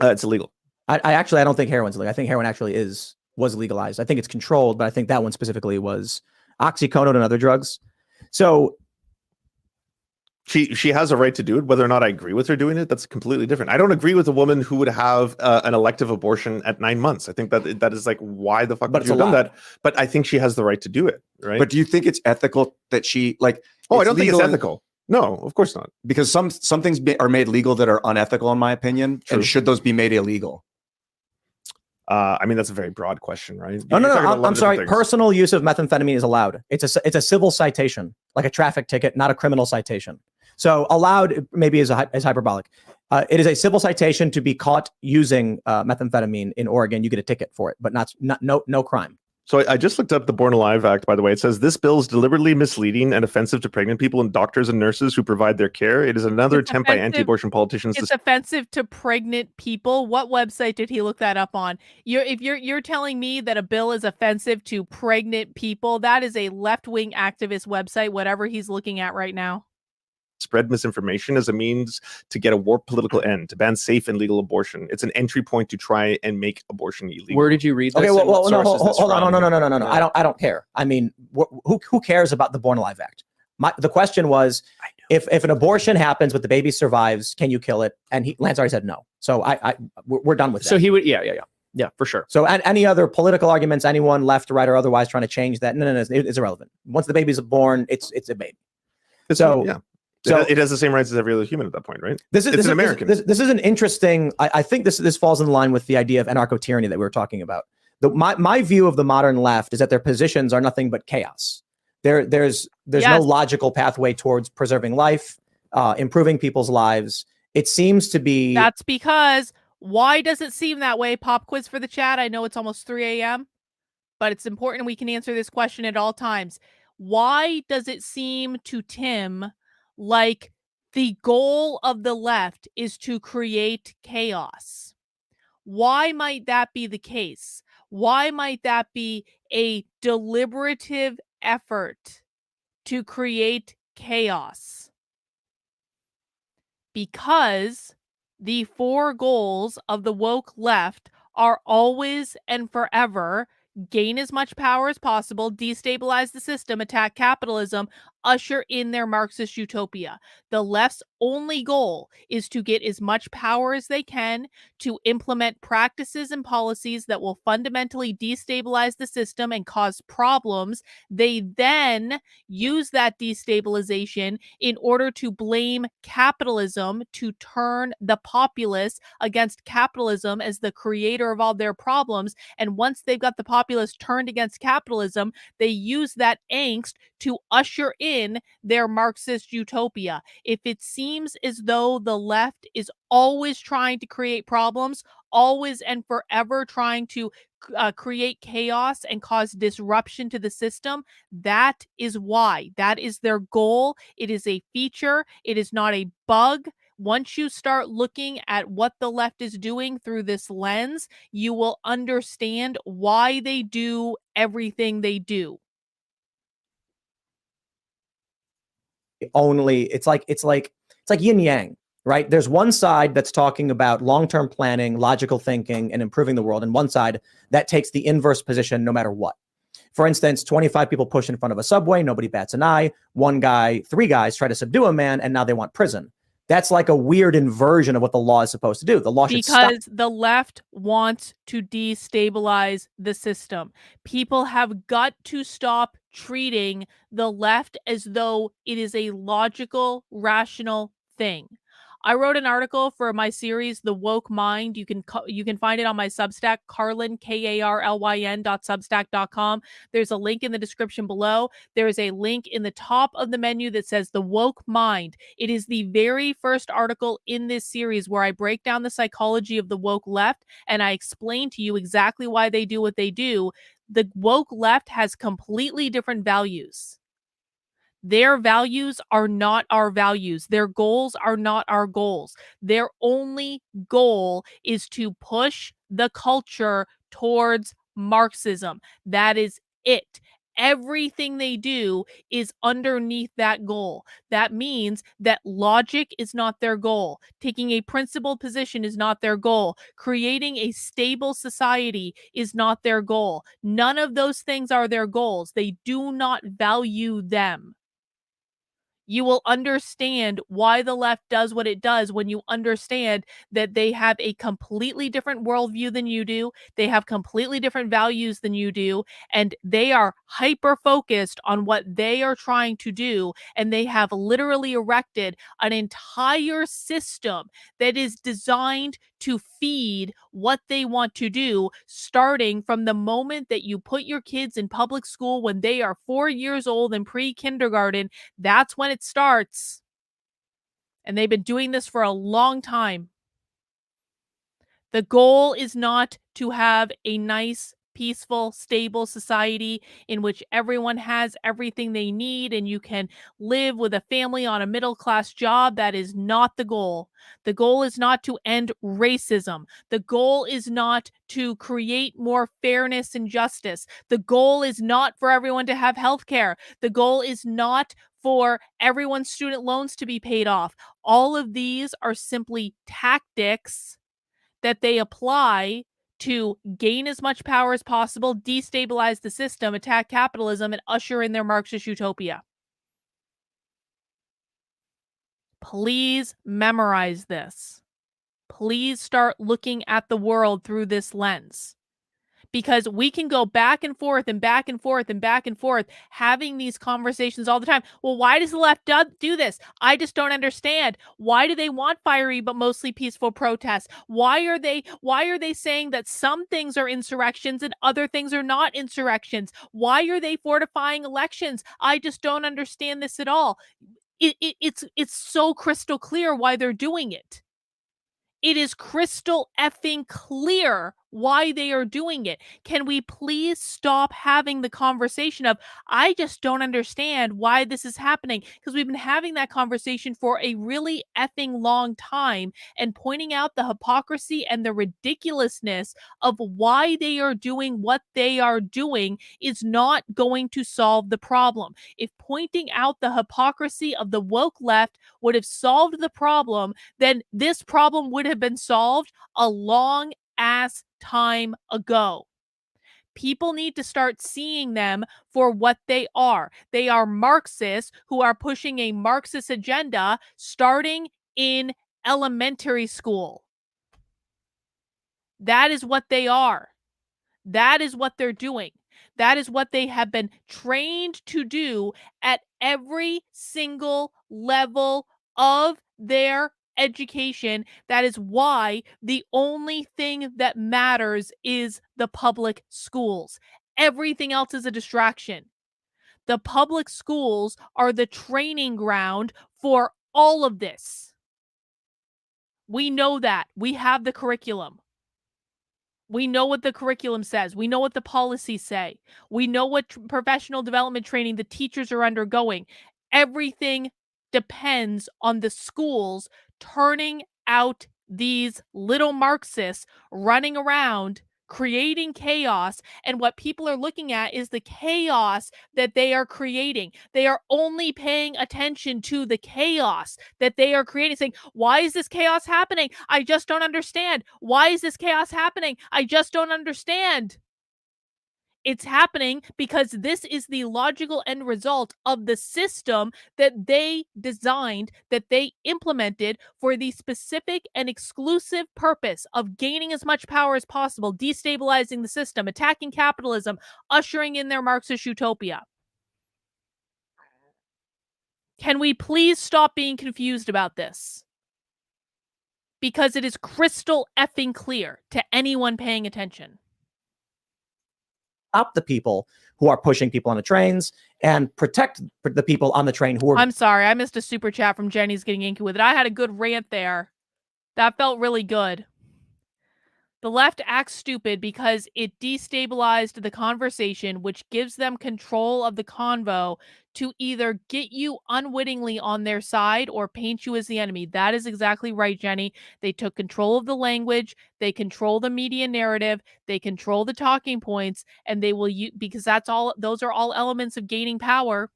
It's illegal. I don't think heroin's illegal. I think heroin actually was legalized. I think it's controlled, but I think that one specifically was oxycodone and other drugs. So she has a right to do it. Whether or not I agree with her doing it, that's completely different. I don't agree with a woman who would have an elective abortion at 9 months. I think that is like, why the fuck But would you have done that? But I think she has the right to do it, right? But do you think it's ethical that she like? I don't think it's legal ethical. No, of course not. Because some things are made legal that are unethical, in my opinion. True. And should those be made illegal? I mean, that's a very broad question, right? No, You're talking about a lot I'm of sorry. different things. Personal use of methamphetamine is allowed. It's a civil citation, like a traffic ticket, not a criminal citation. So allowed maybe is hyperbolic. It is a civil citation to be caught using methamphetamine in Oregon. You get a ticket for it, but no crime. So I just looked up the Born Alive Act, by the way. It says this bill is deliberately misleading and offensive to pregnant people and doctors and nurses who provide their care. It is another attempt by anti-abortion politicians. It's offensive to pregnant people. What website did he look that up on? If you're telling me that a bill is offensive to pregnant people, that is a left-wing activist website, whatever he's looking at right now. Spread misinformation as a means to get a warped political end, to ban safe and legal abortion. It's an entry point to try and make abortion illegal. Where did you read this? Okay, and what no, source is this hold on, from? no. I don't care. I mean, who cares about the Born Alive Act? The question was, if an abortion happens but the baby survives, can you kill it? And Lance already said no. So we're done with that. So he would, yeah, for sure. So any other political arguments, anyone left, right, or otherwise trying to change that? No, it's irrelevant. Once the baby's born, it's a baby. So it has the same rights as every other human at that point, right? It's an American. This is an interesting. I think this falls in line with the idea of anarcho-tyranny that we were talking about. My view of the modern left is that their positions are nothing but chaos. There's no logical pathway towards preserving life, improving people's lives. It seems to be. That's because why does it seem that way? Pop quiz for the chat. I know it's almost 3 a.m., but it's important we can answer this question at all times. Why does it seem to Tim like the goal of the left is to create chaos? Why might that be the case? Why might that be a deliberative effort to create chaos? Because the four goals of the woke left are always and forever: gain as much power as possible, destabilize the system, attack capitalism, usher in their Marxist utopia. The left's only goal is to get as much power as they can, to implement practices and policies that will fundamentally destabilize the system and cause problems. They then use that destabilization in order to blame capitalism, to turn the populace against capitalism as the creator of all their problems. And once they've got the populace turned against capitalism, they use that angst to usher in their Marxist utopia. If it seems as though the left is always trying to create problems, always and forever trying to create chaos and cause disruption to the system, that is why. That is their goal. It is a feature. It is not a bug. Once you start looking at what the left is doing through this lens, you will understand why they do everything they do. It's like yin yang, right? There's one side that's talking about long-term planning, logical thinking, and improving the world, and one side that takes the inverse position no matter what. For instance, 25 people push in front of a subway, nobody bats an eye. Three guys try to subdue a man, and now they want prison. That's like a weird inversion of what the law is supposed to do. The law should stop. Because the left wants to destabilize the system. People have got to stop treating the left as though it is a logical, rational thing. I wrote an article for my series, The Woke Mind. You can find it on my Substack, Carlyn, KARLYN.substack.com. There's a link in the description below. There is a link in the top of the menu that says The Woke Mind. It is the very first article in this series where I break down the psychology of the woke left, and I explain to you exactly why they do what they do. The woke left has completely different values. Their values are not our values. Their goals are not our goals. Their only goal is to push the culture towards Marxism. That is it. Everything they do is underneath that goal. That means that logic is not their goal. Taking a principled position is not their goal. Creating a stable society is not their goal. None of those things are their goals. They do not value them. You will understand why the left does what it does when you understand that they have a completely different worldview than you do. They have completely different values than you do, and they are hyper focused on what they are trying to do. And they have literally erected an entire system that is designed to feed what they want to do, starting from the moment that you put your kids in public school when they are 4 years old in pre-kindergarten. That's when it starts. And they've been doing this for a long time. The goal is not to have a nice, peaceful, stable society in which everyone has everything they need and you can live with a family on a middle-class job. That is not the goal. The goal is not to end racism. The goal is not to create more fairness and justice. The goal is not for everyone to have health care. The goal is not for everyone's student loans to be paid off. All of these are simply tactics that they apply to gain as much power as possible, destabilize the system, attack capitalism, and usher in their Marxist utopia. Please memorize this. Please start looking at the world through this lens. Because we can go back and forth and back and forth and back and forth having these conversations all the time. Well, why does the left do this? I just don't understand. Why do they want fiery but mostly peaceful protests? Why are they saying that some things are insurrections and other things are not insurrections? Why are they fortifying elections? I just don't understand this at all. It's so crystal clear why they're doing it. It is crystal effing clear why they are doing it. Can we please stop having the conversation of, I just don't understand why this is happening? Because we've been having that conversation for a really effing long time and pointing out the hypocrisy and the ridiculousness of why they are doing what they are doing is not going to solve the problem. If pointing out the hypocrisy of the woke left would have solved the problem, then this problem would have been solved a long ass time ago. People need to start seeing them for what they are. They are Marxists who are pushing a Marxist agenda starting in elementary school. That is what they are. That is what they're doing. That is what they have been trained to do at every single level of their education. That is why the only thing that matters is the public schools. Everything else is a distraction. The public schools are the training ground for all of this. We know that. We have the curriculum. We know what the curriculum says. We know what the policies say. We know what professional development training the teachers are undergoing. Everything depends on the schools turning out these little Marxists running around, creating chaos. And what people are looking at is the chaos that they are creating. They are only paying attention to the chaos that they are creating, saying, why is this chaos happening? I just don't understand. Why is this chaos happening? I just don't understand. It's happening because this is the logical end result of the system that they designed, that they implemented for the specific and exclusive purpose of gaining as much power as possible, destabilizing the system, attacking capitalism, ushering in their Marxist utopia. Can we please stop being confused about this? Because it is crystal effing clear to anyone paying attention. Stop the people who are pushing people on the trains and protect the people on the train who are. I'm sorry, I missed a super chat from Jenny's getting inky with it. I had a good rant there. That felt really good. The left acts stupid because it destabilized the conversation, which gives them control of the convo to either get you unwittingly on their side or paint you as the enemy. That is exactly right, Jenny. They took control of the language, they control the media narrative, they control the talking points, and they will use, because those are all elements of gaining power.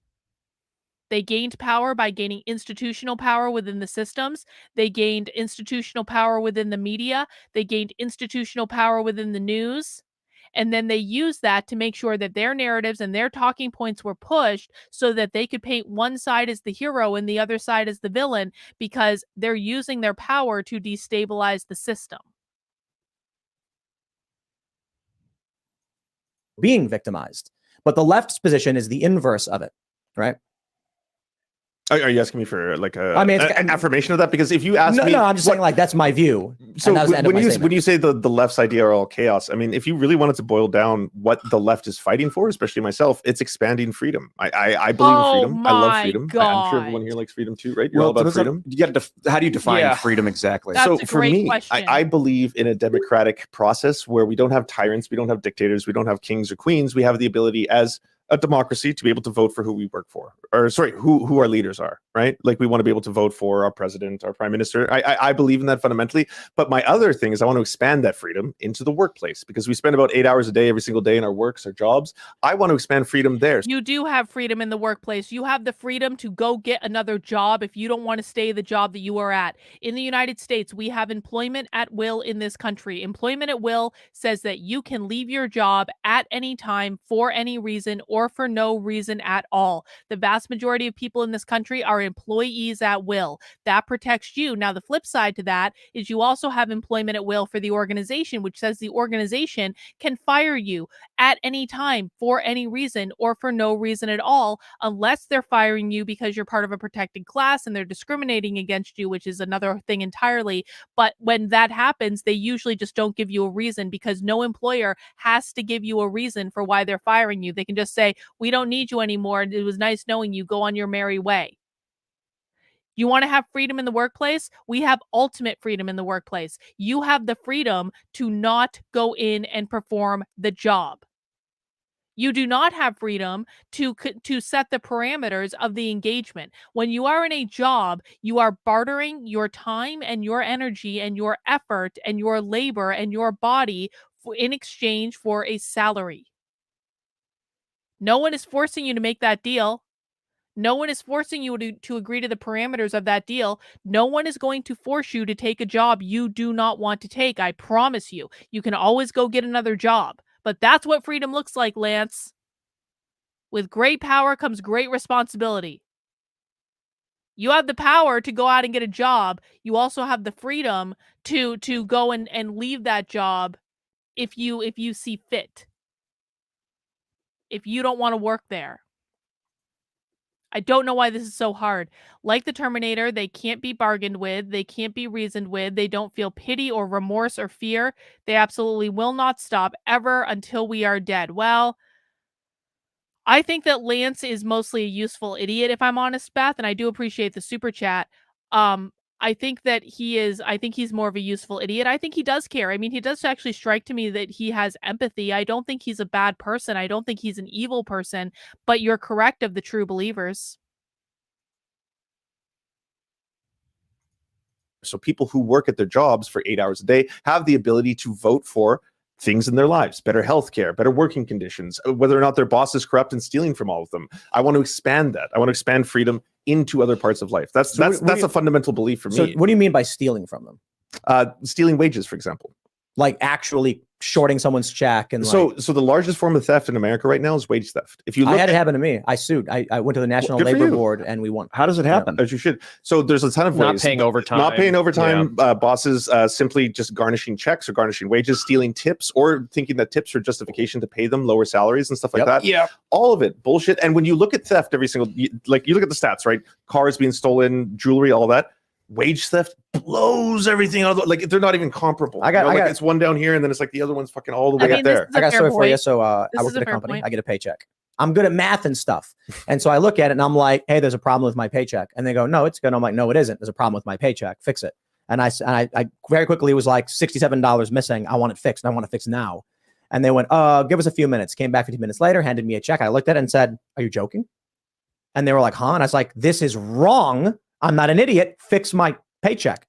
They gained power by gaining institutional power within the systems. They gained institutional power within the media. They gained institutional power within the news. And then they use that to make sure that their narratives and their talking points were pushed so that they could paint one side as the hero and the other side as the villain, because they're using their power to destabilize the system. Being victimized. But the left's position is the inverse of it, right? Are you asking me for like an affirmation of that? Because if you ask me, no, I'm just saying like that's my view. So when you say the left's idea are all chaos, I mean, if you really wanted to boil down what the left is fighting for, especially myself, it's expanding freedom. I believe in freedom. I love freedom. I'm sure everyone here likes freedom too, right? You're all about freedom. You got to how do you define freedom exactly? That's so a for great me, question. I believe in a democratic process where we don't have tyrants, we don't have dictators, we don't have kings or queens. We have the ability as a democracy to be able to vote for who we work for, or sorry, who our leaders are, right? Like we want to be able to vote for our president, our prime minister. I believe in that fundamentally. But my other thing is I want to expand that freedom into the workplace, because we spend about 8 hours a day every single day in our works, our jobs. I want to expand freedom there. You do have freedom in the workplace. You have the freedom to go get another job if you don't want to stay the job that you are at. In the United States, we have employment at will in this country. Employment at will says that you can leave your job at any time for any reason or for no reason at all. The vast majority of people in this country are employees at will. That protects you. Now, the flip side to that is you also have employment at will for the organization, which says the organization can fire you at any time for any reason or for no reason at all, unless they're firing you because you're part of a protected class and they're discriminating against you, which is another thing entirely. But when that happens, they usually just don't give you a reason, because no employer has to give you a reason for why they're firing you. They can just say, we don't need you anymore. It was nice knowing you. Go on your merry way. You want to have freedom in the workplace? We have ultimate freedom in the workplace. You have the freedom to not go in and perform the job. You do not have freedom to set the parameters of the engagement. When you are in a job, you are bartering your time and your energy and your effort and your labor and your body in exchange for a salary. No one is forcing you to make that deal. No one is forcing you to agree to the parameters of that deal. No one is going to force you to take a job you do not want to take. I promise you. You can always go get another job. But that's what freedom looks like, Lance. With great power comes great responsibility. You have the power to go out and get a job. You also have the freedom to go and leave that job if you see fit. If you don't want to work there. I don't know why this is so hard. Like the Terminator, they can't be bargained with. They can't be reasoned with. They don't feel pity or remorse or fear. They absolutely will not stop ever until we are dead. Well, I think that Lance is mostly a useful idiot, if I'm honest, Beth, and I do appreciate the super chat. I think he's more of a useful idiot. I think he does care. I mean, he does actually strike to me that he has empathy. I don't think he's a bad person. I don't think he's an evil person, but you're correct of the true believers. So people who work at their jobs for 8 hours a day have the ability to vote for things in their lives, better healthcare, better working conditions, whether or not their boss is corrupt and stealing from all of them. I want to expand that. I want to expand freedom into other parts of life. That's a fundamental belief for me. So what do you mean by stealing from them? Stealing wages, for example. Like actually shorting someone's check and so the largest form of theft in America right now is wage theft. If you look, I had it happen to me. I sued. I went to the National Labor Board and we won. How does it happen? As you should. So there's a ton of ways. Not paying overtime. Not paying overtime. Bosses simply just garnishing checks or garnishing wages, stealing tips, or thinking that tips are justification to pay them lower salaries and stuff like that. Yeah. All of it bullshit. And when you look at theft, you look at the stats, right? Cars being stolen, jewelry, all that. Wage theft blows everything out. Like they're not even comparable. It's one down here, and then it's like the other one's fucking all the way up there. I got a story for you. So I work at a company. I get a paycheck. I'm good at math and stuff, and so I look at it and I'm like, "Hey, there's a problem with my paycheck." And they go, "No, it's good." And I'm like, "No, it isn't. There's a problem with my paycheck. Fix it." And I very quickly was like, $67 missing. I want it fixed. And I want it fixed now. And they went, "Give us a few minutes." Came back 15 minutes later, handed me a check. I looked at it and said, "Are you joking?" And they were like, "Huh?" And I was like, "This is wrong. I'm not an idiot. Fix my paycheck."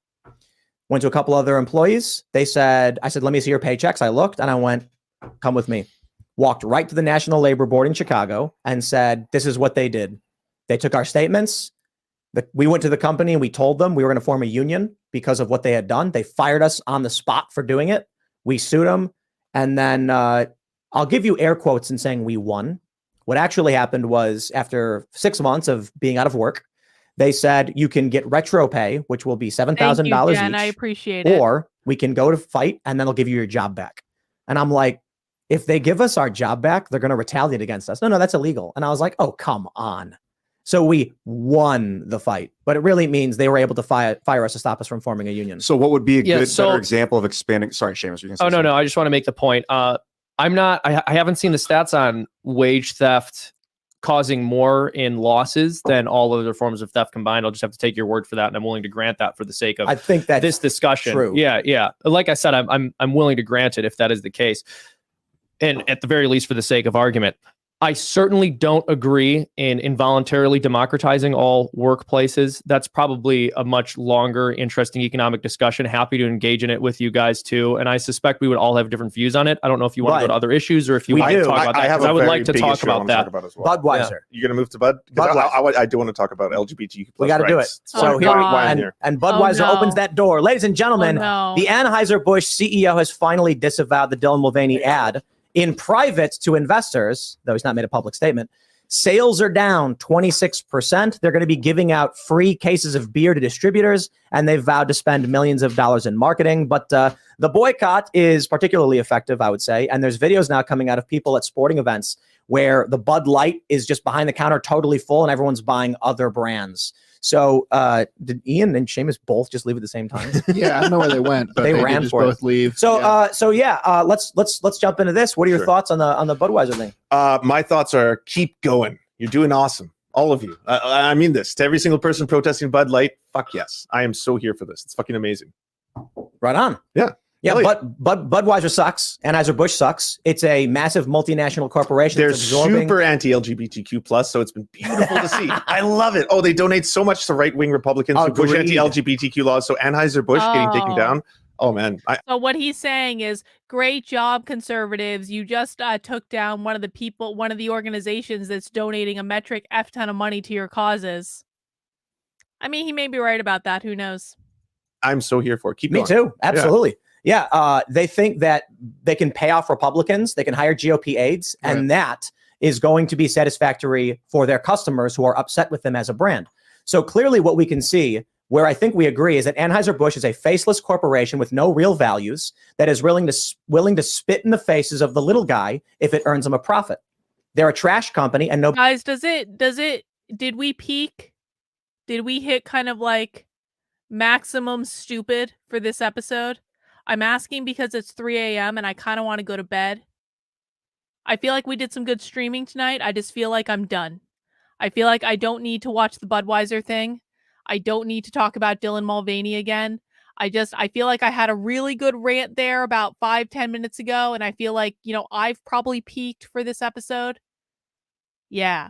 Went to a couple other employees. I said, "Let me see your paychecks." I looked and I went, "Come with me." Walked right to the National Labor Board in Chicago and said, "This is what they did. They took our statements. We went to the company and we told them we were going to form a union because of what they had done. They fired us on the spot for doing it. We sued them. And then I'll give you air quotes in saying we won. What actually happened was after 6 months of being out of work, they said you can get retro pay, which will be $7,000 each. I appreciate it. Or we can go to fight and then they'll give you your job back. And I'm like, if they give us our job back, they're going to retaliate against us. No, that's illegal. And I was like, oh, come on. So we won the fight, but it really means they were able to fire us to stop us from forming a union. So what would be a better example of expanding? Sorry, Seamus. You can no. I just want to make the point. I haven't seen the stats on wage theft causing more in losses than all other forms of theft combined. I'll just have to take your word for that, and I'm willing to grant that for the sake of I think that's this discussion. True. Yeah. Like I said, I'm willing to grant it if that is the case, and at the very least, for the sake of argument. I certainly don't agree in involuntarily democratizing all workplaces. That's probably a much longer, interesting economic discussion. Happy to engage in it with you guys too. And I suspect we would all have different views on it. I don't know if you want to go to other issues or if you want to talk about that. I would like to talk about that. Budweiser. Yeah. You're going to move to Bud? I do want to talk about LGBTQ+. We got to do it. So here and Budweiser opens that door. Ladies and gentlemen, the Anheuser-Busch CEO has finally disavowed the Dylan Mulvaney ad. In private to investors, though he's not made a public statement, sales are down 26%. They're going to be giving out free cases of beer to distributors, and they've vowed to spend millions of dollars in marketing. But the boycott is particularly effective, I would say. And there's videos now coming out of people at sporting events where the Bud Light is just behind the counter totally full and everyone's buying other brands. So did Ian and Seamus both just leave at the same time? Yeah, I don't know where they went, but they ran just for both leave. So let's jump into this. What are your thoughts on the Budweiser thing? My thoughts are keep going. You're doing awesome. All of you. I mean this. To every single person protesting Bud Light, fuck yes. I am so here for this. It's fucking amazing. Right on. Yeah. Yeah, but Budweiser sucks. Anheuser-Busch sucks. It's a massive multinational corporation. They're super anti-LGBTQ+, so it's been beautiful to see. I love it. Oh, they donate so much to right-wing Republicans who push anti-LGBTQ laws. So Anheuser-Busch getting taken down. Oh, man. So what he's saying is, great job, conservatives. You just took down one of the organizations that's donating a metric F ton of money to your causes. I mean, he may be right about that. Who knows? I'm so here for it. Keep going. Me too. Absolutely. Yeah, they think that they can pay off Republicans, they can hire GOP aides, and that is going to be satisfactory for their customers who are upset with them as a brand. So clearly what we can see, where I think we agree, is that Anheuser-Busch is a faceless corporation with no real values that is willing to spit in the faces of the little guy if it earns them a profit. They're a trash company, and no guys, did we peak? Did we hit kind of like maximum stupid for this episode? I'm asking because it's 3 a.m. and I kind of want to go to bed. I feel like we did some good streaming tonight. I just feel like I'm done. I feel like I don't need to watch the Budweiser thing. I don't need to talk about Dylan Mulvaney again. I feel like I had a really good rant there about 5-10 minutes ago. And I feel like, I've probably peaked for this episode. Yeah.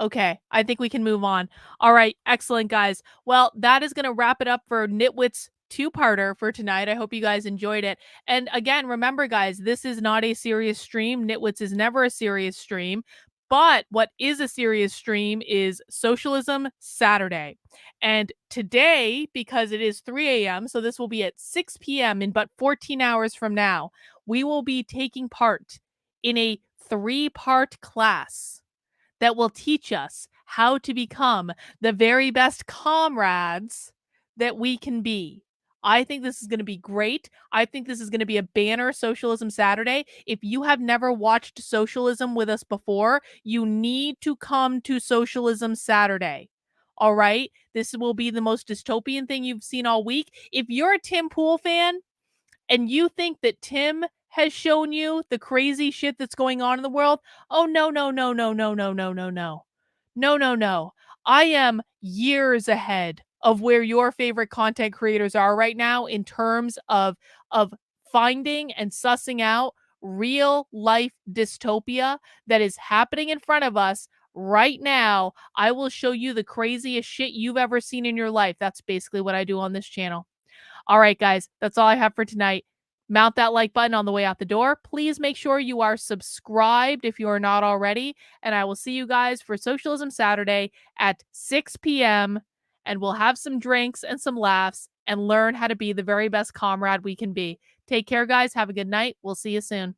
Okay. I think we can move on. All right. Excellent, guys. Well, that is going to wrap it up for Nitwit's two-parter for tonight. I hope you guys enjoyed it. And again, remember, guys, this is not a serious stream. Nitwits is never a serious stream. But what is a serious stream is Socialism Saturday. And today, because it is 3 a.m., so this will be at 6 p.m. in but 14 hours from now, we will be taking part in a 3-part class that will teach us how to become the very best comrades that we can be. I think this is going to be great. I think this is going to be a banner Socialism Saturday. If you have never watched Socialism with us before, you need to come to Socialism Saturday. All right? This will be the most dystopian thing you've seen all week. If you're a Tim Pool fan and you think that Tim has shown you the crazy shit that's going on in the world, oh, no. No. I am years ahead of where your favorite content creators are right now in terms of finding and sussing out real life dystopia that is happening in front of us right now. I will show you the craziest shit you've ever seen in your life. That's basically what I do on this channel. All right, guys, that's all I have for tonight. Mount that like button on the way out the door. Please make sure you are subscribed if you are not already. And I will see you guys for Socialism Saturday at 6 p.m. And we'll have some drinks and some laughs and learn how to be the very best comrade we can be. Take care, guys. Have a good night. We'll see you soon.